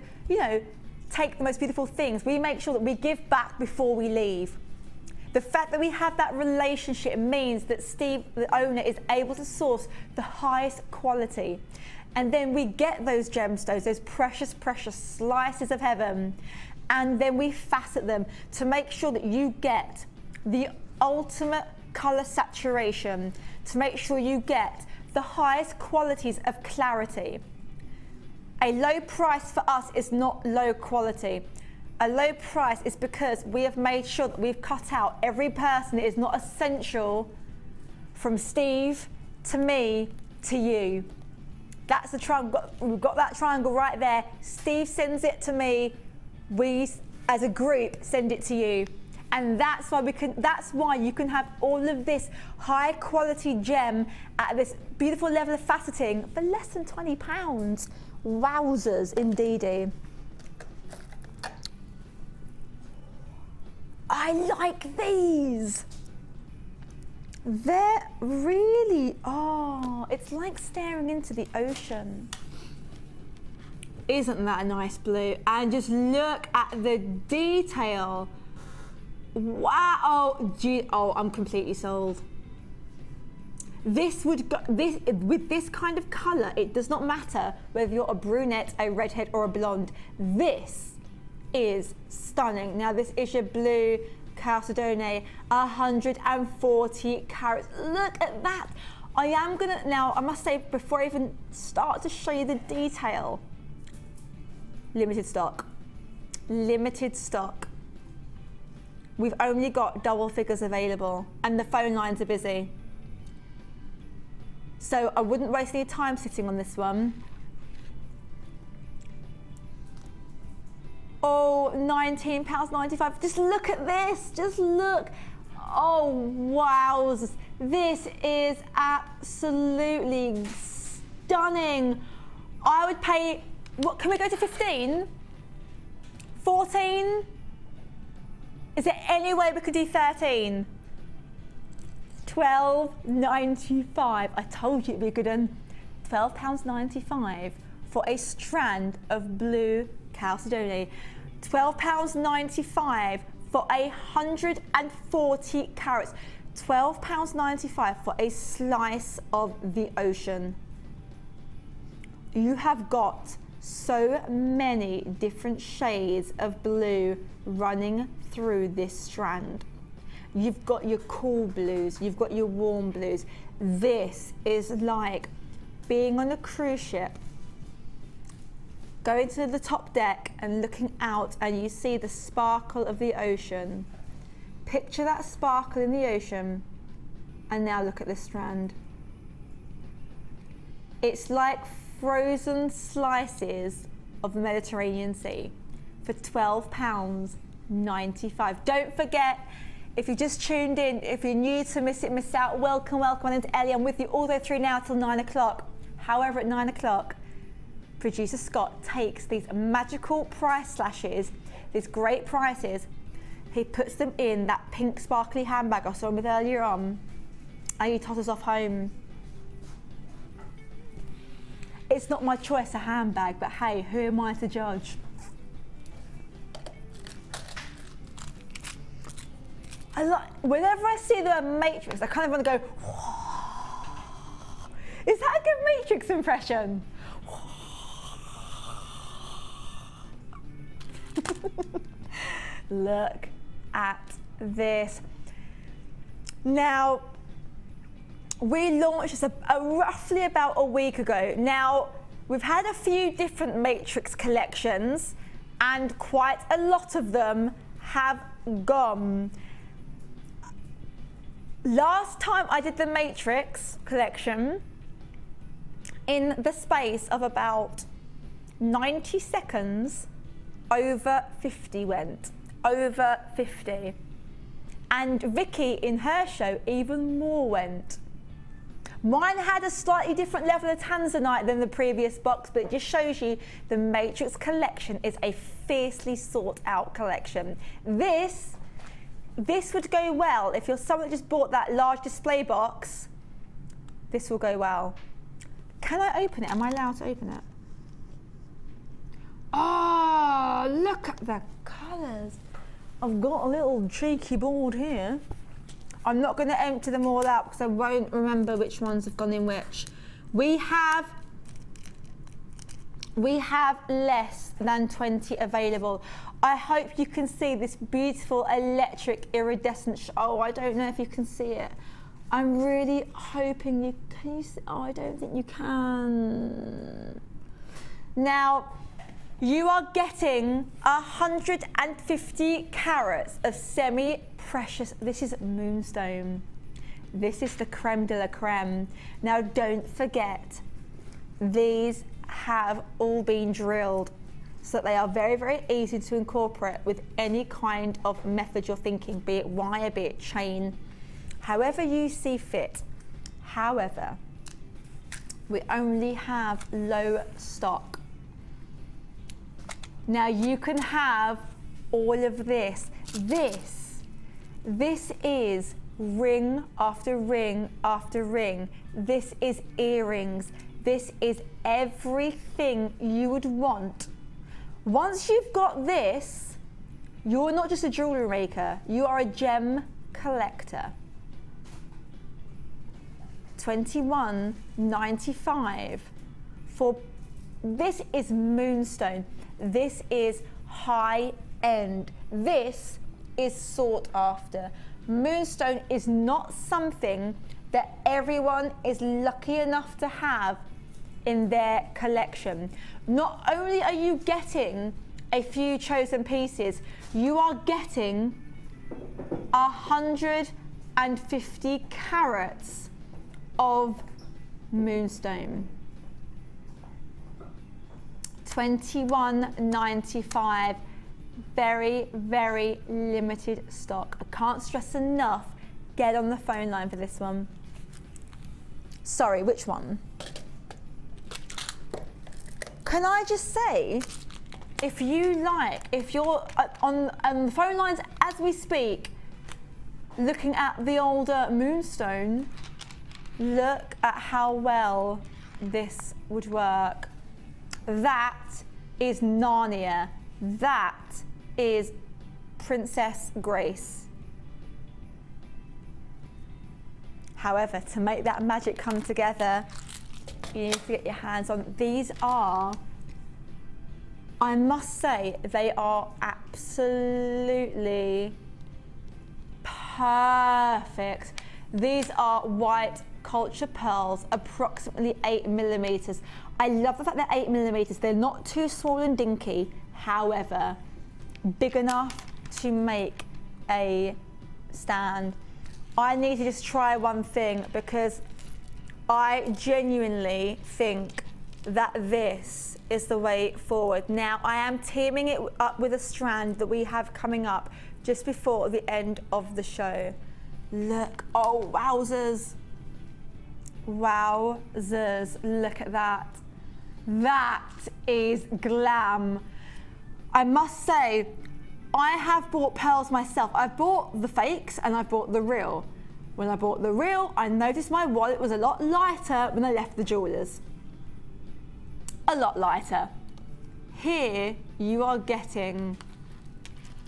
take the most beautiful things, we make sure that we give back before we leave. The fact that we have that relationship means that Steve, the owner, is able to source the highest quality. And then we get those gemstones, those precious, precious slices of heaven, and then we facet them to make sure that you get the ultimate colour saturation, to make sure you get the highest qualities of clarity. A low price for us is not low quality. A low price is because we have made sure that we've cut out every person that is not essential, from Steve to me to you. That's the triangle. We've got that triangle right there. Steve sends it to me. We, as a group, send it to you. And that's why you can have all of this high quality gem at this beautiful level of faceting for less than £20. Wowzers, indeedy. I like these. They're really, it's like staring into the ocean. Isn't that a nice blue? And just look at the detail. Wow, I'm completely sold. With this kind of colour, it does not matter whether you're a brunette, a redhead or a blonde. This is stunning. Now this is your blue Chalcedony, 140 carats. Look at that. I must say, before I even start to show you the detail, limited stock. Limited stock. We've only got double figures available and the phone lines are busy. So I wouldn't waste any time sitting on this one. Oh, £19.95. Just look at this, just look. Oh, wow. This is absolutely stunning. I would pay, what, can we go to 15? 14? Is there any way we could do 13? £12.95. I told you it'd be a good one. £12.95 for a strand of blue Chalcedony. £12.95 for 140 carats. £12.95 for a slice of the ocean. You have got so many different shades of blue running through this strand. You've got your cool blues, you've got your warm blues. This is like being on a cruise ship, going to the top deck and looking out and you see the sparkle of the ocean. Picture that sparkle in the ocean and now look at this strand. It's like frozen slices of the Mediterranean Sea for £12.95. Don't forget, if you just tuned in, if you're new to Miss It, Miss Out, welcome, welcome. My name's Ellie. I'm with you all the way through now till 9 o'clock. However, at 9 o'clock, producer Scott takes these magical price slashes, these great prices, he puts them in that pink sparkly handbag I saw him with earlier on, he totters off home. It's not my choice, a handbag, but hey, who am I to judge? Whenever I see the Matrix, I kind of want to go, whoa. Is that a good Matrix impression? Look at this. Now, we launched this roughly about a week ago. Now, we've had a few different Matrix collections and quite a lot of them have gone. Last time I did the Matrix collection, in the space of about 90 seconds, over 50 went. Over 50. And Vicky in her show, even more went. Mine had a slightly different level of tanzanite than the previous box, but it just shows you the Matrix collection is a fiercely sought out collection. This would go well if you're someone that just bought that large display box. This will go well. Can I open it? Am I allowed to open it? Oh, look at the colours. I've got a little cheeky board here. I'm not going to empty them all out because I won't remember which ones have gone in which. We have less than 20 available. I hope you can see this beautiful electric iridescent. Oh, I don't know if you can see it. I'm really hoping you can. You see? Oh, I don't think you can. Now, you are getting 150 carats of semi-precious. This is moonstone. This is the creme de la creme. Now, don't forget, these have all been drilled, so that they are very, very easy to incorporate with any kind of method you're thinking, be it wire, be it chain, however you see fit. However, we only have low stock. Now you can have all of this. This is ring after ring after ring. This is earrings. This is everything you would want. Once you've got this, you're not just a jewellery maker, you are a gem collector. $21.95 for this is moonstone. This is high end. This is sought after. Moonstone is not something that everyone is lucky enough to have in their collection. Not only are you getting a few chosen pieces, you are getting 150 carats of moonstone. $21.95, very, very limited stock. I can't stress enough, get on the phone line for this one. Sorry, which one? Can I just say, if you're on the phone lines as we speak, looking at the older moonstone, look at how well this would work. That is Narnia. That is Princess Grace. However, to make that magic come together, you need to get your hands on. These are, I must say, they are absolutely perfect. These are white culture pearls, approximately 8mm. I love the fact they're 8mm. They're not too small and dinky, however, big enough to make a stand. I need to just try one thing because I genuinely think that this is the way forward. Now, I am teaming it up with a strand that we have coming up just before the end of the show. Look, oh, wowzers. Wowzers, look at that. That is glam. I must say, I have bought pearls myself. I've bought the fakes and I've bought the real. When I bought the reel, I noticed my wallet was a lot lighter when I left the jewellers. A lot lighter. Here you are getting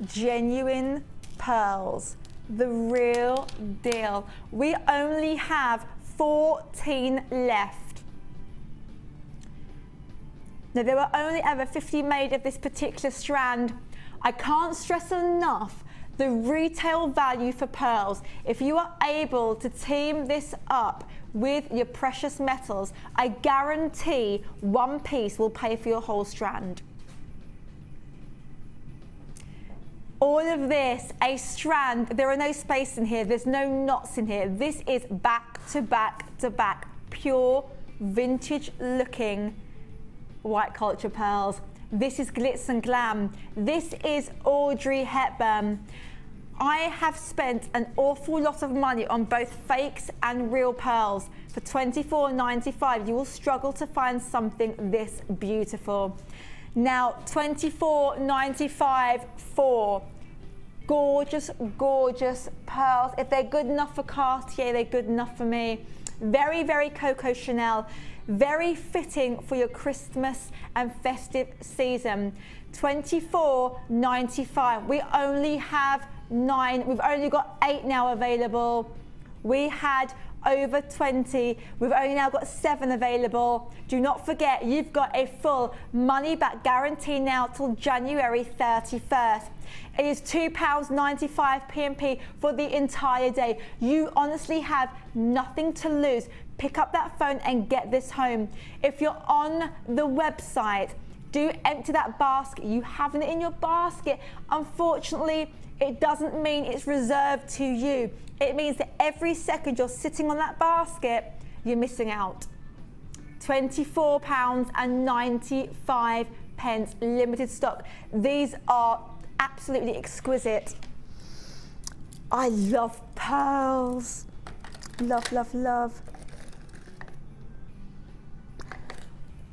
genuine pearls, the real deal. We only have 14 left. Now, there were only ever 50 made of this particular strand. I can't stress enough the retail value for pearls. If you are able to team this up with your precious metals, I guarantee one piece will pay for your whole strand. All of this, a strand, there are no space in here, there's no knots in here. This is back to back to back, pure vintage looking white culture pearls. This is glitz and glam. This is Audrey Hepburn. I have spent an awful lot of money on both fakes and real pearls. For $24.95, you will struggle to find something this beautiful. Now, $24.95 for gorgeous, gorgeous pearls. If they're good enough for Cartier, they're good enough for me. Very, very Coco Chanel. Very fitting for your Christmas and festive season. $24.95. We only have 9. We've only got 8 now available. We had over 20. We've only now got 7 available. Do not forget, you've got a full money back guarantee now till January 31st. It is £2.95 P&P for the entire day. You honestly have nothing to lose. Pick up that phone and get this home. If you're on the website, do empty that basket. You have it in your basket. Unfortunately, it doesn't mean it's reserved to you. It means that every second you're sitting on that basket, you're missing out. £24.95, limited stock. These are absolutely exquisite. I love pearls. Love, love, love.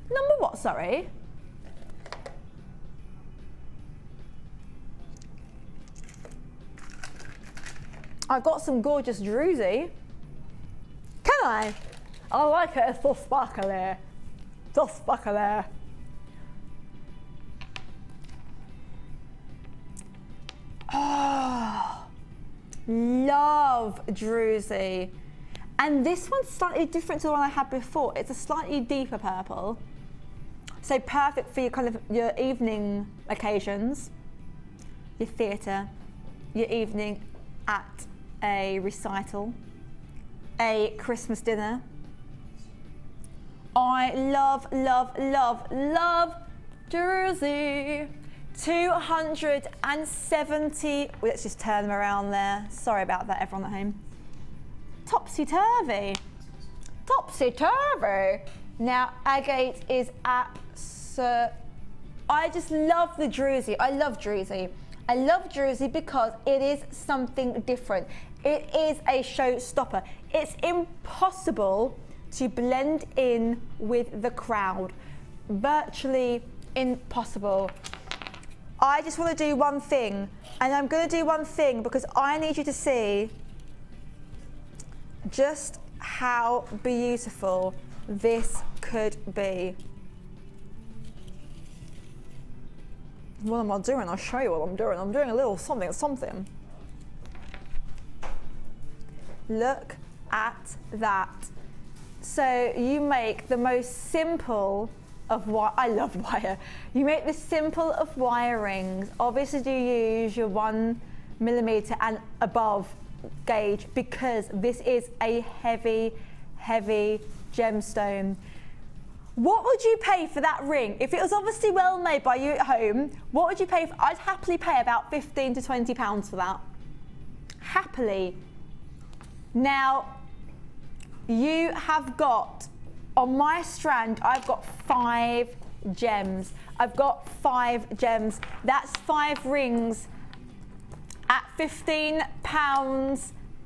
Number what, sorry? I've got some gorgeous druzy. Can I? I like it, it's so sparkly. So sparkly. Oh, love druzy. And this one's slightly different to the one I had before. It's a slightly deeper purple. So perfect for your kind of your evening occasions, your theatre, your evening at a recital, a Christmas dinner. I love, love, love, love druzy. 270, let's just turn them around there. Sorry about that, everyone at home. Topsy-turvy. Topsy-turvy. Now, agate is I just love the druzy. I love druzy. I love druzy because it is something different. It is a showstopper. It's impossible to blend in with the crowd. Virtually impossible. I just want to do one thing, and I'm going to do one thing because I need you to see just how beautiful this could be. What am I doing? I'll show you what I'm doing. I'm doing a little something. Look at that. So you make the most simple of wire. I love wire. You make the simple of wire rings. Obviously, you use your 1mm and above gauge because this is a heavy, heavy gemstone. What would you pay for that ring? If it was obviously well made by you at home, what would you pay for? I'd happily pay about £15 to £20 for that. Happily. Now, you have got, on my strand, I've got 5 gems. I've got 5 gems. That's 5 rings at £15.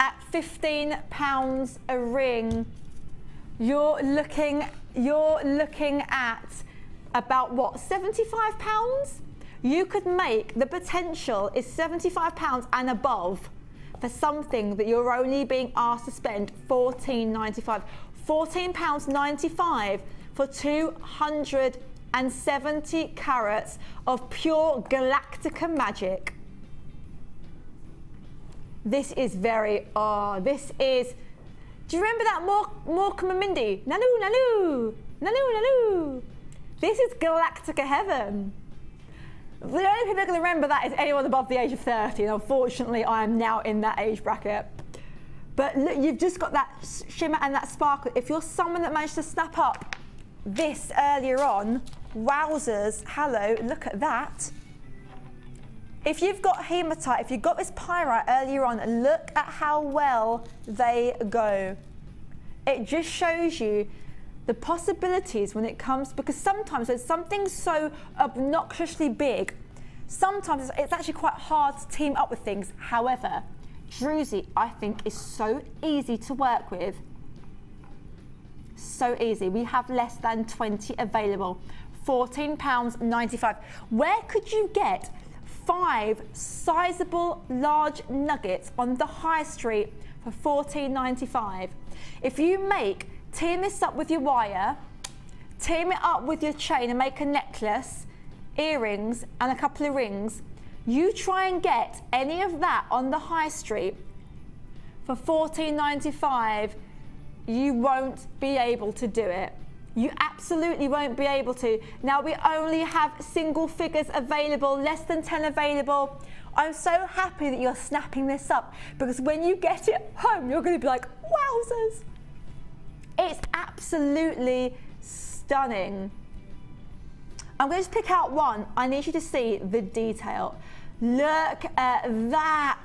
At £15 a ring, you're looking at about what, £75? You could make, the potential is £75 and above, for something that you're only being asked to spend £14.95. £14.95 for 270 carats of pure Galactica magic. This is very, this is, do you remember that Morecambe and Mindy? Nalu, nalu, nalu, nalu. This is Galactica heaven. The only people that can remember that is anyone above the age of 30, and unfortunately I am now in that age bracket. But look, you've just got that shimmer and that sparkle. If you're someone that managed to snap up this earlier on, wowzers, hello, look at that. If you've got hematite, if you've got this pyrite earlier on, look at how well they go. It just shows you the possibilities when it comes, because sometimes when something's so obnoxiously big, sometimes it's actually quite hard to team up with things. However, druzy, I think, is so easy to work with. So easy. We have less than 20 available. £14.95. Where could you get 5 sizable large nuggets on the high street for £14.95? If you team this up with your wire, team it up with your chain and make a necklace, earrings and a couple of rings, you try and get any of that on the high street for £14.95, you won't be able to do it. You absolutely won't be able to. Now we only have single figures available, less than 10 available. I'm so happy that you're snapping this up, because when you get it home, you're going to be like, wowzers. It's absolutely stunning. I'm going to just pick out one. I need you to see the detail. Look at that.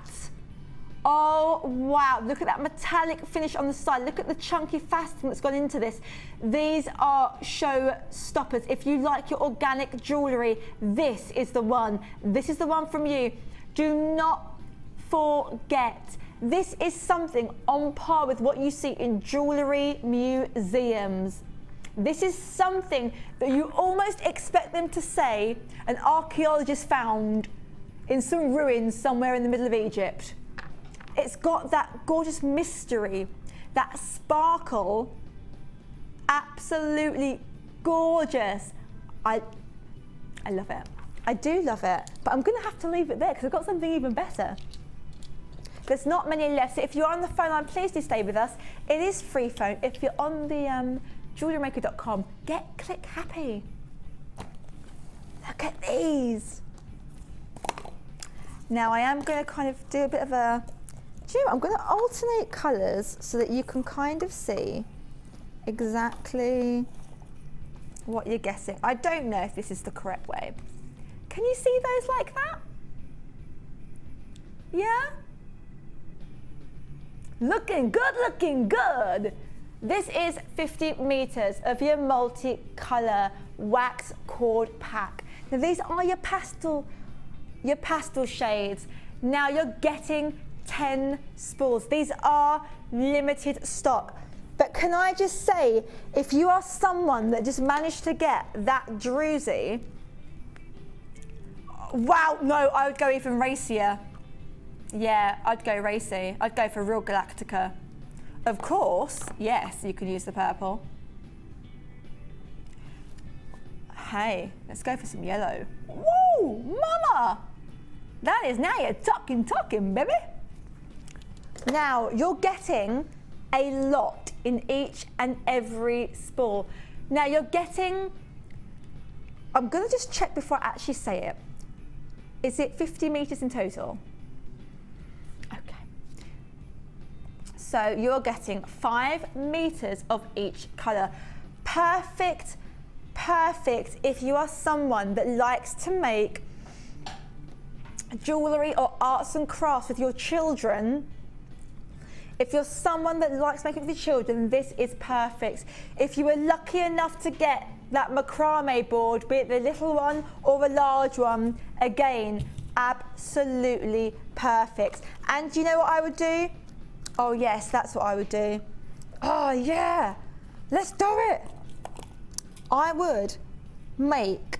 Oh, wow. Look at that metallic finish on the side. Look at the chunky faceting that's gone into this. These are show stoppers. If you like your organic jewellery, this is the one. This is the one from you. Do not forget. This is something on par with what you see in jewellery museums. This is something that you almost expect them to say an archaeologist found in some ruins somewhere in the middle of Egypt. It's got that gorgeous mystery, that sparkle. Absolutely gorgeous. I love it. I do love it. But I'm going to have to leave it there because I've got something even better. There's not many left. So if you're on the phone line, please do stay with us. It is free phone. If you're on the JewelleryMaker.com, click happy. Look at these. Now I am going to kind of do a bit of a, I'm going to alternate colours so that you can kind of see exactly what you're guessing. I don't know if this is the correct way. Can you see those like that? Yeah? Looking good, looking good. This is 50 meters of your multi-color wax cord pack. Now these are your pastel shades. Now you're getting 10 spools. These are limited stock. But can I just say, if you are someone that just managed to get that druzy, wow, no, I would go even racier. Yeah, I'd go racy. I'd go for real Galactica. Of course, yes, you can use the purple. Hey, let's go for some yellow. Woo, mama! That is, now you're talking, baby. Now, you're getting a lot in each and every spool. Now, you're getting, I'm gonna just check before I actually say it. Is it 50 meters in total? So you're getting 5 meters of each color. Perfect, perfect if you are someone that likes to make jewellery or arts and crafts with your children. If you're someone that likes making it with your children, this is perfect. If you were lucky enough to get that macrame board, be it the little one or the large one, again, absolutely perfect. And do you know what I would do? Oh yes, that's what I would do. Oh yeah, let's do it. I would make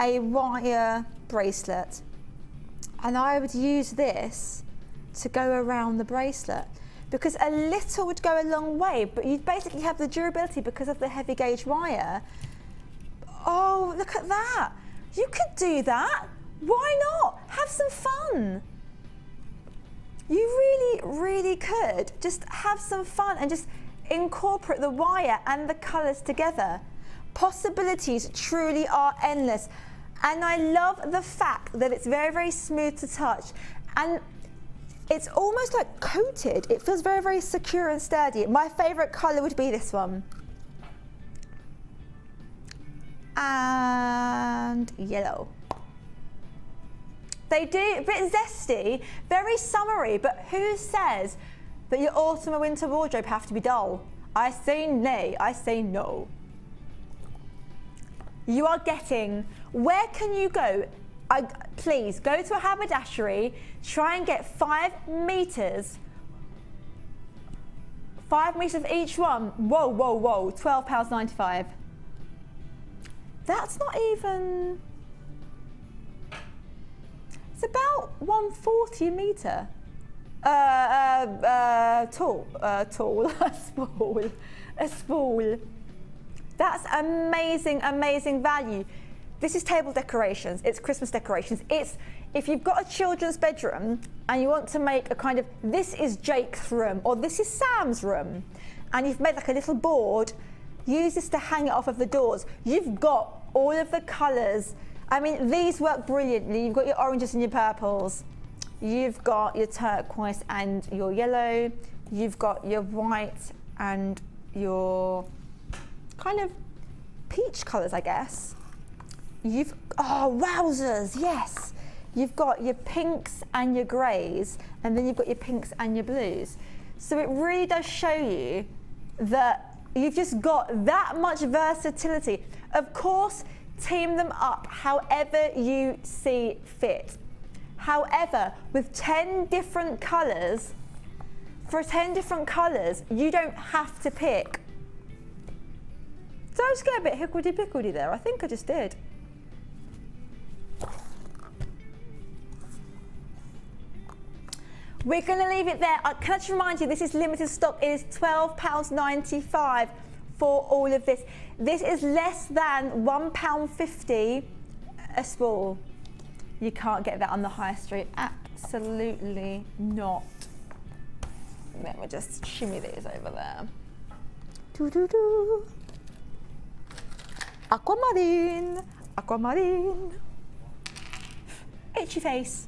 a wire bracelet and I would use this to go around the bracelet, because a little would go a long way, but you'd basically have the durability because of the heavy gauge wire. Oh, look at that. You could do that. Why not? Have some fun. You really, really could. Just have some fun and just incorporate the wire and the colours together. Possibilities truly are endless. And I love the fact that it's very, very smooth to touch. And it's almost like coated. It feels very, very secure and sturdy. My favourite colour would be this one. And yellow. They do, a bit zesty, very summery, but who says that your autumn or winter wardrobe have to be dull? I say nay, I say no. You are getting, where can you go? Please, go to a haberdashery, try and get 5 meters. 5 meters of each one. Whoa, whoa, whoa, £12.95. That's not even, it's about 140 a metre. Tall, a spool. That's amazing, amazing value. This is table decorations, it's Christmas decorations. It's, if you've got a children's bedroom and you want to make a kind of, this is Jake's room or this is Sam's room, and you've made like a little board, use this to hang it off of the doors. You've got all of the colours. I mean, these work brilliantly. You've got your oranges and your purples. You've got your turquoise and your yellow. You've got your white and your kind of peach colours, I guess. You've, oh, wowzers, yes. You've got your pinks and your greys, and then you've got your pinks and your blues. So it really does show you that you've just got that much versatility. Of course, team them up however you see fit. However, with 10 different colours, for 10 different colours, you don't have to pick. Did I just get a bit hickledy-pickledy there? I think I just did. We're going to leave it there. Can I just remind you, this is limited stock. It is £12.95 for all of this. This is less than £1.50 a spool. You can't get that on the high street. Absolutely not. Let me just shimmy these over there. Doo-doo-doo. Aquamarine, aquamarine. Itchy face.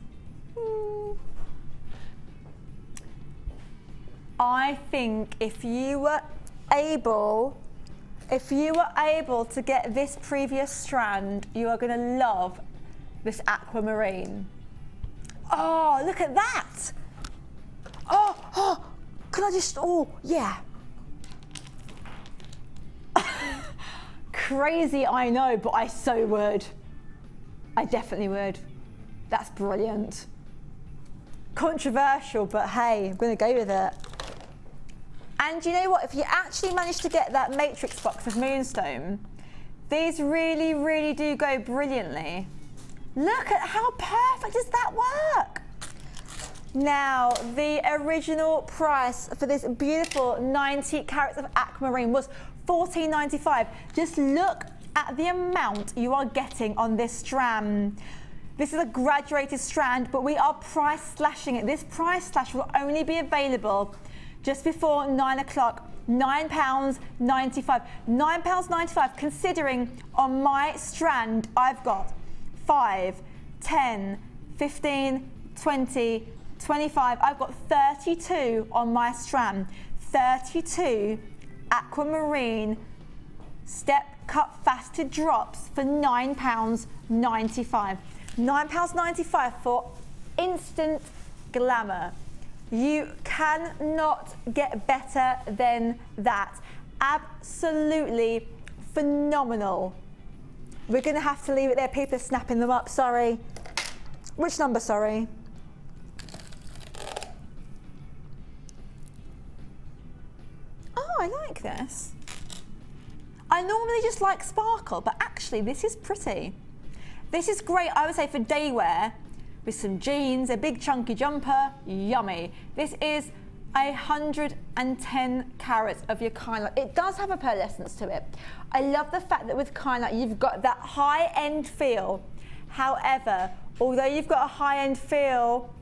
I think if you were able to get this previous strand, you are going to love this aquamarine. Oh, look at that. Oh, can I just, oh, yeah. Crazy, I know, but I so would. I definitely would. That's brilliant. Controversial, but hey, I'm going to go with it. And you know what? If you actually manage to get that matrix box of Moonstone, these really, really do go brilliantly. Look at how perfect does that work? Now, the original price for this beautiful 90 carats of aquamarine was $14.95. Just look at the amount you are getting on this strand. This is a graduated strand, but we are price slashing it. This price slash will only be available just before 9 o'clock. £9.95. £9.95, considering on my strand I've got 5, 10, 15, 20, 25. I've got 32 on my strand. 32 aquamarine step cut faceted drops for £9.95. £9.95 for instant glamour. You cannot get better than that. Absolutely phenomenal. We're going to have to leave it there. People are snapping them up, sorry. Which number, sorry? Oh, I like this. I normally just like sparkle, but actually this is pretty. This is great, I would say, for day wear, with some jeans, a big chunky jumper, yummy. This is 110 carats of your kylight. It does have a pearlescence to it. I love the fact that with kylight you've got that high-end feel. However, although you've got a high-end feel,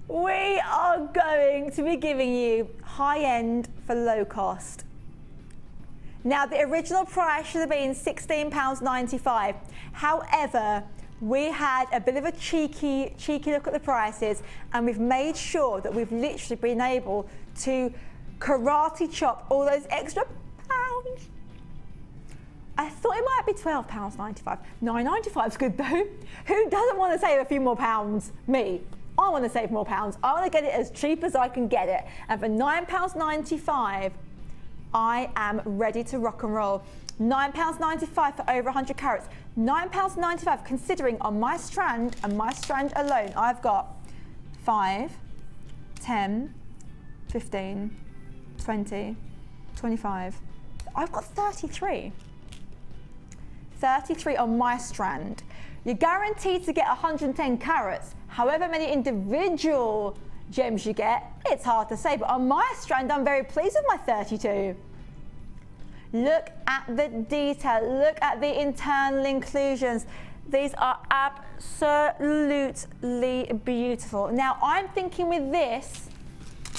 we are going to be giving you high-end for low cost. Now, the original price should have been £16.95. However, we had a bit of a cheeky look at the prices, and we've made sure that we've literally been able to karate chop all those extra pounds. I thought it might be £12.95. £9.95 is good though. Who doesn't want to save a few more pounds? Me. I want to save more pounds. I want to get it as cheap as I can get it. And for £9.95, I am ready to rock and roll. £9.95 for over 100 carats. £9.95 considering on my strand and my strand alone, I've got 5, 10, 15, 20, 25. I've got 33. 33 on my strand. You're guaranteed to get 110 carats. However many individual gems you get, it's hard to say, but on my strand, I'm very pleased with my 32. Look at the detail, look at the internal inclusions. These are absolutely beautiful. Now, I'm thinking with this,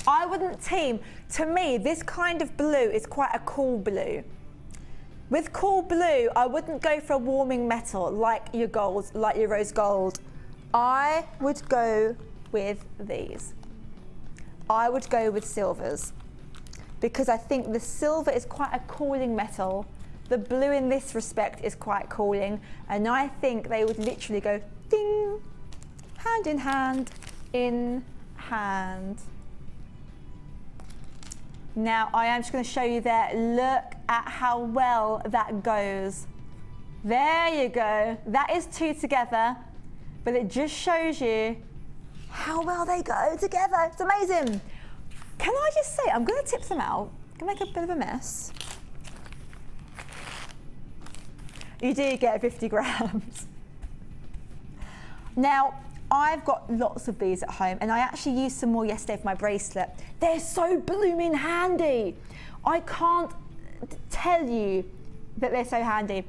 I wouldn't team. To me, this kind of blue is quite a cool blue. With cool blue, I wouldn't go for a warming metal like your golds, like your rose gold. I would go with these. I would go with silvers because I think the silver is quite a cooling metal. The blue in this respect is quite cooling, and I think they would literally go ding, hand in hand, in hand. Now, I am just going to show you there. Look at how well that goes. There you go. That is two together, but it just shows you how well they go together. It's amazing. Can I just say, I'm going to tip them out. I'm going to make a bit of a mess. You do get 50 grams. Now, I've got lots of these at home, and I actually used some more yesterday for my bracelet. They're so blooming handy. I can't tell you that they're so handy.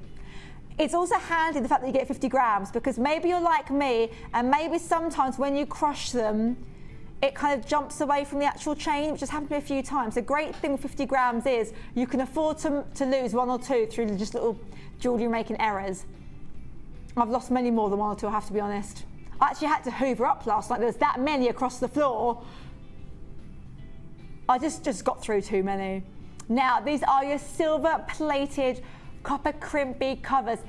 It's also handy the fact that you get 50 grams because maybe you're like me, and maybe sometimes when you crush them, it kind of jumps away from the actual chain, which has happened to me a few times. The great thing with 50 grams is you can afford to lose one or two through just little jewellery making errors. I've lost many more than one or two, I have to be honest. I actually had to hoover up last night. There was that many across the floor. I just got through too many. Now, these are your silver plated copper crimpy covers.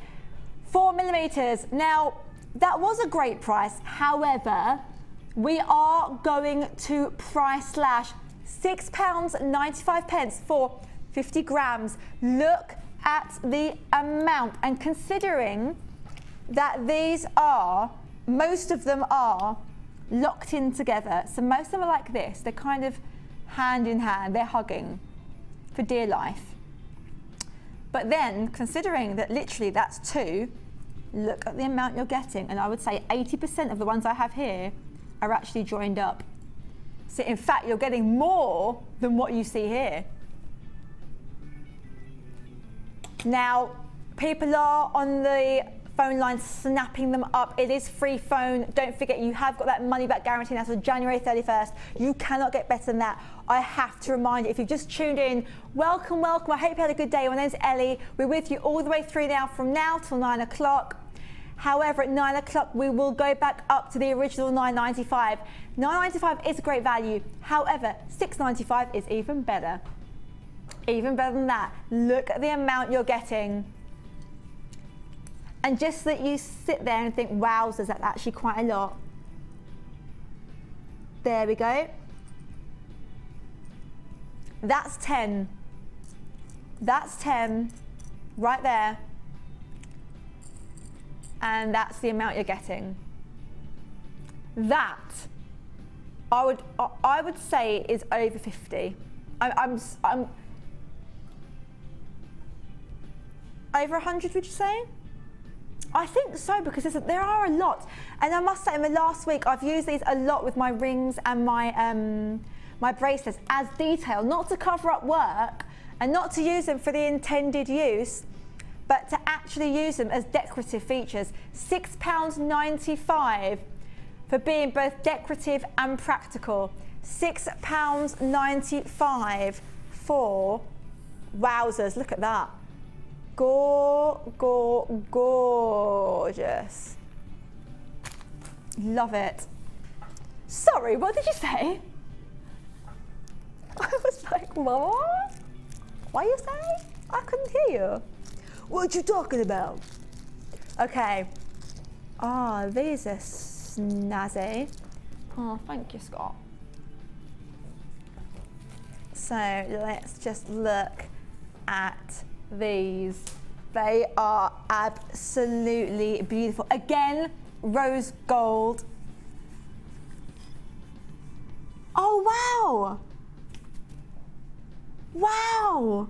4mm. Now, that was a great price. However, we are going to price slash £6.95 for 50 grams. Look at the amount, and considering that these are, most of them are locked in together. So most of them are like this. They're kind of hand in hand. They're hugging for dear life. But then, considering that literally that's two, look at the amount you're getting. And I would say 80% of the ones I have here are actually joined up. So in fact, you're getting more than what you see here. Now, people are on the phone line snapping them up. It is free phone. Don't forget, you have got that money back guarantee now, so January 31st. You cannot get better than that. I have to remind you, if you've just tuned in, welcome, welcome. I hope you had a good day. My name's Ellie. We're with you all the way through now, from now till 9 o'clock. However, at 9 o'clock, we will go back up to the original £9.95. £9.95 is a great value. However, £6.95 is even better. Even better than that. Look at the amount you're getting. And just that you sit there and think, wowzers, that's actually quite a lot. There we go. That's 10. That's 10 right there. And that's the amount you're getting. That, I would say, is over 50. I'm over 100, would you say? I think so, because there are a lot. And I must say, in the last week, I've used these a lot with my rings and my my bracelets as detail, not to cover up work and not to use them for the intended use, but to actually use them as decorative features. £6.95 for being both decorative and practical. £6.95 for, wowzers, look at that. Gorgeous. Love it. Sorry, what did you say? I was like, what? What are you saying? I couldn't hear you. What are you talking about? Okay. Ah, these are snazzy. Oh, thank you, Scott. So let's just look at these. They are absolutely beautiful. Again, rose gold. Oh, wow. Wow.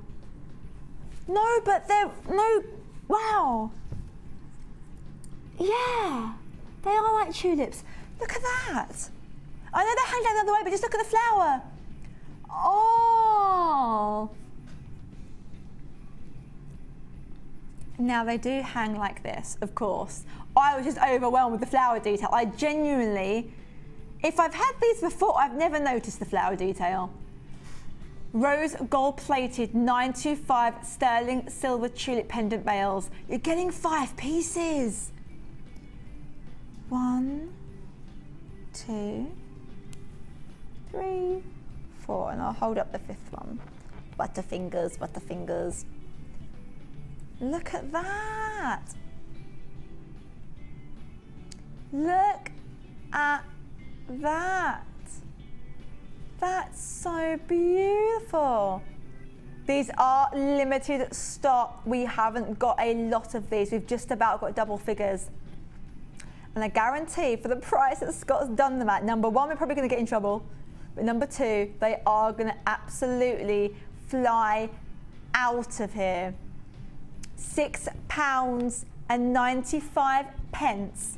No, but they're, no, wow. Yeah, they are like tulips. Look at that. I know they hang down the other way, but just look at the flower. Oh. Now they do hang like this, of course. I was just overwhelmed with the flower detail. I genuinely, if I've had these before, I've never noticed the flower detail. Rose gold plated 925 sterling silver tulip pendant bales. You're getting 5 pieces. 1, 2, 3, 4, and I'll hold up the 5th one. Butterfingers, butterfingers. Look at that. Look at that. That's so beautiful. These are limited stock. We haven't got a lot of these. We've just about got double figures. And I guarantee for the price that Scott's done them at, number 1, we're probably going to get in trouble. But number 2, they are going to absolutely fly out of here. £6.95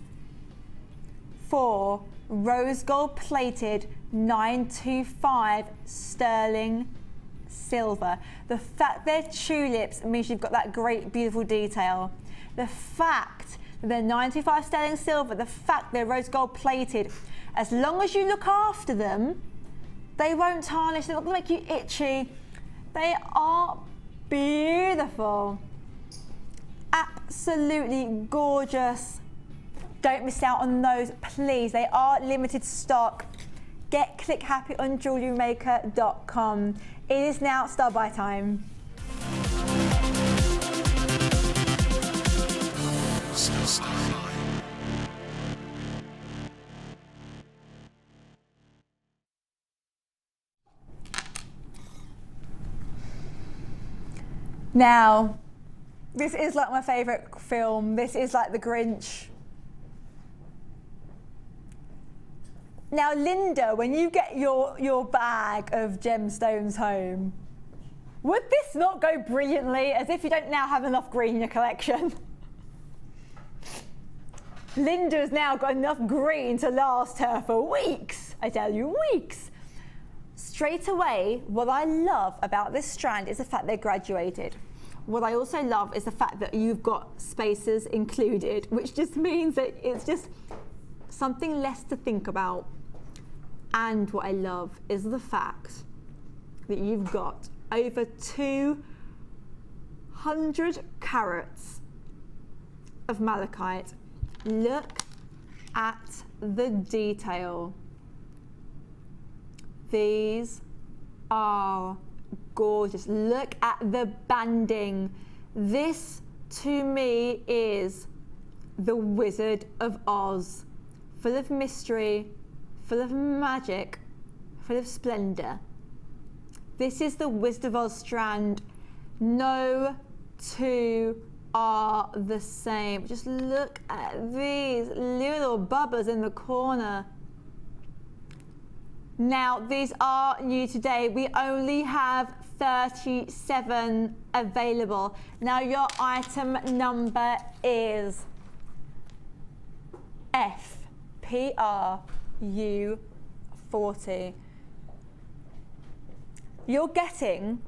for rose gold plated 925 sterling silver. The fact they're tulips means you've got that great beautiful detail. The fact that they're 95 sterling silver, the fact they're rose gold plated, as long as you look after them, they won't tarnish, they're not going to make you itchy. They are beautiful. Absolutely gorgeous. Don't miss out on those, please. They are limited stock. Get click happy on JewelleryMaker.com. It is now star buy time. Now, this is like my favourite film. This is like The Grinch. Now, Linda, when you get your bag of gemstones home, would this not go brilliantly, as if you don't now have enough green in your collection? Linda has now got enough green to last her for weeks. I tell you, weeks. Straight away, what I love about this strand is the fact they're graduated. What I also love is the fact that you've got spacers included, which just means that it's just something less to think about. And what I love is the fact that you've got over 200 carats of malachite. Look at the detail. These are gorgeous. Look at the banding. This, to me, is the Wizard of Oz. Full of mystery, full of magic, full of splendor. This is the Wizard of Oz strand. No two are the same. Just look at these little bubbas in the corner. Now, these are new today. We only have 37 available. Now, your item number is FPRU40. You're getting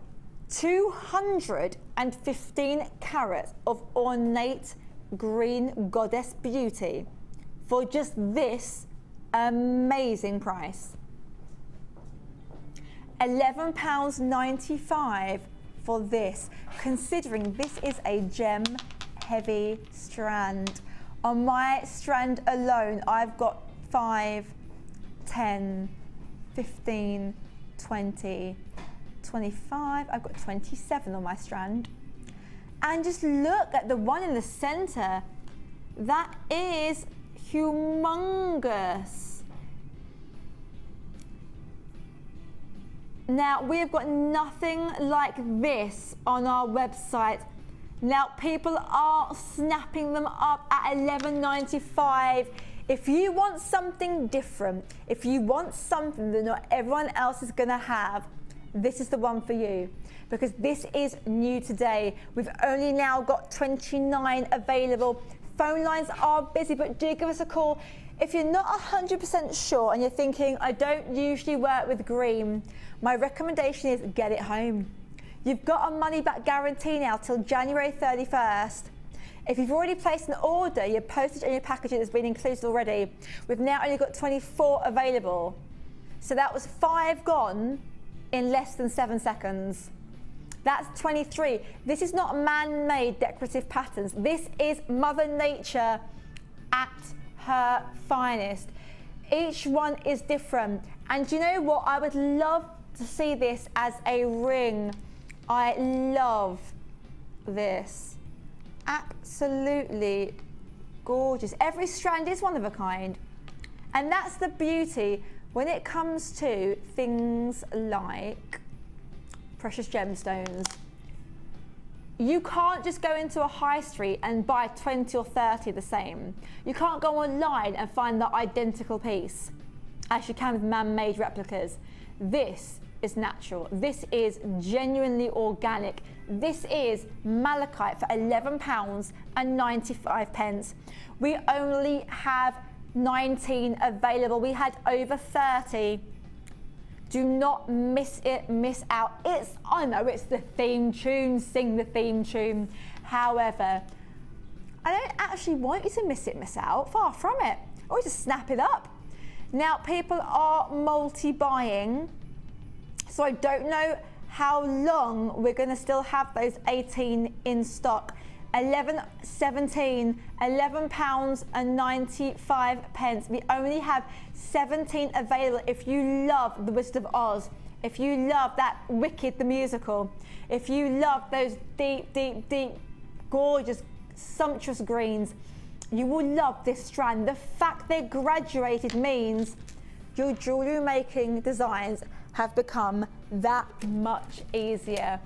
215 carats of ornate green goddess beauty for just this amazing price. £11.95 for this, considering this is a gem heavy strand. On my strand alone, I've got 5, 10, 15, 20, 25, I've got 27 on my strand. And just look at the one in the center. That is humongous. Now, we've got nothing like this on our website. Now, people are snapping them up at £11.95. If you want something different, if you want something that not everyone else is gonna have, this is the one for you, because this is new today. We've only now got 29 available. Phone lines are busy, but do give us a call. If you're not 100% sure and you're thinking, I don't usually work with green, my recommendation is get it home. You've got a money back guarantee now till January 31st. If you've already placed an order, your postage and your packaging has been included already. We've now only got 24 available. So that was 5 gone in less than 7 seconds. That's 23. This is not man-made decorative patterns. This is Mother Nature at her finest. Each one is different. And do you know what? I would love to see this as a ring. I love this. Absolutely gorgeous. Every strand is one of a kind. And that's the beauty when it comes to things like precious gemstones. You can't just go into a high street and buy 20 or 30 the same. You can't go online and find the identical piece, as you can with man-made replicas. This is natural. This is genuinely organic. This is malachite for £11.95. We only have 19 available. We had over 30. Do not miss out. I know it's the theme tune, sing the theme tune. However, I don't actually want you to miss out, far from it. Or just snap it up. Now, people are multi-buying, so I don't know how long we're gonna still have those 18 in stock. 17, £11.95. We only have 17 available. If you love The Wizard of Oz, if you love that Wicked the musical, if you love those deep, gorgeous, sumptuous greens, you will love this strand. The fact they're graduated means your jewellery making designs have become that much easier.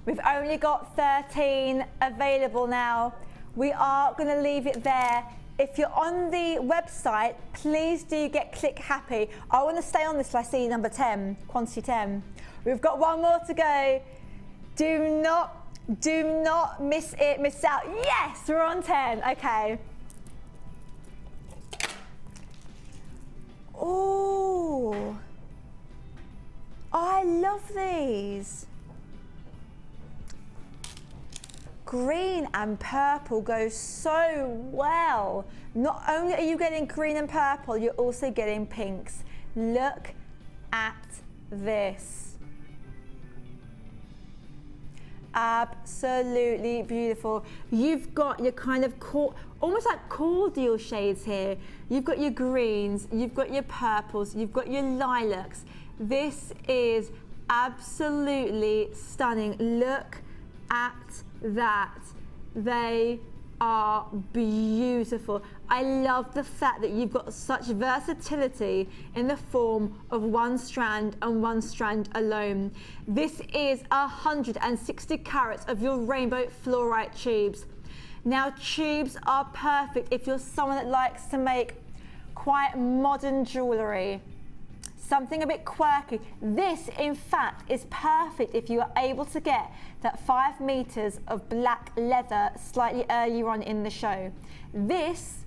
We've only got 13 available now. We are going to leave it there. If you're on the website, please do get click happy. I want to stay on this till I see number 10, quantity 10. We've got one more to go. Do not miss out. Yes, we're on 10. Okay. Oh, I love these. Green and purple goes so well. Not only are you getting green and purple, you're also getting pinks. Look at this. Absolutely beautiful. You've got your kind of almost like cordial shades here. You've got your greens, you've got your purples, you've got your lilacs. This is absolutely stunning. Look at that. They are beautiful. I love the fact that you've got such versatility in the form of one strand and one strand alone. This is 160 carats of your rainbow fluorite tubes. Now, tubes are perfect if you're someone that likes to make quite modern jewellery. Something a bit quirky. This, in fact, is perfect if you are able to get that 5 meters of black leather slightly earlier on in the show. This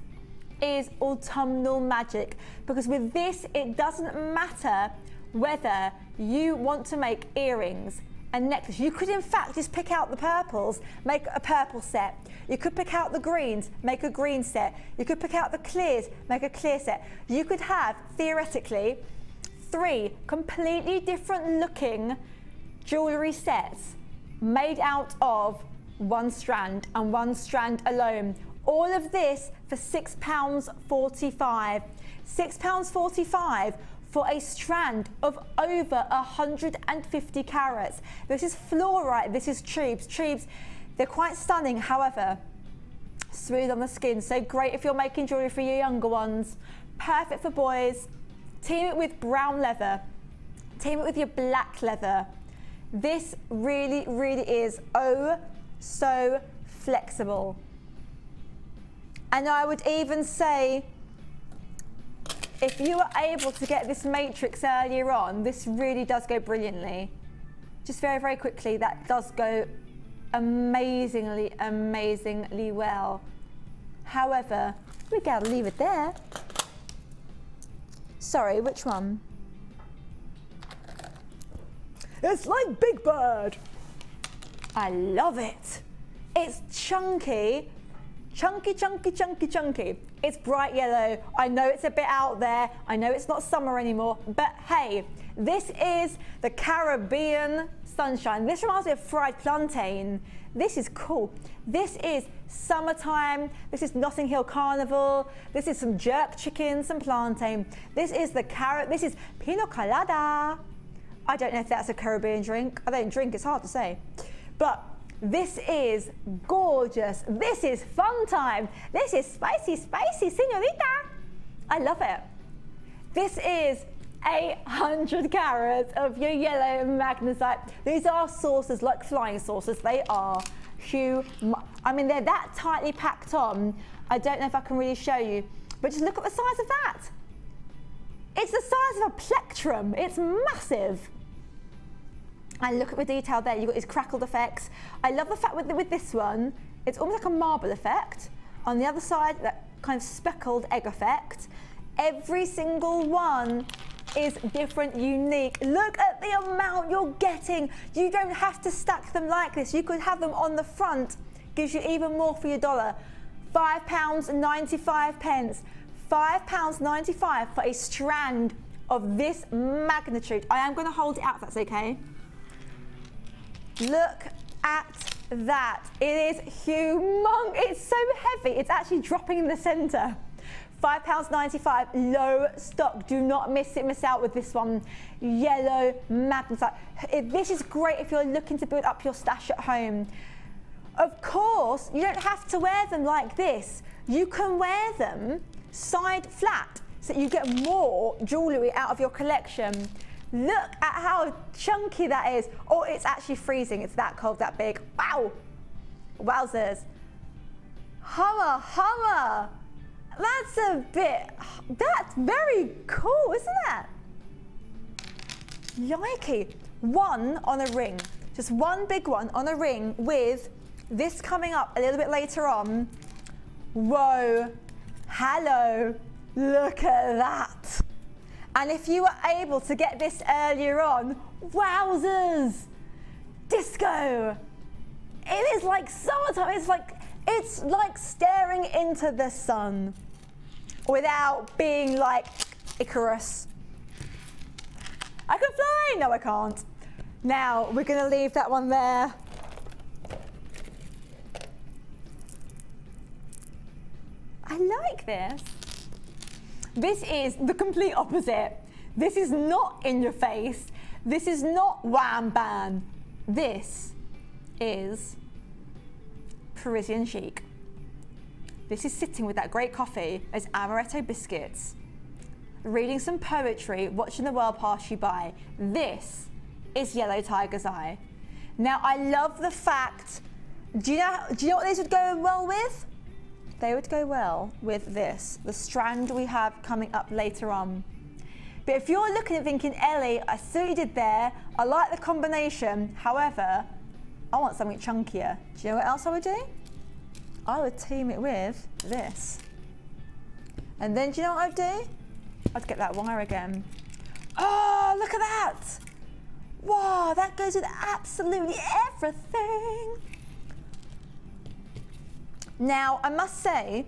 is autumnal magic, because with this, it doesn't matter whether you want to make earrings, a necklace. You could in fact just pick out the purples, make a purple set. You could pick out the greens, make a green set. You could pick out the clears, make a clear set. You could have, theoretically, 3 completely different looking jewellery sets made out of 1 strand and 1 strand alone. All of this for £6.45. £6.45 for a strand of over 150 carats. This is fluorite, this is tubes. Tubes, they're quite stunning, however, smooth on the skin. So great if you're making jewellery for your younger ones. Perfect for boys. Team it with brown leather. Team it with your black leather. This really, really is oh so flexible. And I would even say, if you were able to get this matrix earlier on, this really does go brilliantly. Just very, very quickly, that does go amazingly, amazingly well. However, we gotta leave it there. Sorry, which one? It's like Big Bird. I love it. It's chunky. Chunky, chunky, chunky, chunky. It's bright yellow. I know it's a bit out there. I know it's not summer anymore, but hey, this is the Caribbean sunshine. This reminds me of fried plantain. This is cool. This is summertime. This is Notting Hill Carnival. This is some jerk chicken, some plantain. This is the this is pina colada. I don't know if that's a Caribbean drink. I don't drink, it's hard to say. But this is gorgeous. This is fun time. This is spicy, spicy, señorita. I love it. This is 800 carats of your yellow magnesite. These are saucers, like flying saucers. They are huge. I mean, they're that tightly packed on. I don't know if I can really show you, but just look at the size of that. It's the size of a plectrum. It's massive. And look at the detail there. You've got these crackled effects. I love the fact with this one, it's almost like a marble effect. On the other side, that kind of speckled egg effect. Every single one is different, unique. Look at the amount you're getting. You don't have to stack them like this. You could have them on the front. Gives you even more for your dollar. £5.95. £5.95 for a strand of this magnitude. I am going to hold it out if that's okay. Look at that. It is humongous. It's so heavy. It's actually dropping in the center. £5.95, low stock. Do not miss out with this one. Yellow magnesite. This is great if you're looking to build up your stash at home. Of course, you don't have to wear them like this. You can wear them side flat so that you get more jewellery out of your collection. Look at how chunky that is. Oh, it's actually freezing. It's that cold, that big. Wow. Wowzers. Hummer, hummer. That's very cool, isn't it? Yikey. One on a ring. Just one big one on a ring with this coming up a little bit later on. Whoa. Hello. Look at that. And if you were able to get this earlier on, wowzers, disco. It is like summertime. It's like staring into the sun without being like Icarus. I can fly. No, I can't. Now we're going to leave that one there. I like this. This is the complete opposite. This is not in your face. This is not wham bam. This is Parisian chic. This is sitting with that great coffee, those amaretto biscuits, reading some poetry, watching the world pass you by. This is Yellow Tiger's Eye. Now I love the fact, do you know what these would go well with? They would go well with this, the strand we have coming up later on. But if you're looking and thinking, Ellie, I see what you did there, I like the combination, however, I want something chunkier. Do you know what else I would do? I would team it with this. And then do you know what I'd do? I'd get that wire again. Oh, look at that. Wow, that goes with absolutely everything. Now, I must say,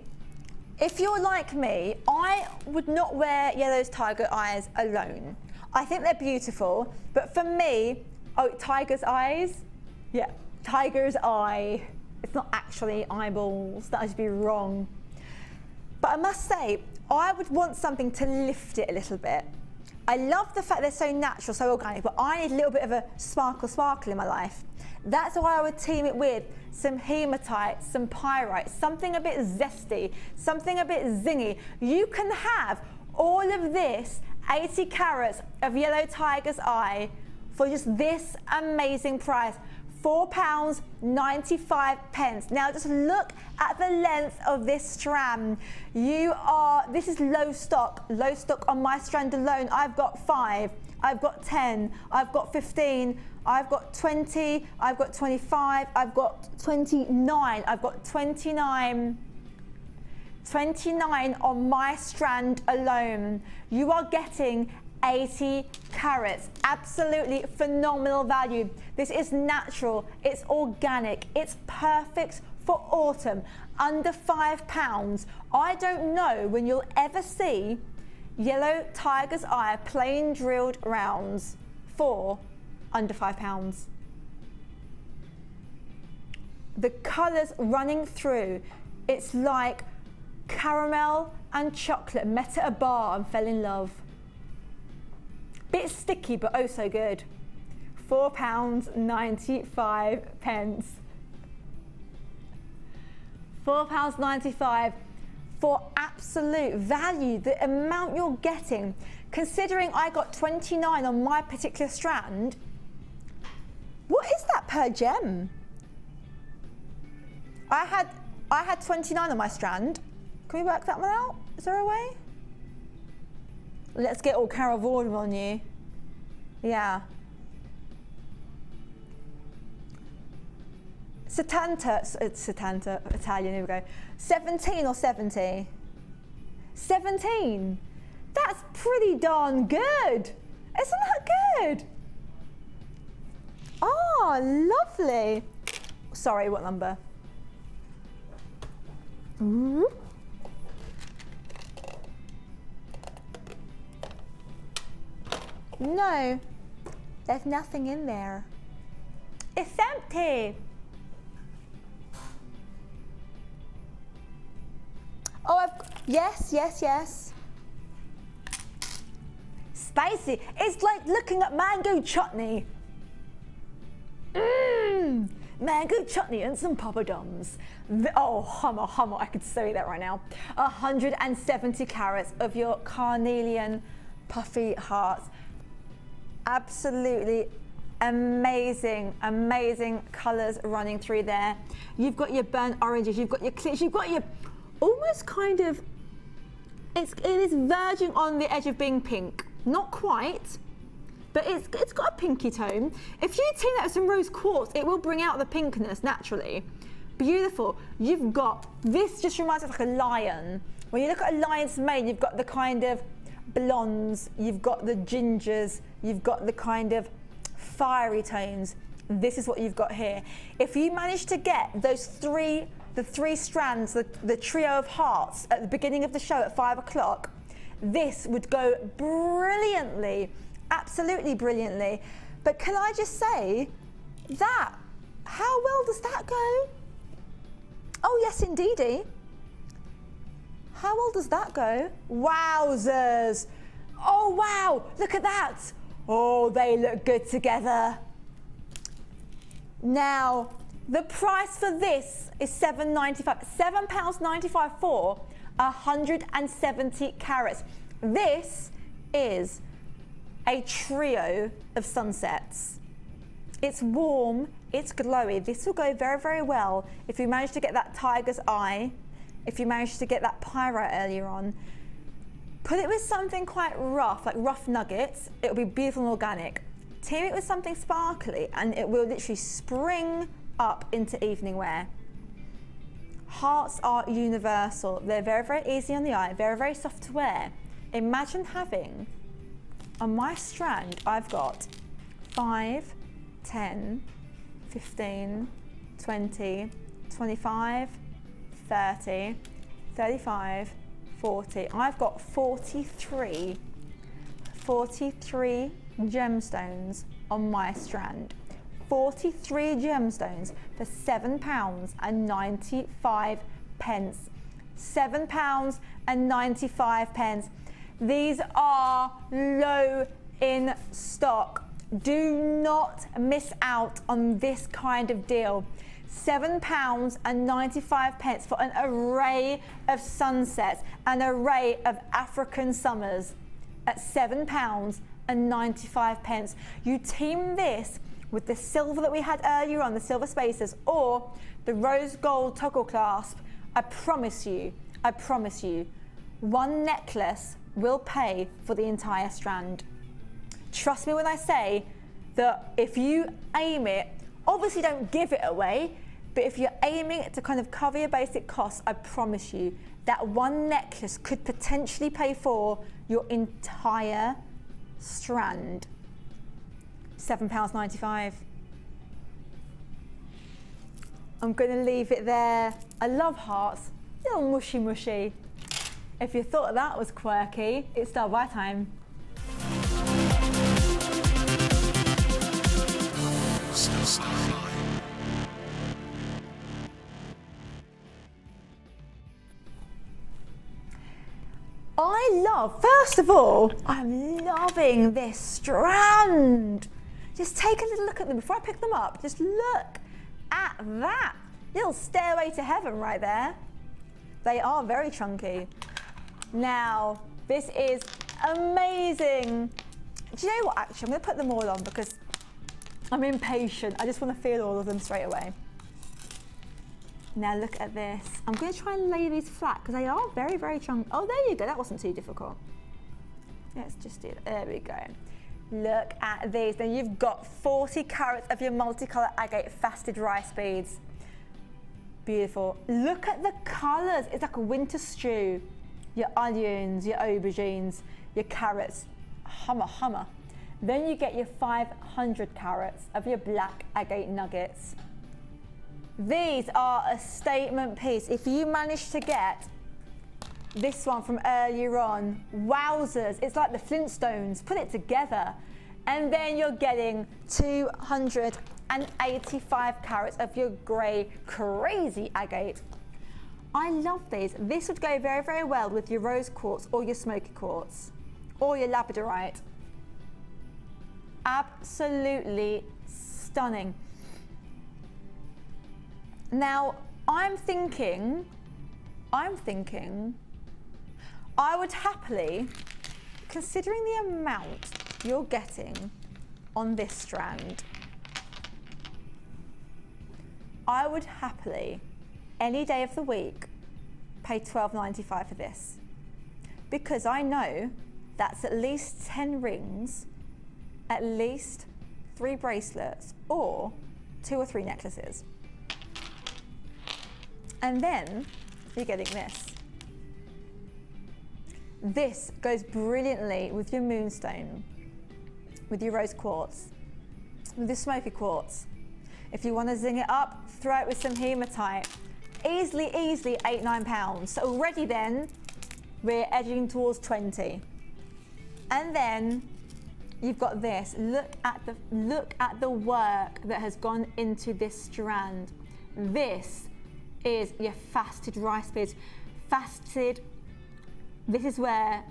if you're like me, I would not wear yellow tiger eyes alone. I think they're beautiful, but for me, oh, tiger's eyes? Yeah, tiger's eye. It's not actually eyeballs, that would be wrong. But I must say, I would want something to lift it a little bit. I love the fact they're so natural, so organic, but I need a little bit of a sparkle in my life. That's why I would team it with some hematite, some pyrite, something a bit zesty, something a bit zingy. You can have all of this 80 carats of yellow tiger's eye for just this amazing price. £4.95. Now just look at the length of this strand. This is low stock on my strand alone. I've got 5, I've got 10, I've got 15, I've got 20, I've got 25, I've got 29, I've got 29 on my strand alone. You are getting 80 carats, absolutely phenomenal value. This is natural, it's organic, it's perfect for autumn, under £5. I don't know when you'll ever see yellow tiger's eye plain drilled rounds for under £5. The colours running through, it's like caramel and chocolate met at a bar and fell in love. Bit sticky, but oh so good. £4.95. £4.95 for absolute value. The amount you're getting, considering I got 29 on my particular strand. What is that per gem? I had 29 on my strand. Can we work that one out? Is there a way? Let's get all Carol Vorderman on you. Yeah. Setanta, Italian, here we go. 17 or 70? 17. That's pretty darn good. Isn't that good? Oh, lovely. Sorry, what number? Ooh. No, there's nothing in there. It's empty. Oh, yes. Spicy. It's like looking at mango chutney. Mango chutney and some poppadoms. Oh, hummer, I could say that right now. 170 carats of your carnelian puffy hearts. Absolutely amazing colours running through there. You've got your burnt oranges, you've got your clears, you've got your almost kind of, it is verging on the edge of being pink. Not quite, but it's got a pinky tone. If you tin that with some rose quartz, it will bring out the pinkness naturally. Beautiful. You've got, this just reminds me of like a lion. When you look at a lion's mane, you've got the kind of blondes, you've got the gingers, you've got the kind of fiery tones. This is what you've got here. If you manage to get those the three strands, the trio of hearts at the beginning of the show at 5 o'clock, this would go brilliantly, absolutely brilliantly. But can I just say that, how well does that go? Oh yes, indeedy. How well does that go? Wowzers. Oh wow, look at that. Oh, they look good together. Now, the price for this is £7.95. £7.95 for 170 carats. This is a trio of sunsets. It's warm, it's glowy. This will go very, very well if you manage to get that tiger's eye, if you manage to get that pyrite earlier on. Put it with something quite rough, like rough nuggets. It'll be beautiful and organic. Team it with something sparkly and it will literally spring up into evening wear. Hearts are universal. They're very, very easy on the eye, very, very soft to wear. Imagine having, on my strand, I've got 5, 10, 15, 20, 25, 30, 35, 40. I've got 43 gemstones on my strand. 43 gemstones for £7.95. £7.95. These are low in stock. Do not miss out on this kind of deal. £7.95 for an array of sunsets, an array of African summers at £7.95. You team this with the silver that we had earlier on, the silver spacers, or the rose gold toggle clasp. I promise you, one necklace will pay for the entire strand. Trust me when I say that if you aim it, obviously don't give it away, but if you're aiming it to kind of cover your basic costs, I promise you that one necklace could potentially pay for your entire strand. £7.95. I'm going to leave it there. I love hearts, little mushy mushy. If you thought that was quirky, it's style buy time. First of all, I'm loving this strand. Just take a little look at them before I pick them up. Just look at that little stairway to heaven right there. They are very chunky. Now, this is amazing. Do you know what, actually, I'm going to put them all on because I'm impatient. I just want to feel all of them straight away. Now look at this. I'm going to try and lay these flat because they are very, very chunky. Oh, there you go. That wasn't too difficult. Let's just do it. There we go. Look at these. Then you've got 40 carats of your multicolour agate faceted rice beads. Beautiful. Look at the colours. It's like a winter stew. Your onions, your aubergines, your carrots. Hummer. Then you get your 500 carats of your black agate nuggets. These are a statement piece. If you manage to get this one from earlier on, wowzers, it's like the Flintstones, put it together. And then you're getting 285 carats of your grey crazy agate. I love these. This would go very, very well with your rose quartz or your smoky quartz or your labradorite. Absolutely stunning. Now, I'm thinking, I would happily, considering the amount you're getting on this strand, I would happily, any day of the week, pay $12.95 for this. Because I know that's at least 10 rings, at least 3 bracelets, or 2 or 3 necklaces. And then you're getting this. This goes brilliantly with your moonstone, with your rose quartz, with your smoky quartz. If you want to zing it up, throw it with some hematite. Easily £8-9. So already then, we're edging towards 20. And then you've got this. Look at the work that has gone into this strand. This is your faceted rice beads. Faceted, this is where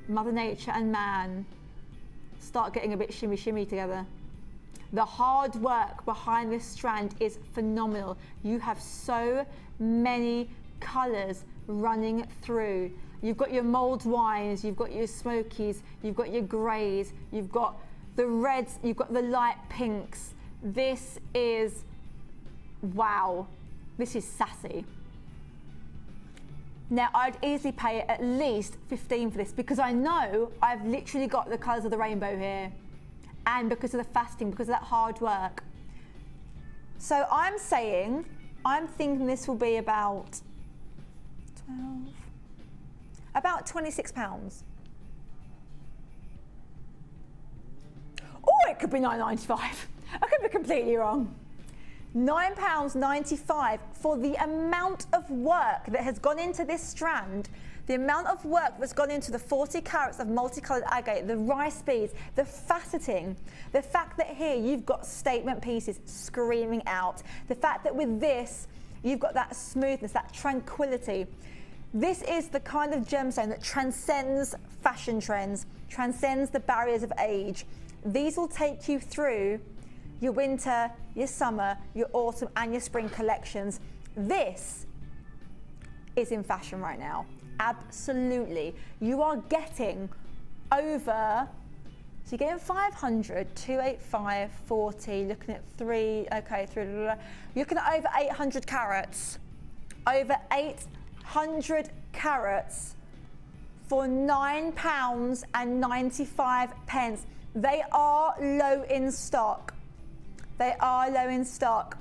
Mother Nature and man start getting a bit shimmy together. The hard work behind this strand is phenomenal. You have so many colours running through. You've got your mulled wines, you've got your smokies, you've got your greys, you've got the reds, you've got the light pinks. This is, wow. This is sassy. Now, I'd easily pay at least $15 for this because I know I've literally got the colours of the rainbow here, and because of the fasting, because of that hard work. So I'm saying I'm thinking this will be about 12, about £26. Oh, it could be £9.95. I could be completely wrong. £9.95 for the amount of work that has gone into this strand, the amount of work that's gone into the 40 carats of multicoloured agate, the rice beads, the faceting, the fact that here you've got statement pieces screaming out, the fact that with this you've got that smoothness, that tranquility. This is the kind of gemstone that transcends fashion trends, transcends the barriers of age. These will take you through your winter, your summer, your autumn and your spring collections. This is in fashion right now. Absolutely. You are getting over, so you're getting 500, 285, 40, looking at 3, okay, 3, you're looking at over 800 carats. Over 800 carats for £9.95. They are low in stock. They are low in stock.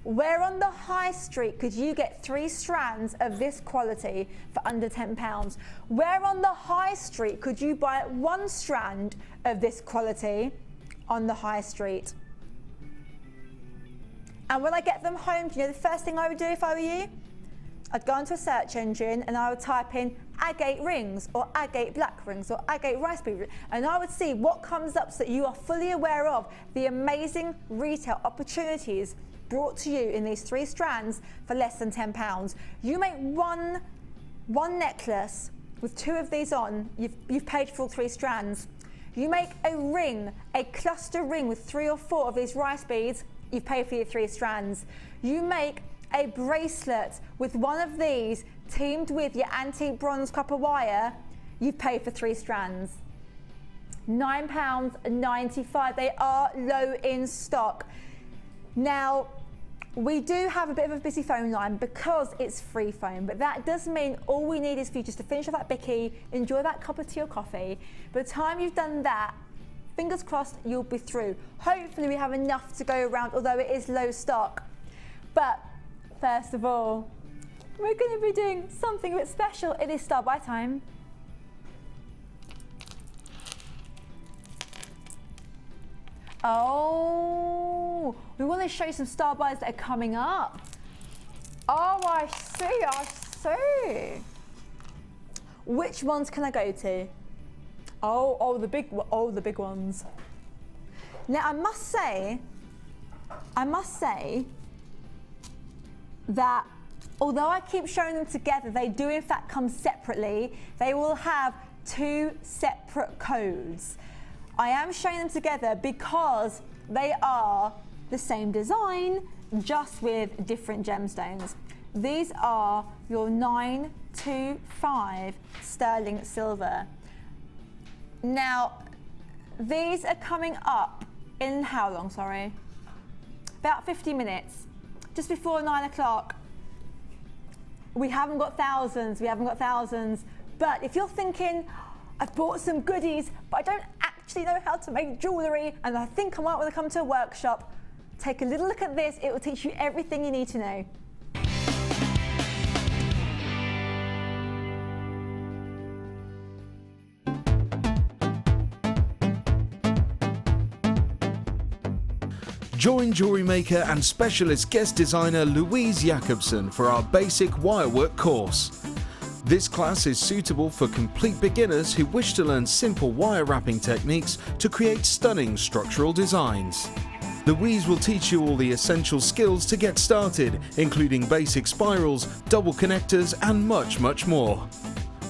Where on the high street could you get 3 strands of this quality for under £10? Where on the high street could you buy 1 strand of this quality on the high street? And when I get them home, do you know the first thing I would do if I were you? I'd go into a search engine and I would type in agate rings or agate black rings or agate rice bead rings, and I would see what comes up so that you are fully aware of the amazing retail opportunities brought to you in these 3 strands for less than £10. You make one necklace with 2 of these on, you've paid for all 3 strands. You make a ring, a cluster ring with 3 or 4 of these rice beads, you've paid for your 3 strands. You make a bracelet with 1 of these teamed with your antique bronze copper wire, you've paid for 3 strands. £9.95. They are low in stock. Now, we do have a bit of a busy phone line because it's free phone, but that does mean all we need is for you just to finish off that bicky, enjoy that cup of tea or coffee. By the time you've done that, fingers crossed, you'll be through. Hopefully we have enough to go around, although it is low stock. But first of all, we're going to be doing something a bit special. It is star buy time. Oh, we want to show you some star buys that are coming up. Oh, I see. Which ones can I go to? Oh, the big ones. Now, I must say that although I keep showing them together, they do in fact come separately. They will have 2 separate codes. I am showing them together because they are the same design, just with different gemstones. These are your 925 sterling silver. Now, these are coming up in how long, sorry? About 50 minutes, just before 9 o'clock. We haven't got thousands, but if you're thinking, I've bought some goodies, but I don't actually know how to make jewellery, and I think I might want to come to a workshop, take a little look at this. It will teach you everything you need to know. Join Jewellery Maker and specialist guest designer Louise Jacobson for our basic wirework course. This class is suitable for complete beginners who wish to learn simple wire wrapping techniques to create stunning structural designs. Louise will teach you all the essential skills to get started, including basic spirals, double connectors and much more.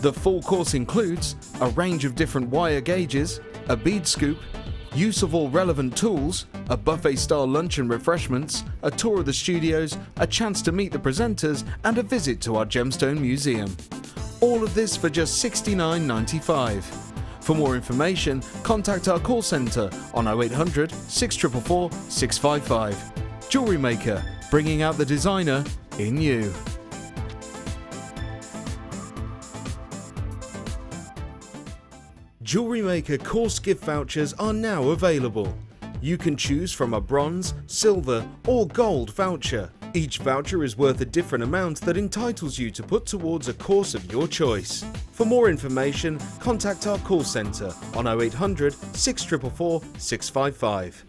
The full course includes a range of different wire gauges, a bead scoop, use of all relevant tools, a buffet-style lunch and refreshments, a tour of the studios, a chance to meet the presenters and a visit to our Gemstone Museum. All of this for just $69.95. For more information, contact our call centre on 0800 644 655. Jewellery Maker, bringing out the designer in you. Jewellery Maker course gift vouchers are now available. You can choose from a bronze, silver or gold voucher. Each voucher is worth a different amount that entitles you to put towards a course of your choice. For more information, contact our call centre on 0800 644 655.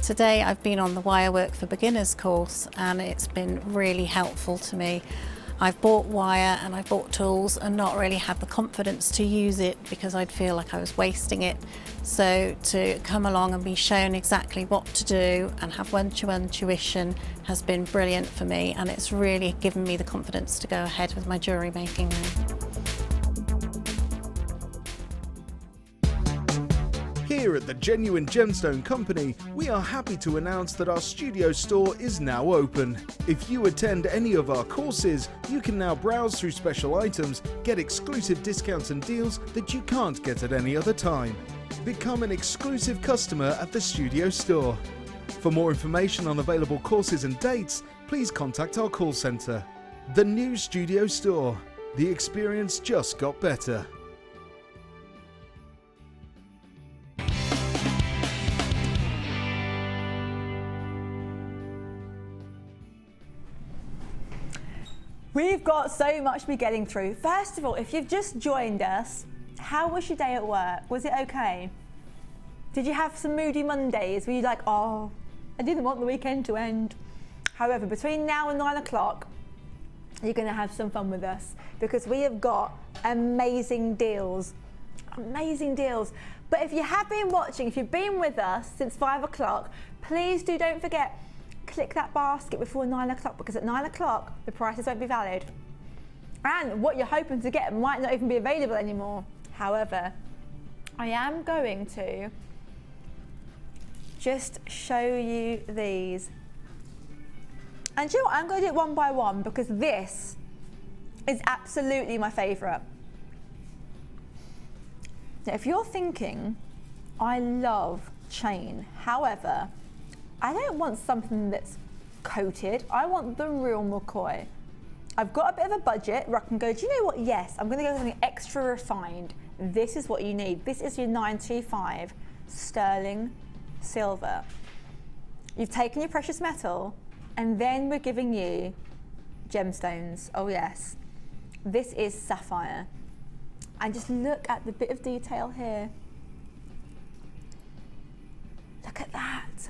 Today I've been on the Wirework for Beginners course and it's been really helpful to me. I've bought wire and I've bought tools and not really had the confidence to use it because I'd feel like I was wasting it. So to come along and be shown exactly what to do and have one-to-one tuition has been brilliant for me, and it's really given me the confidence to go ahead with my jewellery making now. Here at the Genuine Gemstone Company, we are happy to announce that our studio store is now open. If you attend any of our courses, you can now browse through special items, get exclusive discounts and deals that you can't get at any other time. Become an exclusive customer at the studio store. For more information on available courses and dates, please contact our call centre. The new studio store. The experience just got better. We've got so much to be getting through. First of all, if you've just joined us, how was your day at work? Was it okay? Did you have some moody Mondays? Were you like, oh, I didn't want the weekend to end? However, between now and 9 o'clock, you're going to have some fun with us because we have got amazing deals. Amazing deals. But if you have been watching, if you've been with us since 5 o'clock, please don't forget, click that basket before 9 o'clock because at 9 o'clock the prices won't be valid and what you're hoping to get might not even be available anymore. However, I am going to just show you these, and do you know what? I'm going to do it one by one because this is absolutely my favourite. Now if you're thinking, I love chain, however, I don't want something that's coated. I want the real McCoy. I've got a bit of a budget where I can go, do you know what? Yes, I'm going to go with something extra refined. This is what you need. This is your 925 sterling silver. You've taken your precious metal and then we're giving you gemstones. Oh yes. This is sapphire. And just look at the bit of detail here. Look at that.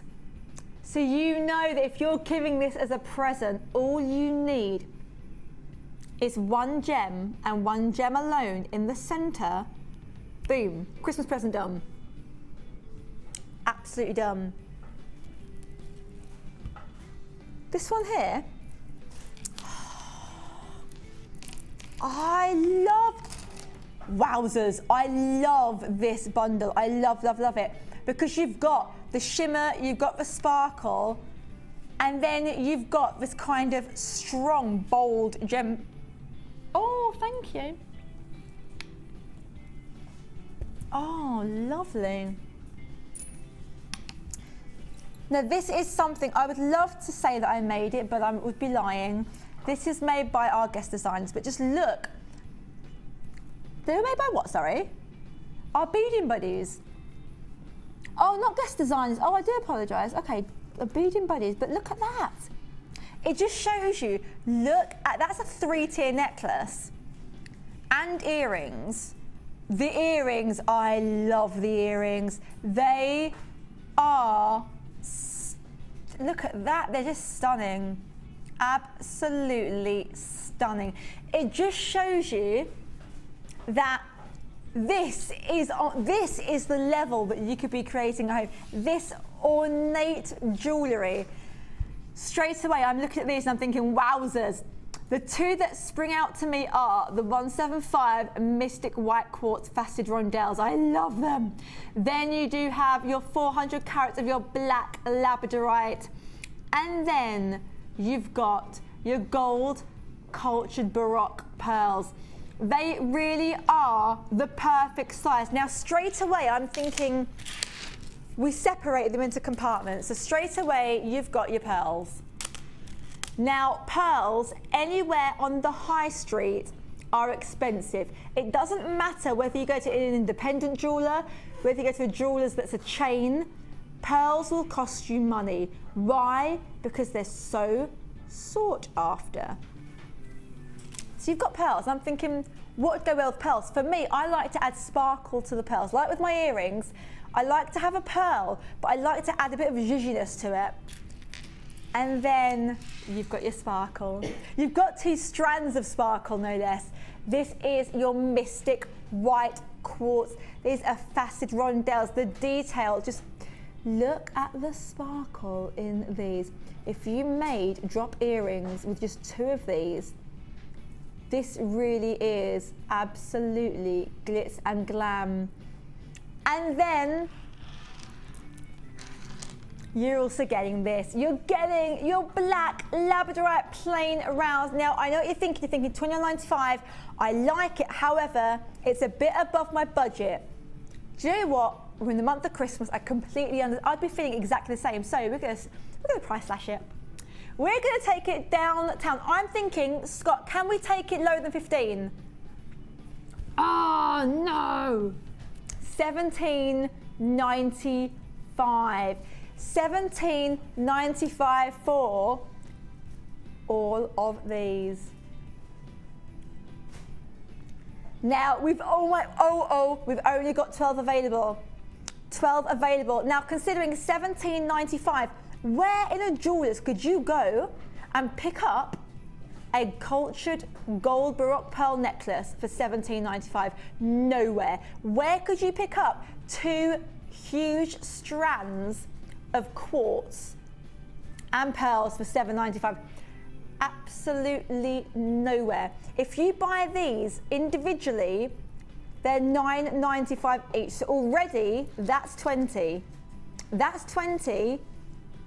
So you know that if you're giving this as a present, all you need is one gem and one gem alone in the center. Boom, Christmas present done. Absolutely done. This one here, I love, wowzers, I love this bundle. I love, love, love it. Because you've got the shimmer, you've got the sparkle, and then you've got this kind of strong, bold gem. Oh, thank you. Oh, lovely. Now this is something, I would love to say that I made it, but I would be lying. This is made by our guest designers, but just look. They were made by what, sorry? Our beading buddies. Oh, not guest designers. Oh, I do apologise. Okay, beading buddies, but look at that. It just shows you, look at, that's a 3-tier necklace and earrings. The earrings, I love the earrings. They are, look at that, they're just stunning. Absolutely stunning. It just shows you that this is the level that you could be creating at home. This ornate jewellery. Straight away, I'm looking at these and I'm thinking, wowzers. The two that spring out to me are the 175 Mystic White Quartz Faceted Rondelles. I love them. Then you do have your 400 carats of your black labradorite. And then you've got your gold cultured Baroque pearls. They really are the perfect size. Now, straight away, I'm thinking, we separated them into compartments. So straight away, you've got your pearls. Now, pearls anywhere on the high street are expensive. It doesn't matter whether you go to an independent jeweller, whether you go to a jeweller's that's a chain. Pearls will cost you money. Why? Because they're so sought after. So you've got pearls. I'm thinking, what would go well with pearls? For me, I like to add sparkle to the pearls. Like with my earrings, I like to have a pearl, but I like to add a bit of zhuzhiness to it. And then you've got your sparkle. You've got 2 strands of sparkle, no less. This is your Mystic White Quartz. These are facet rondelles. The detail, just look at the sparkle in these. If you made drop earrings with just 2 of these, this really is absolutely glitz and glam. And then you're also getting this. You're getting your black labradorite plain rounds. Now, I know what you're thinking. You're thinking $29.95. I like it. However, it's a bit above my budget. Do you know what? We're in the month of Christmas. I'd be feeling exactly the same. So we're gonna price slash it. We're gonna take it downtown. I'm thinking, Scott, can we take it lower than 15? Oh no! $17.95. $17.95 for all of these. Now we've only got 12 available. 12 available. Now considering $17.95, where in a jeweller's could you go and pick up a cultured gold Baroque pearl necklace for $17.95? Nowhere. Where could you pick up 2 huge strands of quartz and pearls for $7.95? Absolutely nowhere. If you buy these individually, they're $9.95 each. So already that's 20. That's 20,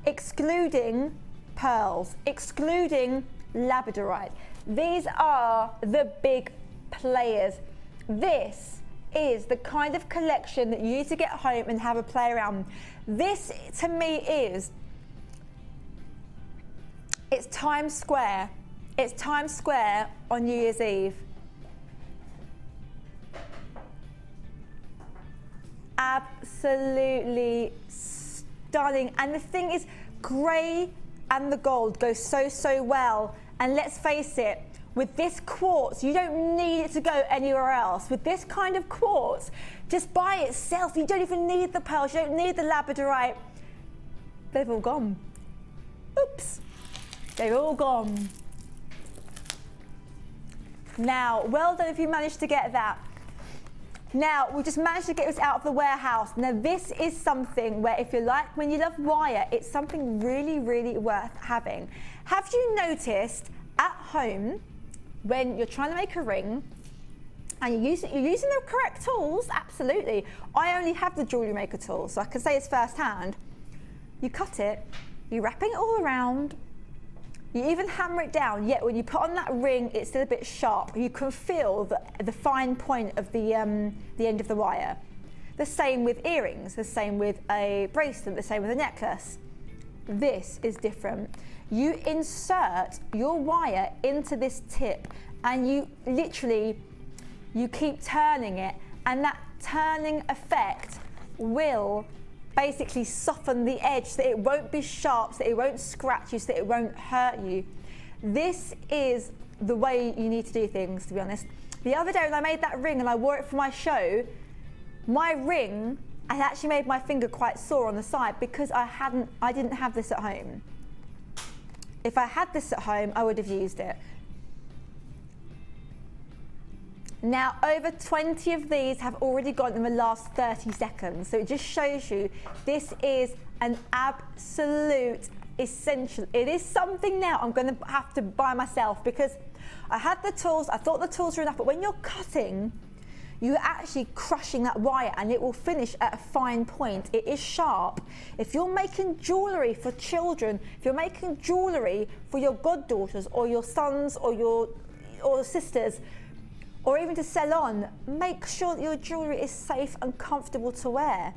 excluding pearls, excluding labradorite. These are the big players. This is the kind of collection that you need to get home and have a play around. This, to me, it's Times Square. It's Times Square on New Year's Eve. Absolutely stunning. And the thing is, grey and the gold go so well. And let's face it, with this quartz, you don't need it to go anywhere else. With this kind of quartz, just by itself, you don't even need the pearls, you don't need the labradorite. They've all gone. Oops, they're all gone. Now, well done if you managed to get that. Now, we just managed to get this out of the warehouse. Now, this is something where if you like, when you love wire, it's something really, really worth having. Have you noticed at home, when you're trying to make a ring, and you're using the correct tools? Absolutely. I only have the JewelleryMaker tools, so I can say it's first-hand. You cut it, you're wrapping it all around, you even hammer it down, yet when you put on that ring, it's still a bit sharp. You can feel the fine point of the end of the wire. The same with earrings, the same with a bracelet, the same with a necklace. This is different. You insert your wire into this tip and you literally, you keep turning it, and that turning effect will basically soften the edge so that it won't be sharp, so that it won't scratch you, so that it won't hurt you. This is the way you need to do things, to be honest. The other day when I made that ring and I wore it for my show, my ring, I actually made my finger quite sore on the side because I didn't have this at home. If I had this at home, I would have used it. Now, over 20 of these have already gone in the last 30 seconds. So it just shows you this is an absolute essential. It is something now I'm going to have to buy myself because I had the tools, I thought the tools were enough, but when you're cutting, you're actually crushing that wire and it will finish at a fine point. It is sharp. If you're making jewellery for children, if you're making jewellery for your goddaughters or your sons or your sisters, or even to sell on, make sure that your jewellery is safe and comfortable to wear.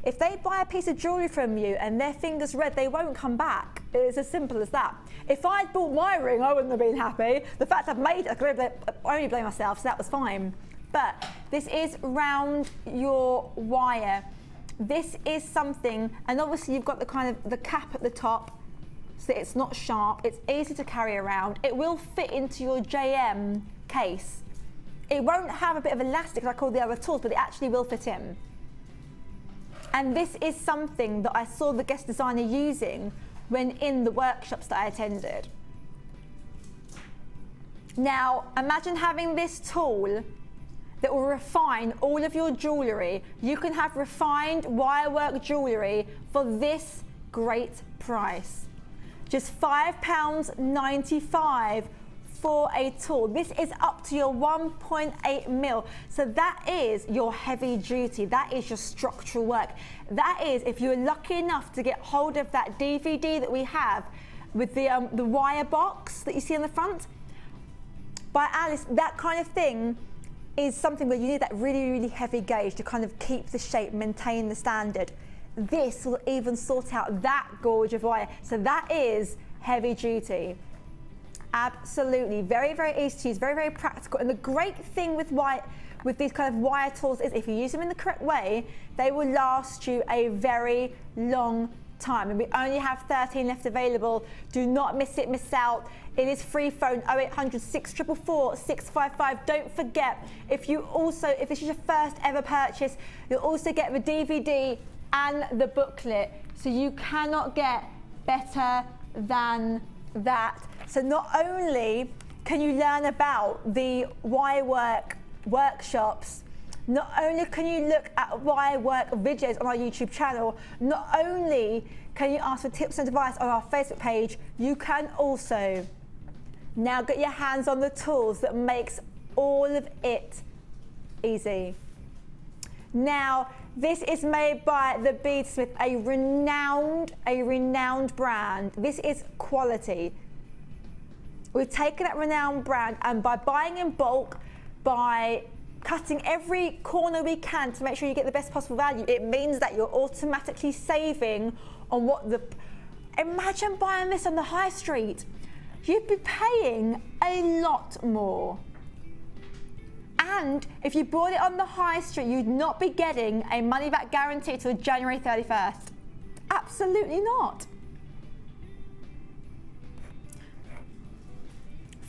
If they buy a piece of jewellery from you and their finger's red, they won't come back. It's as simple as that. If I'd bought my ring, I wouldn't have been happy. The fact I've made it, I only blame myself, so that was fine. But this is round your wire. this is something, and obviously you've got the kind of the cap at the top, so that it's not sharp, it's easy to carry around. It will fit into your JM case. It won't have a bit of elastic like all the other tools, but it actually will fit in. And this is something that I saw the guest designer using when in the workshops that I attended. Now, imagine having this tool that will refine all of your jewellery. You can have refined wirework jewellery for this great price. Just £5.95 for a tool. This is up to your 1.8 mil. So that is your heavy duty. That is your structural work. That is, if you're lucky enough to get hold of that DVD that we have with the wire box that you see on the front, by Alice, that kind of thing is something where you need that really, really heavy gauge to kind of keep the shape, maintain the standard. This will even sort out that gorge of wire. So that is heavy duty. Absolutely, very, very easy to use, very, very practical. And the great thing with these kind of wire tools is if you use them in the correct way, they will last you a very long time. And we only have 13 left available. Do not miss it, miss out. It is free phone 0800 644 655. Don't forget, if this is your first ever purchase, you'll also get the DVD and the booklet. So you cannot get better than that. So not only can you learn about the wirework workshops, not only can you look at wirework videos on our YouTube channel, not only can you ask for tips and advice on our Facebook page, you can also now get your hands on the tools that makes all of it easy. Now, this is made by the Beadsmith, a renowned brand. This is quality. We've taken that renowned brand, and by buying in bulk, by cutting every corner we can to make sure you get the best possible value, it means that you're automatically saving on what imagine buying this on the high street. You'd be paying a lot more. And if you bought it on the high street, you'd not be getting a money back guarantee till January 31st. Absolutely not.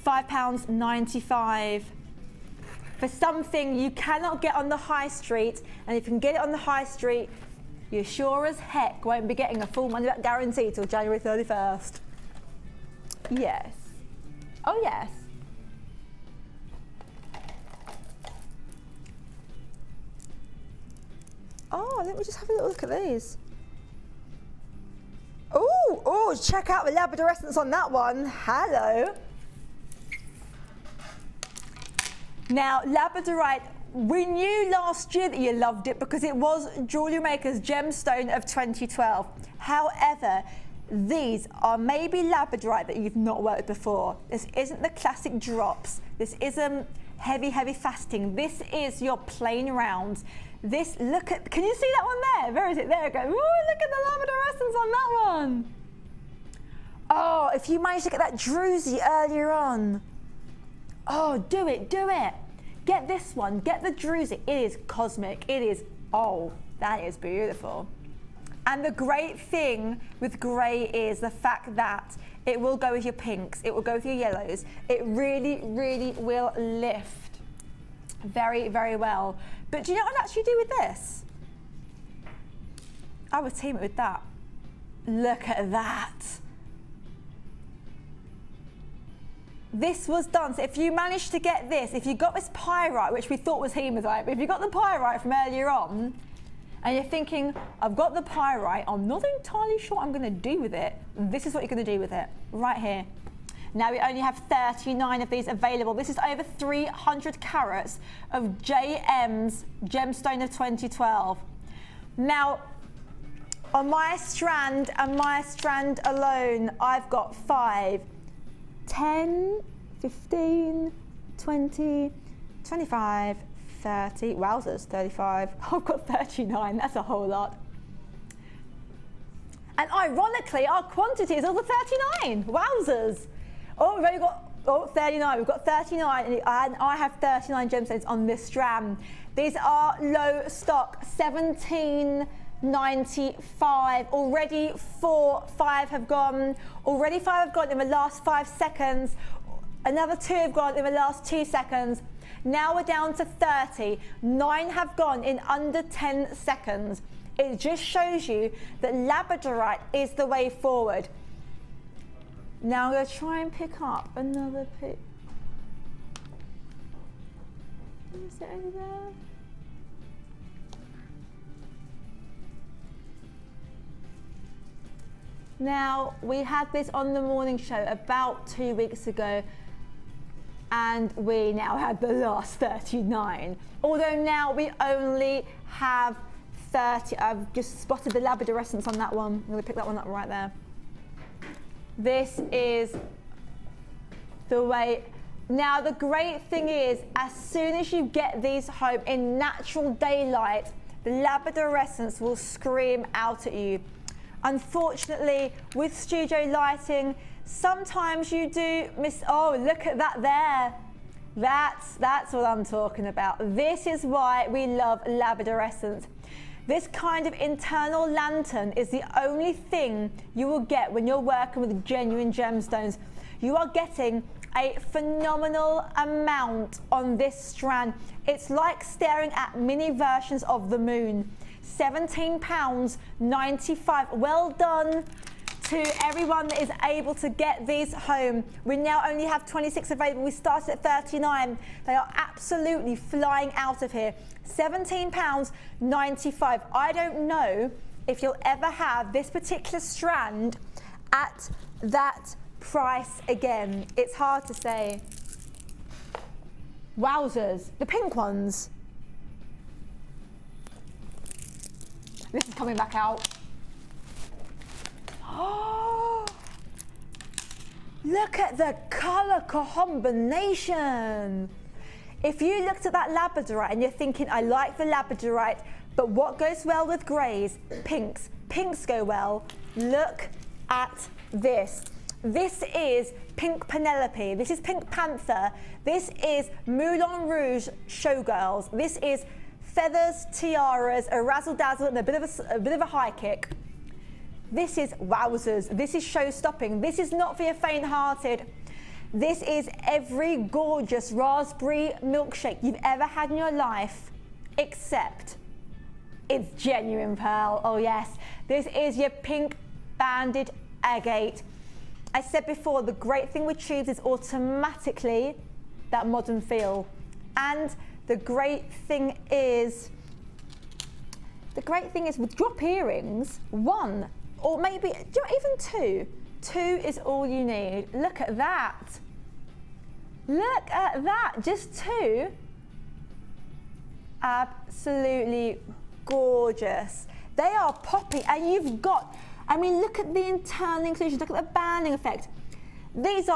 £5.95 for something you cannot get on the high street, and if you can get it on the high street, you sure as heck won't be getting a full money back guarantee till January 31st. Yes. Oh yes. Oh, let me just have a little look at these. Oh, check out the Labradorescence on that one. Hello. Now, Labradorite, we knew last year that you loved it because it was Jewellery Maker's gemstone of 2012. However, these are maybe Labradorite that you've not worked with before. This isn't the classic drops. This isn't heavy fasting. This is your plain rounds. This, look at, can you see that one there? Where is it? There it goes. Ooh, look at the Labradorescence on that one. Oh, if you managed to get that druzy earlier on. Oh, do it. Get this one, get the druzy. It is cosmic, it is, oh, that is beautiful. And the great thing with grey is the fact that it will go with your pinks, it will go with your yellows. It really, really will lift very, very well. But do you know what I'd actually do with this? I would team it with that. Look at that. This was done, so if you managed to get this, if you got this pyrite, which we thought was hematite, but if you got the pyrite from earlier on, and you're thinking, I've got the pyrite, I'm not entirely sure what I'm going to do with it, this is what you're going to do with it, right here. Now we only have 39 of these available. This is over 300 carats of JM's gemstone of 2012. Now, on my strand and my strand alone, I've got 5, 10, 15, 20, 25, 30, wowzers, 35. I've got 39, that's a whole lot. And ironically, our quantity is over 39, wowzers. Oh, we've only got 39, we've got 39, and I have 39 gemstones on this strand. These are low stock, 17 95. Already 5 have gone. Already 5 have gone in the last 5 seconds. Another 2 have gone in the last 2 seconds. Now we're down to 30. 9 have gone in under 10 seconds. It just shows you that labradorite is the way forward. Now I'm going to try and pick up another pic. Is it over there? Now, we had this on the morning show about 2 weeks ago, and we now have the last 39. Although now we only have 30. I've just spotted the labradorescence on that one. I'm going to pick that one up right there. This is the way. Now, the great thing is, as soon as you get these home in natural daylight, the labradorescence will scream out at you. Unfortunately, with studio lighting, sometimes you do miss. Oh, look at that there. That's what I'm talking about. This is why we love labradorescence. This kind of internal lantern is the only thing you will get when you're working with genuine gemstones. You are getting a phenomenal amount on this strand. It's like staring at mini versions of the moon. £17.95. Well done to everyone that is able to get these home. We now only have 26 available. We started at 39. They are absolutely flying out of here. £17.95. I don't know if you'll ever have this particular strand at that price again. It's hard to say. Wowzers. The pink ones. This is coming back out. Oh, look at the colour combination. If you looked at that labradorite and you're thinking, I like the labradorite, but what goes well with greys? Pinks. Pinks go well. Look at this. This is Pink Penelope. This is Pink Panther. This is Moulin Rouge Showgirls. This is Feathers, Tiaras, a Razzle Dazzle, and a bit of a high kick. This is wowzers. This is show stopping. This is not for your faint-hearted. This is every gorgeous raspberry milkshake you've ever had in your life, except it's genuine pearl. Oh yes, this is your pink banded agate. I said before, the great thing with tubes is automatically that modern feel. And the great thing is with drop earrings, 1 or maybe even 2. 2 is all you need. Look at that. Look at that, just 2. Absolutely gorgeous. They are poppy, and you've got, I mean, look at the internal inclusion, look at the banding effect. These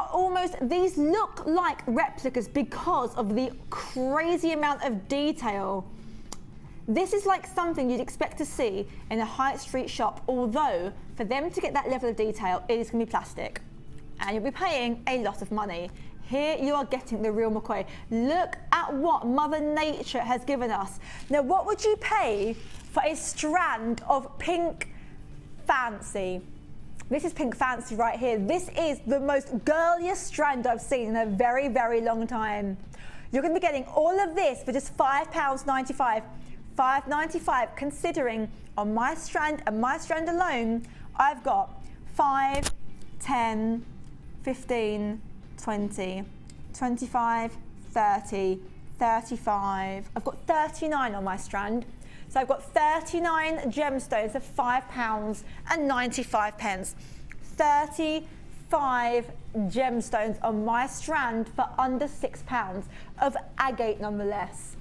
look like replicas because of the crazy amount of detail. This is like something you'd expect to see in a high street shop, although for them to get that level of detail, it is going to be plastic. And you'll be paying a lot of money. Here you are getting the real McCoy. Look at what Mother Nature has given us. Now, what would you pay for a strand of Pink Fancy? This is Pink Fancy right here. This is the most girliest strand I've seen in a very, very long time. You're going to be getting all of this for just £5.95. $5.95, considering on my strand and my strand alone, I've got 5, 10, 15, 20, 25, 30, 35. I've got 39 on my strand. So I've got 39 gemstones of £5.95. 35 gemstones on my strand for under £6 of agate nonetheless.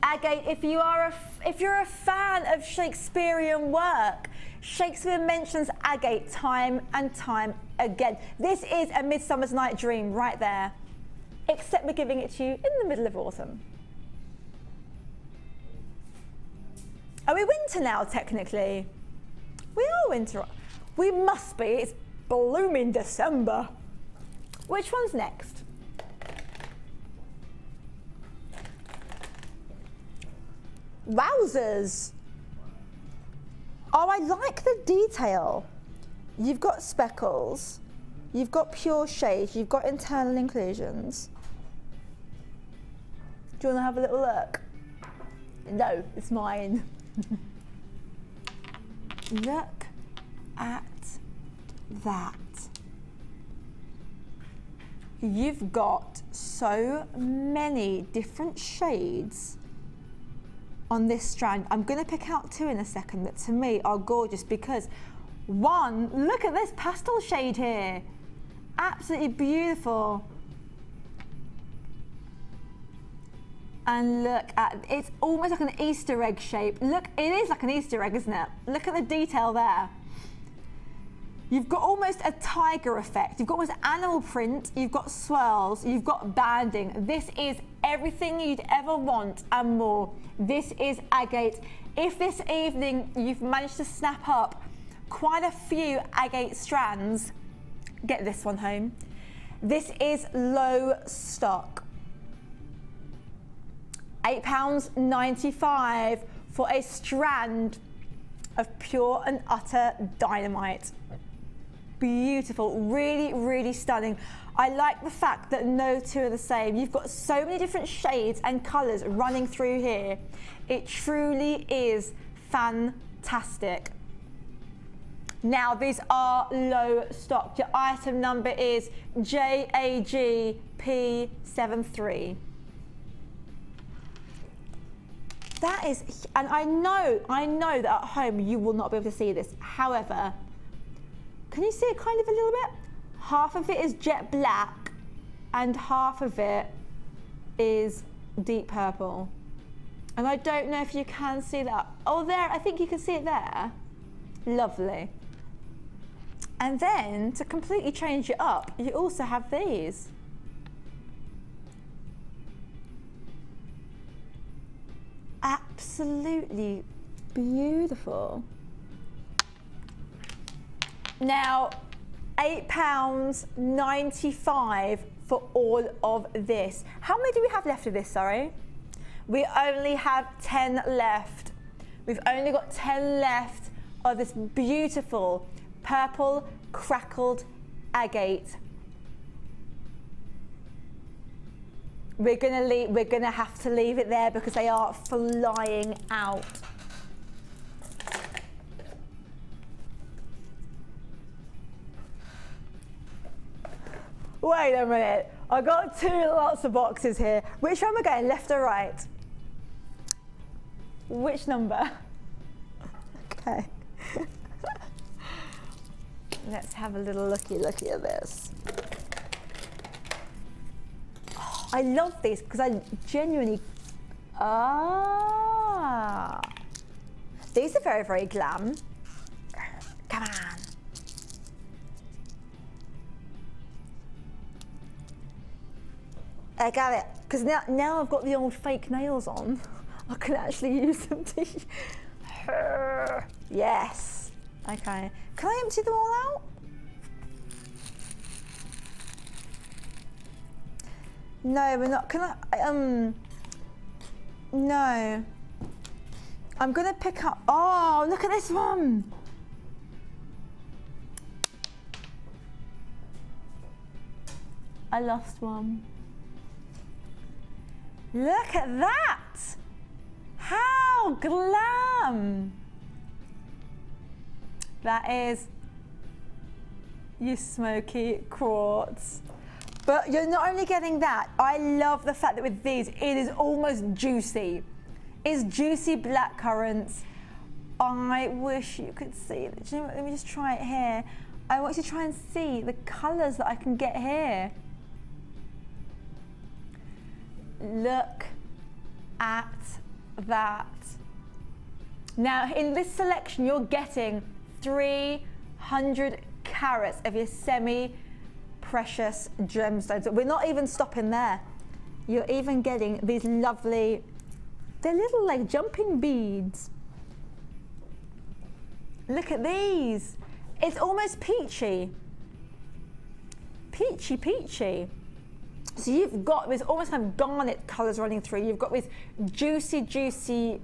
Agate, if you're a fan of Shakespearean work, Shakespeare mentions agate time and time again. This is A Midsummer's Night Dream right there, except we're giving it to you in the middle of autumn. Are we winter now, technically? We are winter. We must be. It's blooming December. Which one's next? Wowzers. Oh, I like the detail. You've got speckles, you've got pure shades, you've got internal inclusions. Do you want to have a little look? No, it's mine. Look at that. You've got so many different shades on this strand. I'm going to pick out two in a second that to me are gorgeous because one, look at this pastel shade here. Absolutely beautiful. And look at, it's almost like an Easter egg shape. Look, it is like an Easter egg, isn't it? Look at the detail there. You've got almost a tiger effect. You've got almost animal print, you've got swirls, you've got banding. This is everything you'd ever want and more. This is agate. If this evening you've managed to snap up quite a few agate strands, get this one home. This is low stock. £8.95 for a strand of pure and utter dynamite. Beautiful, really, really stunning. I like the fact that no two are the same. You've got so many different shades and colours running through here. It truly is fantastic. Now, these are low stock. Your item number is JAGP73. That is, and I know that at home you will not be able to see this. However, can you see it kind of a little bit? Half of it is jet black and half of it is deep purple. And I don't know if you can see that. Oh, there, I think you can see it there. Lovely. And then to completely change it up, you also have these. Absolutely beautiful. Now, £8.95 for all of this. How many do we have left of this, sorry? We only have 10 left. We've only got 10 left of this beautiful purple crackled agate. We're gonna have to leave it there because they are flying out. Wait a minute, I got lots of boxes here. Which one am I going, left or right? Which number? Okay. Let's have a little looky at this. Oh, I love these because I genuinely, these are very, very glam. Come on. I got it, because now I've got the old fake nails on. I can actually use them to... Yes. Okay. Can I empty them all out? No, we're not. Can I... No. I'm going to pick up... Oh, look at this one. I lost one. Look at that! How glam! That is your smoky quartz. But you're not only getting that, I love the fact that with these, it is almost juicy. It's juicy black currants. I wish you could see it. You know what? Let me just try it here. I want you to try and see the colours that I can get here. Look at that. Now, in this selection, you're getting 300 carats of your semi-precious gemstones. We're not even stopping there. You're even getting these lovely, they're little like jumping beads. Look at these. It's almost peachy. Peachy, peachy. So you've got this almost kind of garnet colours running through. You've got this juicy, juicy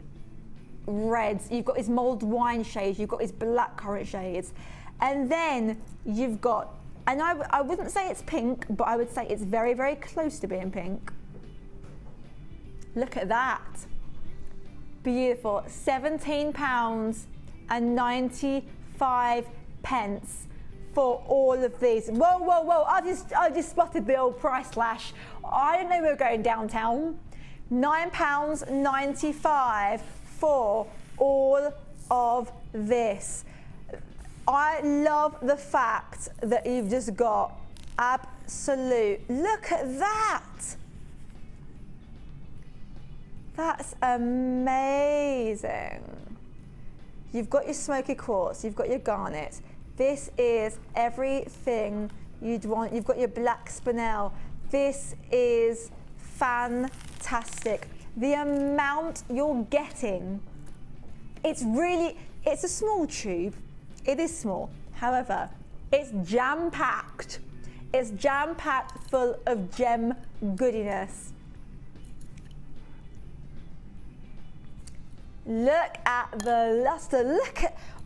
reds, you've got his mulled wine shades, you've got his blackcurrant shades, and then you've got, and I wouldn't say it's pink, but I would say it's very, very close to being pink. Look at that. Beautiful. £17.95 for all of these. Whoa, whoa, whoa. I just spotted the old price slash. I didn't know we were going downtown. £9.95 for all of this. I love the fact that you've just got absolute, look at that. That's amazing. You've got your smoky quartz, you've got your garnet. This is everything you'd want. You've got your black spinel. This is fantastic. The amount you're getting, it's a small tube. It is small. However, it's jam-packed. It's jam-packed full of gem goodiness. Look at the luster.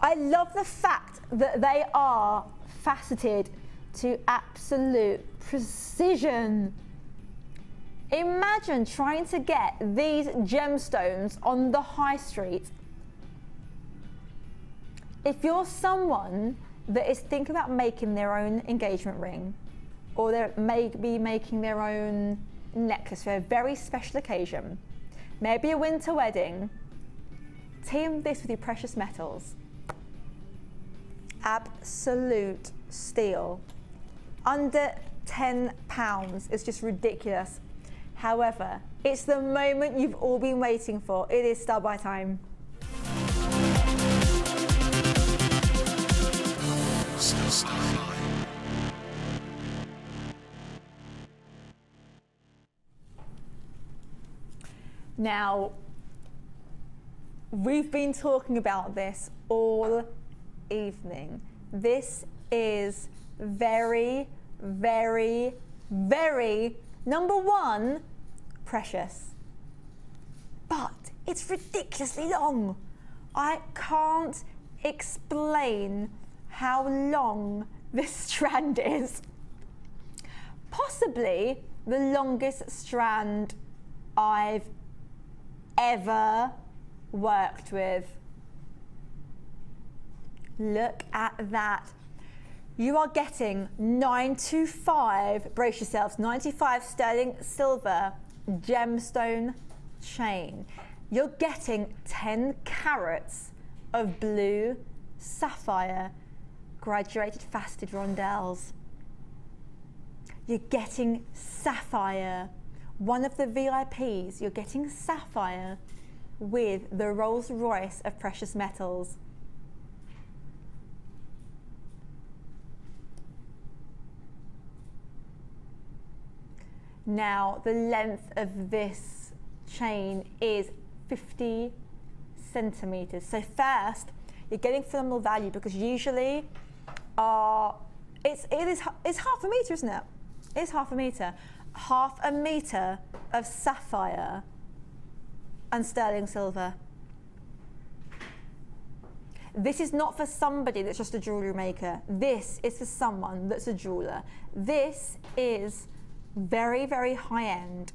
I love the fact that they are faceted to absolute precision. Imagine trying to get these gemstones on the high street. If you're someone that is thinking about making their own engagement ring, or they may be making their own necklace for a very special occasion, maybe a winter wedding, team this with your precious metals. Absolute steal. Under £10 is just ridiculous. However, it's the moment you've all been waiting for. It is star by time. Now, we've been talking about this all evening. This is very, very, very, number one, precious. But it's ridiculously long. I can't explain how long this strand is. Possibly the longest strand I've ever worked with. Look at that. You are getting 925, brace yourselves, 95 sterling silver gemstone chain. You're getting 10 carats of blue sapphire graduated faceted rondelles. You're getting sapphire. One of the VIPs, you're getting sapphire with the Rolls Royce of precious metals. Now, the length of this chain is 50 centimeters. So first, you're getting phenomenal value because usually it's half a meter, isn't it? It's half a meter. Half a meter of sapphire and sterling silver. This is not for somebody that's just a jewellery maker. This is for someone that's a jeweller. This is very, very high end.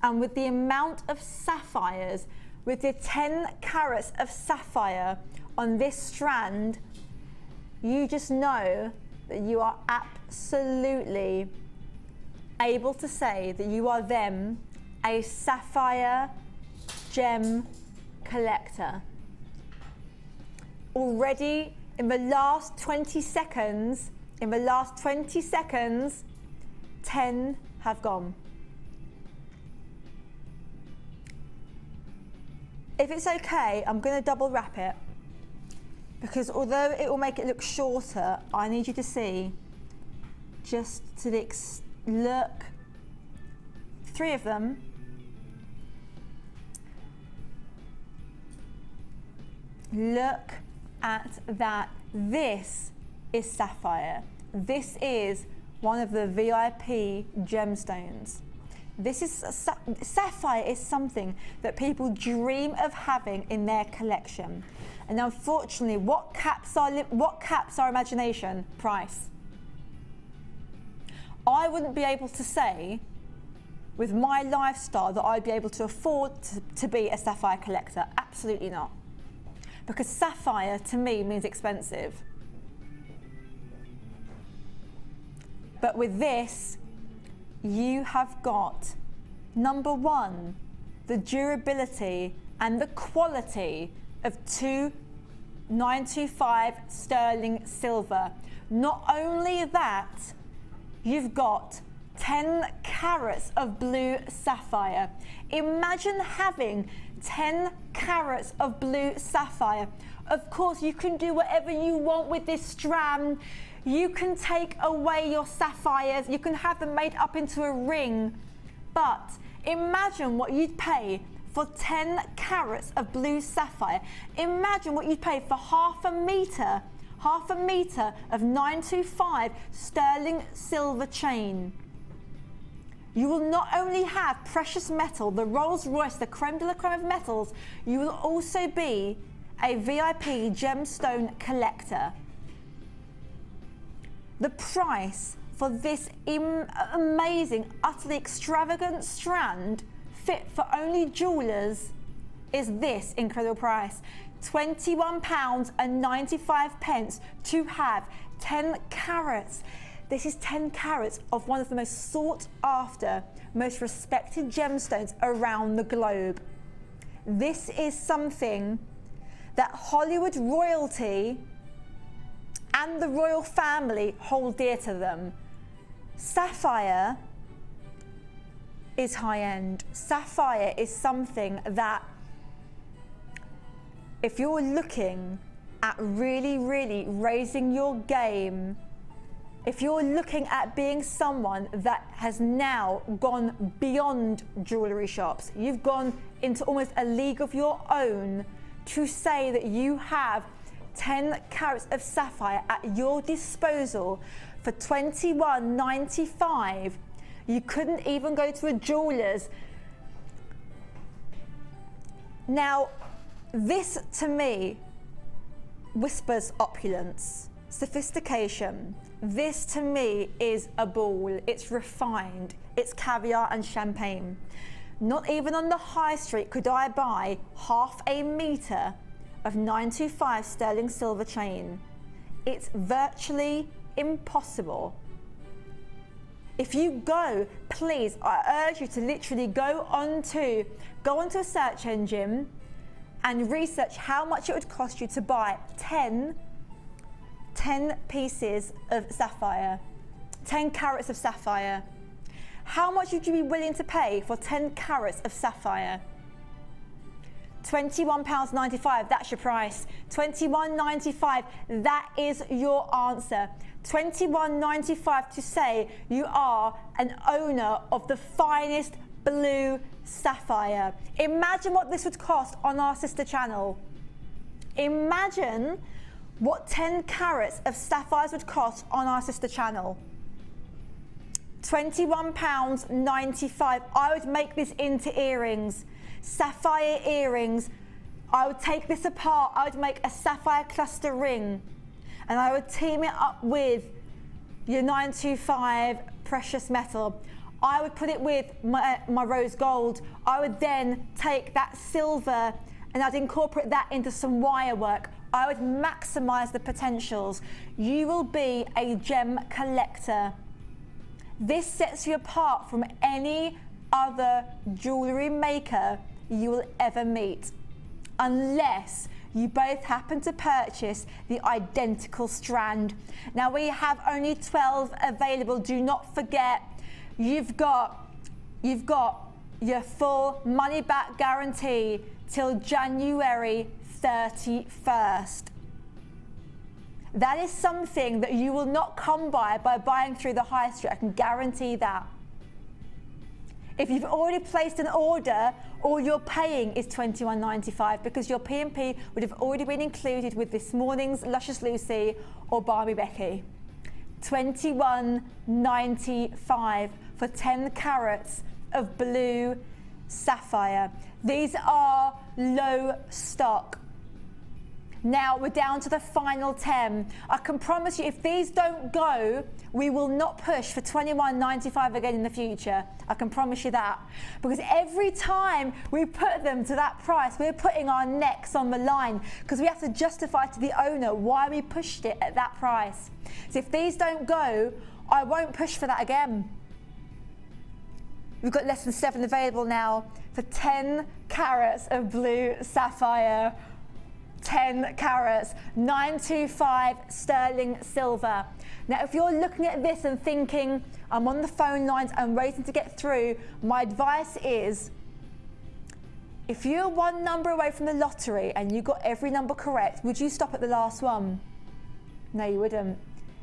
And with the amount of sapphires, with the 10 carats of sapphire on this strand, you just know that you are absolutely able to say that you are then a sapphire gem collector. Already in the last 20 seconds, 10 have gone. If it's okay, I'm going to double wrap it because although it will make it look shorter, I need you to see just to the look, 3 of them. Look at that. This is sapphire. This is one of the VIP gemstones. Sapphire is something that people dream of having in their collection. And unfortunately, what caps our imagination? Price. I wouldn't be able to say, with my lifestyle, that I'd be able to afford to be a sapphire collector. Absolutely not. Because sapphire, to me, means expensive. But with this, you have got, number one, the durability and the quality of 2925 sterling silver. Not only that, you've got 10 carats of blue sapphire. Imagine having 10 carats of blue sapphire. Of course, you can do whatever you want with this strand. You can take away your sapphires, you can have them made up into a ring. But imagine what you'd pay for 10 carats of blue sapphire. Imagine what you'd pay for half a metre of 925 sterling silver chain. You will not only have precious metal, the Rolls Royce, the creme de la creme of metals, you will also be a VIP gemstone collector. The price for this amazing, utterly extravagant strand fit for only jewellers is this incredible price. £21.95 to have 10 carats. This is 10 carats of one of the most sought after, most respected gemstones around the globe. This is something that Hollywood royalty and the royal family hold dear to them. Sapphire is high end. Sapphire is something that, if you're looking at really, really raising your game, if you're looking at being someone that has now gone beyond jewellery shops, you've gone into almost a league of your own, to say that you have 10 carats of sapphire at your disposal for £21.95. You couldn't even go to a jeweller's. Now, this to me whispers opulence, sophistication. This to me is a ball. It's refined. It's caviar and champagne. Not even on the high street could I buy half a metre of 925 sterling silver chain. It's virtually impossible. If you go, please, I urge you to literally go onto a search engine and research how much it would cost you to buy 10 pieces of sapphire, 10 carats of sapphire. How much would you be willing to pay for 10 carats of sapphire? £21.95, that's your price. £21.95, that is your answer. £21.95 to say you are an owner of the finest blue sapphire. Imagine what this would cost on our sister channel. Imagine what 10 carats of sapphires would cost on our sister channel. £21.95. I would make this into earrings, sapphire earrings. I would take this apart. I would make a sapphire cluster ring, and I would team it up with your 925 precious metal. I would put it with my rose gold. I would then take that silver and I'd incorporate that into some wire work. I would maximize the potentials. You will be a gem collector. This sets you apart from any other jewellery maker you will ever meet, unless you both happen to purchase the identical strand. Now, we have only 12 available. Do not forget, you've got your full money back guarantee till January 31st. That is something that you will not come by buying through the high street. I can guarantee that. If you've already placed an order, all you're paying is £21.95 because your P&P would have already been included with this morning's Luscious Lucy or Barbie Becky. £21.95 for 10 carats of blue sapphire. These are low stock. Now we're down to the final 10. I can promise you, if these don't go, we will not push for $21.95 again in the future. I can promise you that. Because every time we put them to that price, we're putting our necks on the line because we have to justify to the owner why we pushed it at that price. So if these don't go, I won't push for that again. We've got less than 7 available now for 10 carats of blue sapphire. 10 carats, 925 sterling silver. Now, if you're looking at this and thinking, I'm on the phone lines, I'm waiting to get through, my advice is, if you're one number away from the lottery and you got every number correct, would you stop at the last one? No, you wouldn't.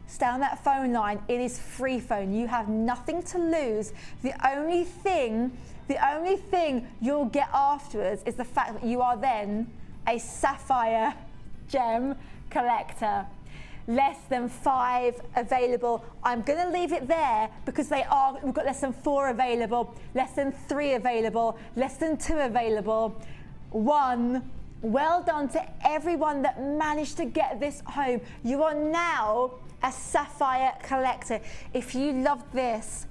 Stay on that phone line. It is free phone. You have nothing to lose. The only thing you'll get afterwards is the fact that you are then a sapphire gem collector. Less than 5 available. I'm going to leave it there because we've got less than 4 available, less than 3 available, less than 2 available. 1. Well done to everyone that managed to get this home. You are now a sapphire collector. If you love this,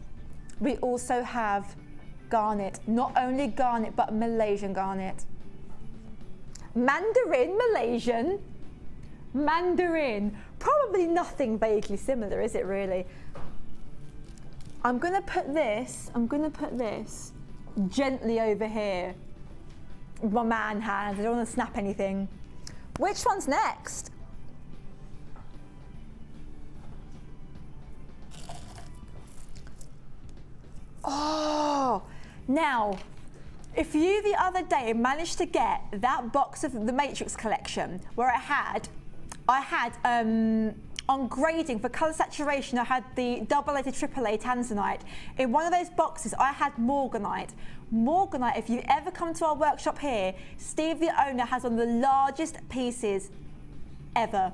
we also have garnet. Not only garnet, but Malaysian garnet. Mandarin Malaysian. Mandarin. Probably nothing vaguely similar, is it really? I'm going to put this gently over here with my man hands. I don't want to snap anything. Which one's next? Oh, now, if you the other day managed to get that box of the Matrix collection where I had on grading for colour saturation, I had the AA to AAA tanzanite. In one of those boxes, I had morganite. Morganite, if you've ever come to our workshop here, Steve, the owner, has one of the largest pieces ever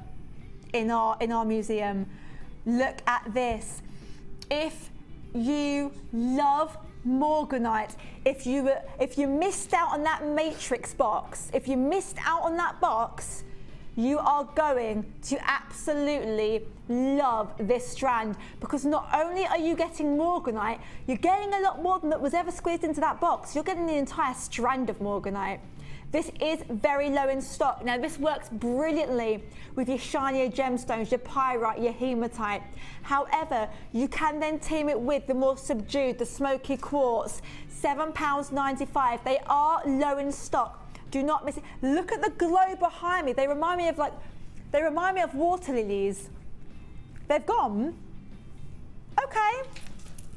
in our museum. Look at this. If you love morganite, if you missed out on that Matrix box, if you missed out on that box, you are going to absolutely love this strand, because not only are you getting morganite, you're getting a lot more than that was ever squeezed into that box. You're getting the entire strand of morganite. This is very low in stock. Now, this works brilliantly with your shinier gemstones, your pyrite, your hematite. However, you can then team it with the more subdued, the smoky quartz, £7.95. They are low in stock. Do not miss it. Look at the glow behind me. They remind me of water lilies. They've gone. Okay,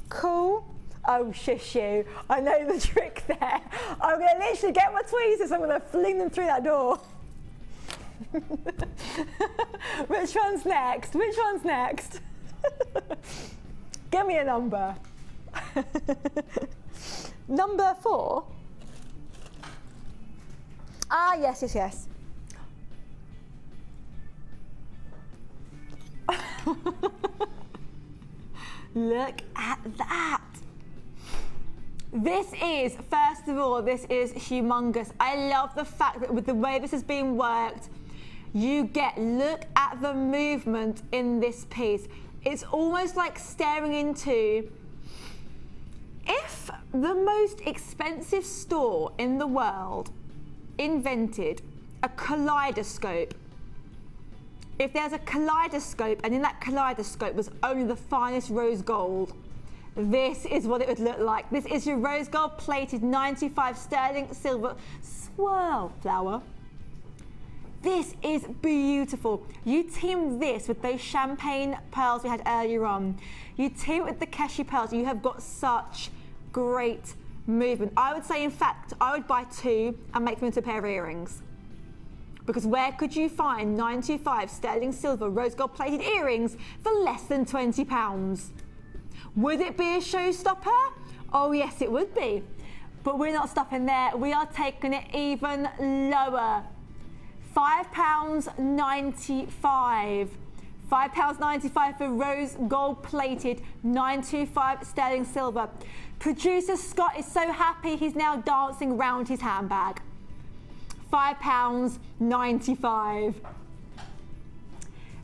cool. Oh, shush you. I know the trick there. I'm going to literally get my tweezers. I'm going to fling them through that door. Which one's next? Which one's next? Give me a number. Number 4. Ah, yes, yes, yes. Look at that. This is, first of all, this is humongous. I love the fact that with the way this is being worked, look at the movement in this piece. It's almost like staring into, if the most expensive store in the world invented a kaleidoscope, if there's a kaleidoscope and in that kaleidoscope was only the finest rose gold, this is what it would look like. This is your rose gold plated 95 sterling silver swirl flower. This is beautiful. You team this with those champagne pearls we had earlier on. You team it with the Keshi pearls. You have got such great movement. I would say, in fact, I would buy 2 and make them into a pair of earrings. Because where could you find 925 sterling silver rose gold plated earrings for less than £20? Would it be a showstopper? Oh yes, it would be. But we're not stopping there. We are taking it even lower. £5.95 £5.95 for rose gold plated, 925 sterling silver. Producer Scott is so happy he's now dancing round his handbag. £5.95.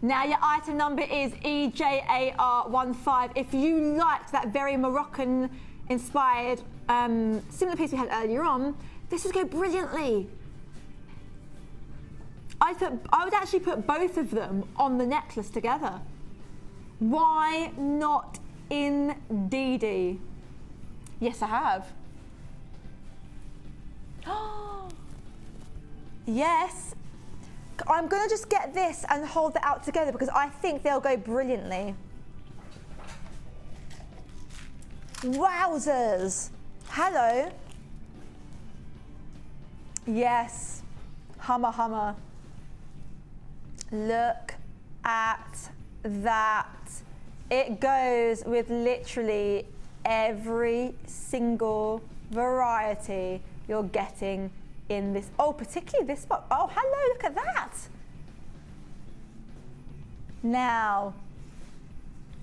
Now your item number is EJAR15. If you liked that very Moroccan inspired similar piece we had earlier on, this would go brilliantly. I would actually put both of them on the necklace together. Why not indeedy? Yes, I have. Yes. I'm going to just get this and hold it out together because I think they'll go brilliantly. Wowzers. Hello. Yes. Hummer, hummer. Look at that. It goes with literally every single variety you're getting in this. Oh, particularly this box. Oh, hello, look at that. Now,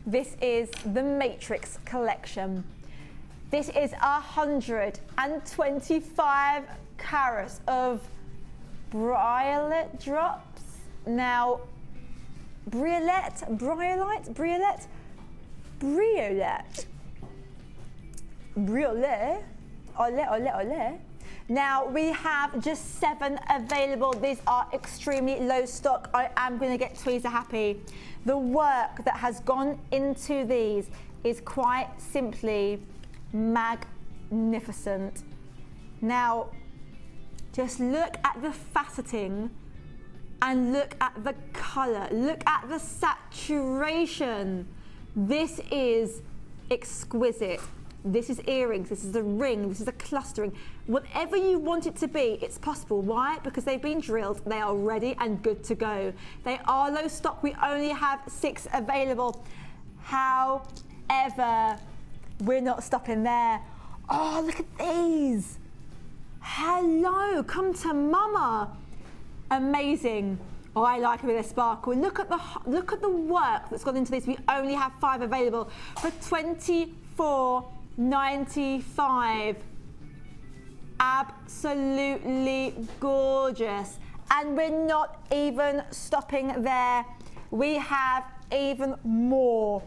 this is the Matrix collection. This is 125 carats of briolette drops. Now, briolette. Ole. Now, we have just 7 available. These are extremely low stock. I am going to get Tweezer happy. The work that has gone into these is quite simply magnificent. Now, just look at the faceting and look at the colour. Look at the saturation. This is exquisite. This is earrings, this is a ring, this is a clustering. Whatever you want it to be, it's possible. Why? Because they've been drilled, they are ready and good to go. They are low stock, we only have 6 available. However, we're not stopping there. Oh, look at these. Hello, come to mama. Amazing. Oh, I like it with a sparkle. Look at the work that's gone into this. We only have 5 available for $24.95. Absolutely gorgeous. And we're not even stopping there. We have even more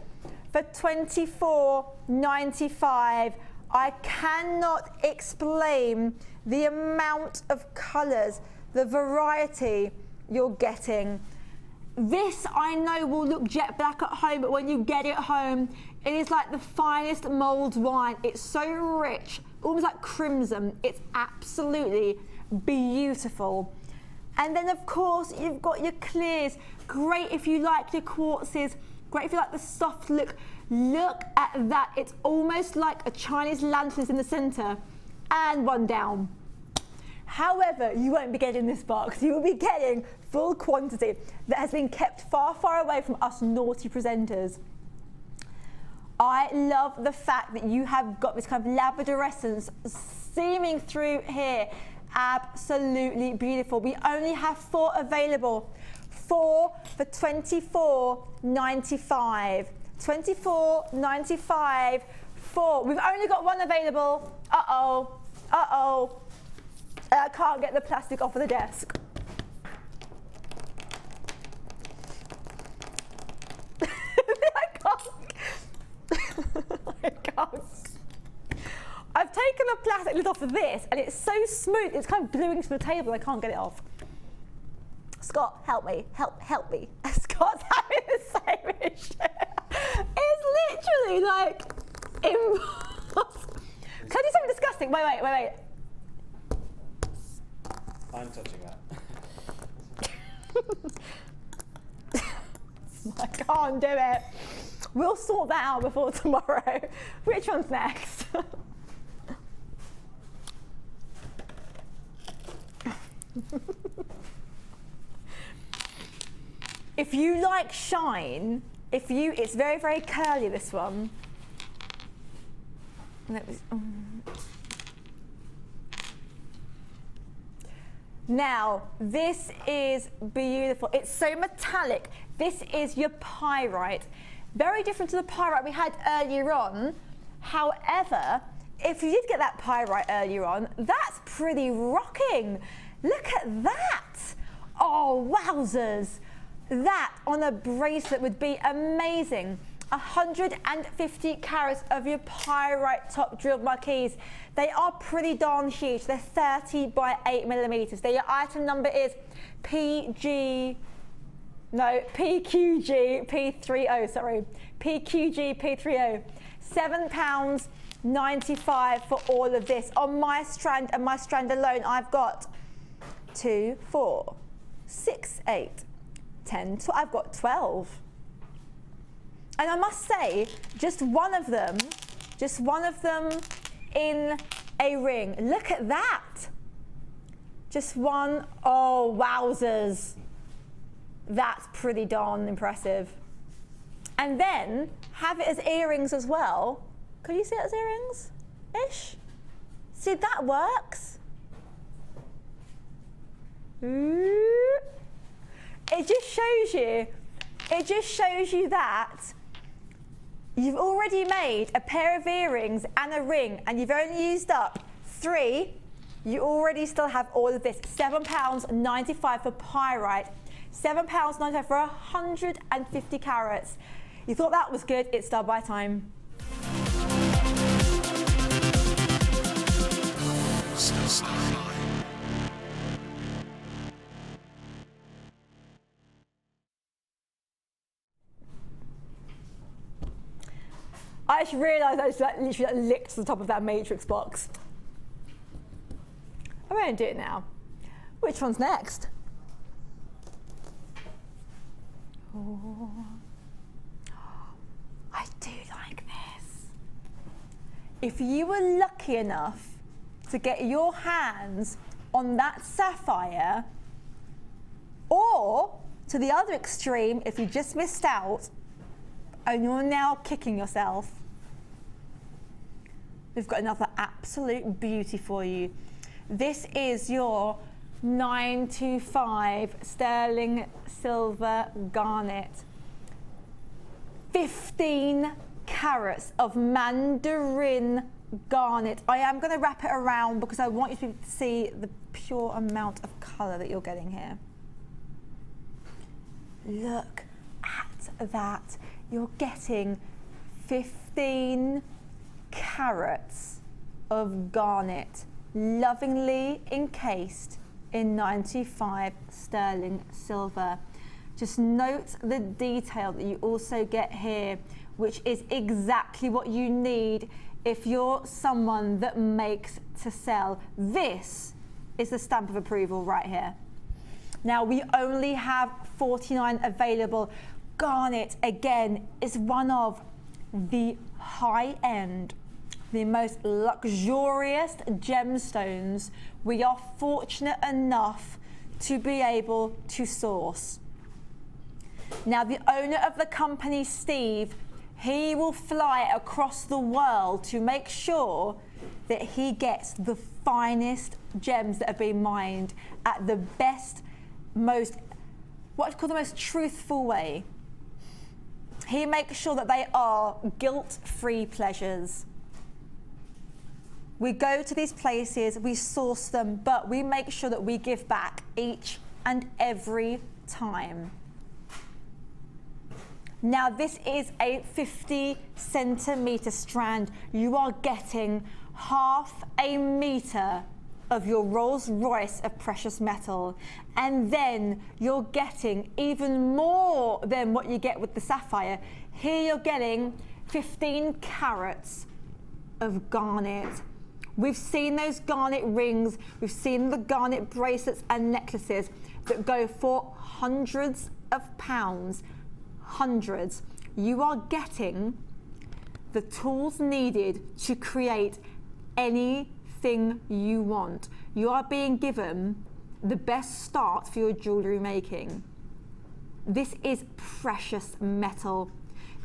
for $24.95. I cannot explain the amount of colours, the variety you're getting. This I know will look jet black at home, but when you get it home, it is like the finest mulled wine. It's so rich, almost like crimson. It's absolutely beautiful. And then of course, you've got your clears. Great if you like your quartzes. Great if you like the soft look. Look at that. It's almost like a Chinese lantern in the center. And one down. However, you won't be getting this box. You will be getting full quantity that has been kept far, far away from us naughty presenters. I love the fact that you have got this kind of labradorescence seaming through here. Absolutely beautiful. We only have 4 available. 4 for $24.95. $24.95. 4. We've only got 1 available. Uh-oh. Uh-oh. I can't get the plastic off of the desk. I can't. I've taken the plastic lid off of this and it's so smooth, it's kind of gluing to the table, I can't get it off. Scott, help me, help me. Scott's having the same issue. It's literally like impossible. Can I do something disgusting? Wait. I'm touching that. I can't do it. We'll sort that out before tomorrow. Which one's next? If you like shine, it's very, very curly, this one. Now, this is beautiful. It's so metallic. This is your pyrite. Very different to the pyrite we had earlier on. However, if you did get that pyrite earlier on, that's pretty rocking. Look at that. Oh, wowzers. That on a bracelet would be amazing. 150 carats of your pyrite top drilled marquise. They are pretty darn huge. They're 30 by 8 millimeters. Your item number is PQG P30, sorry. PQG P30. £7.95 for all of this. On my strand and my strand alone, I've got 2, 4, 6, 8, 10, 12. I've got 12. And I must say, just one of them in a ring. Look at that. Just one. Oh, wowzers. That's pretty darn impressive. And then have it as earrings as well. Could you see it as earrings-ish? See, that works. Ooh. It just shows you that you've already made a pair of earrings and a ring, and you've only used up 3. You already still have all of this. £7.95 for pyrite. £7.95 for 150 carats. You thought that was good? It's start by time. I just realised I just literally licked the top of that matrix box. I'm going to do it now. Which one's next? Oh, I do like this. If you were lucky enough to get your hands on that sapphire, or to the other extreme, if you just missed out and you're now kicking yourself, we've got another absolute beauty for you. This is your 925 sterling silver garnet. 15 carats of mandarin garnet. I am going to wrap it around because I want you to see the pure amount of colour that you're getting here. Look at that. You're getting 15 carats of garnet, lovingly encased in 95 sterling silver. Just note the detail that you also get here, which is exactly what you need if you're someone that makes to sell. This is the stamp of approval right here. Now, we only have 49 available. Garnet, again, is one of the high-end, the most luxurious gemstones we are fortunate enough to be able to source. Now, the owner of the company, Steve, he will fly across the world to make sure that he gets the finest gems that have been mined at the best, most, what's called the most truthful way. He makes sure that they are guilt-free pleasures. We go to these places, we source them, but we make sure that we give back each and every time. Now, this is a 50 centimetre strand. You are getting half a metre of your Rolls Royce of precious metal. And then you're getting even more than what you get with the sapphire. Here you're getting 15 carats of garnet. We've seen those garnet rings, we've seen the garnet bracelets and necklaces that go for hundreds of pounds, hundreds. You are getting the tools needed to create anything you want. You are being given the best start for your jewellery making. This is precious metal.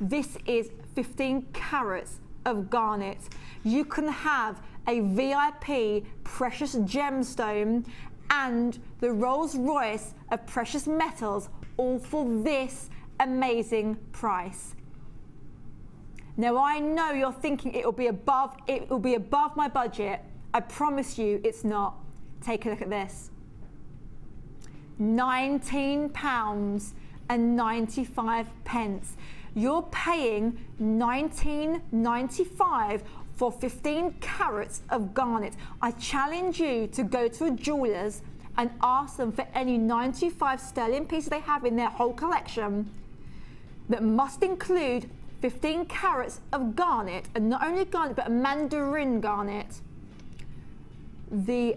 This is 15 carats of garnet. You can have a VIP precious gemstone and the Rolls Royce of precious metals, all for this amazing price. Now I know you're thinking it will be above my budget. I promise you it's not. Take a look at this. £19.95. You're paying $19.95 for 15 carats of garnet. I challenge you to go to a jeweller's and ask them for any 95 sterling pieces they have in their whole collection that must include 15 carats of garnet, and not only garnet but a mandarin garnet. The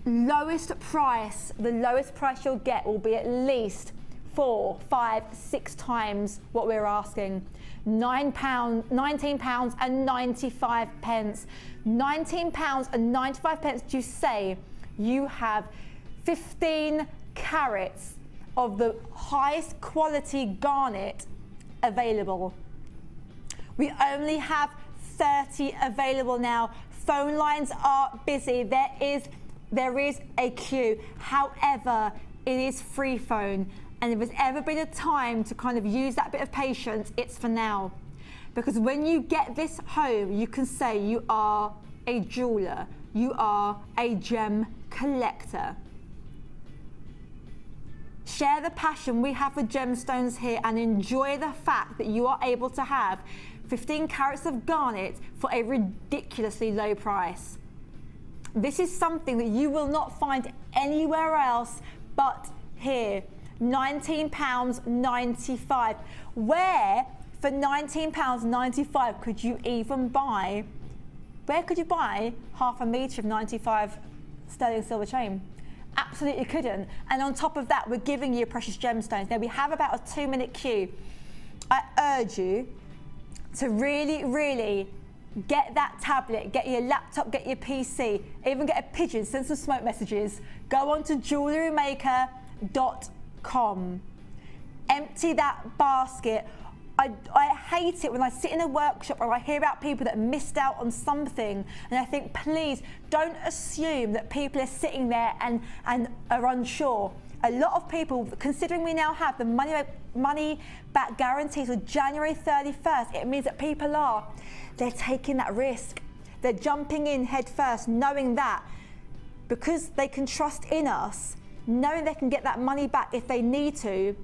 lowest price you'll get will be at least 4, 5, 6 times what we're asking. £19.95. £19.95 to say you have 15 carats of the highest quality garnet available. We only have 30 available now. Phone lines are busy. There is a queue. However, it is free phone. And if there's ever been a time to kind of use that bit of patience, it's for now. Because when you get this home, you can say you are a jeweler, you are a gem collector. Share the passion we have for gemstones here and enjoy the fact that you are able to have 15 carats of garnet for a ridiculously low price. This is something that you will not find anywhere else but here. £19.95. Where for £19.95 could you even buy, where could you buy half a metre of 95 sterling silver chain? Absolutely couldn't. And on top of that, we're giving you precious gemstones. Now we have about a 2-minute queue. I urge you to really, really get that tablet, get your laptop, get your PC, even get a pigeon, send some smoke messages. Go on to JewelleryMaker.com. Empty that basket. I hate it when I sit in a workshop or I hear about people that missed out on something, and I think, please don't assume that people are sitting there and are unsure. A lot of people, considering we now have the money back guarantee till January 31st, it means that people they're taking that risk. They're jumping in head first, knowing that because they can trust in us, knowing they can get that money back if they need to,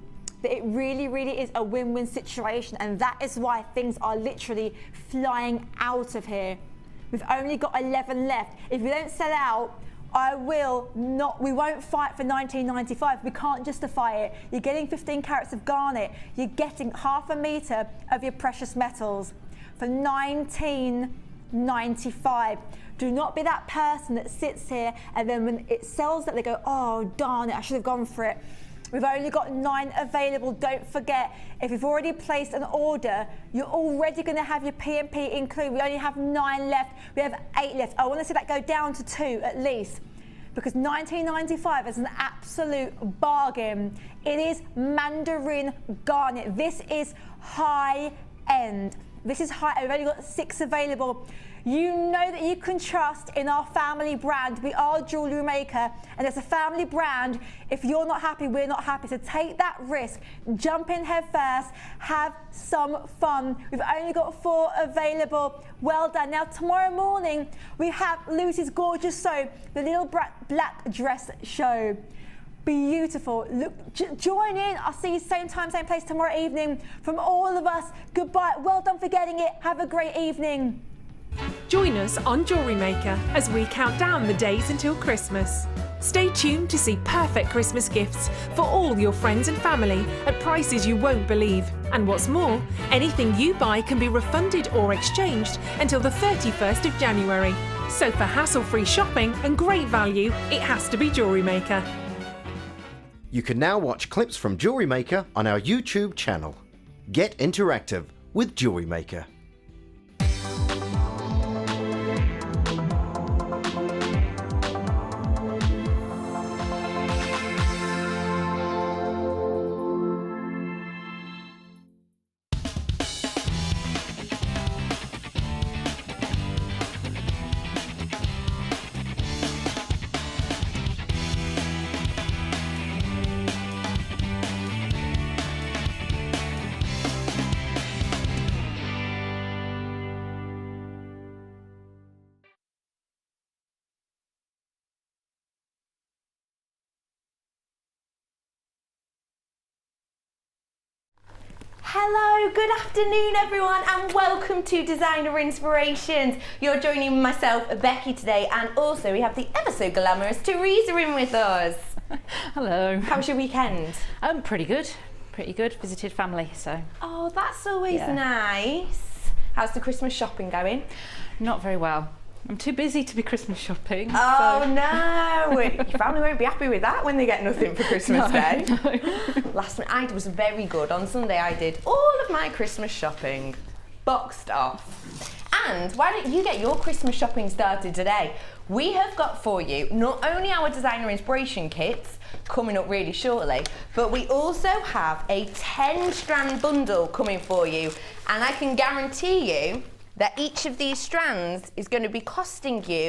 that it really, really is a win-win situation. And that is why things are literally flying out of here. We've only got 11 left. If we don't sell out, we won't fight for $19.95. We can't justify it. You're getting 15 carats of garnet. You're getting half a metre of your precious metals for $19.95. Do not be that person that sits here and then when it sells that they go, oh darn it, I should have gone for it. We've only got 9 available. Don't forget, if you've already placed an order, you're already going to have your P&P included. We only have 9 left. We have 8 left. I want to see that go down to 2 at least, because $19.95 is an absolute bargain. It is mandarin garnet. This is high end. This is high. We've only got 6 available. You know that you can trust in our family brand. We are Jewellery Maker, and as a family brand, if you're not happy, we're not happy. So take that risk, jump in head first, have some fun. We've only got 4 available. Well done. Now tomorrow morning, we have Lucy's gorgeous show, the little black dress show. Beautiful. Look, join in. I'll see you same time, same place tomorrow evening. From all of us, goodbye. Well done for getting it. Have a great evening. Join us on Jewellery Maker as we count down the days until Christmas. Stay tuned to see perfect Christmas gifts for all your friends and family at prices you won't believe. And what's more, anything you buy can be refunded or exchanged until the 31st of January. So for hassle-free shopping and great value, it has to be Jewellery Maker. You can now watch clips from Jewellery Maker on our YouTube channel. Get interactive with Jewellery Maker. Hello, good afternoon everyone and welcome to Designer Inspirations. You're joining myself, Becky, today, and also we have the ever so glamorous Teresa in with us. Hello. How was your weekend? Pretty good. Pretty good. Visited family, so. Oh, that's always nice. How's the Christmas shopping going? Not very well. I'm too busy to be Christmas shopping. Oh so. no, your family won't be happy with that when they get nothing for Christmas Day. No. Last night I was very good. On Sunday I did all of my Christmas shopping, boxed off. And why don't you get your Christmas shopping started today? We have got for you not only our designer inspiration kits coming up really shortly, but we also have a 10-strand bundle coming for you. And I can guarantee you that each of these strands is going to be costing you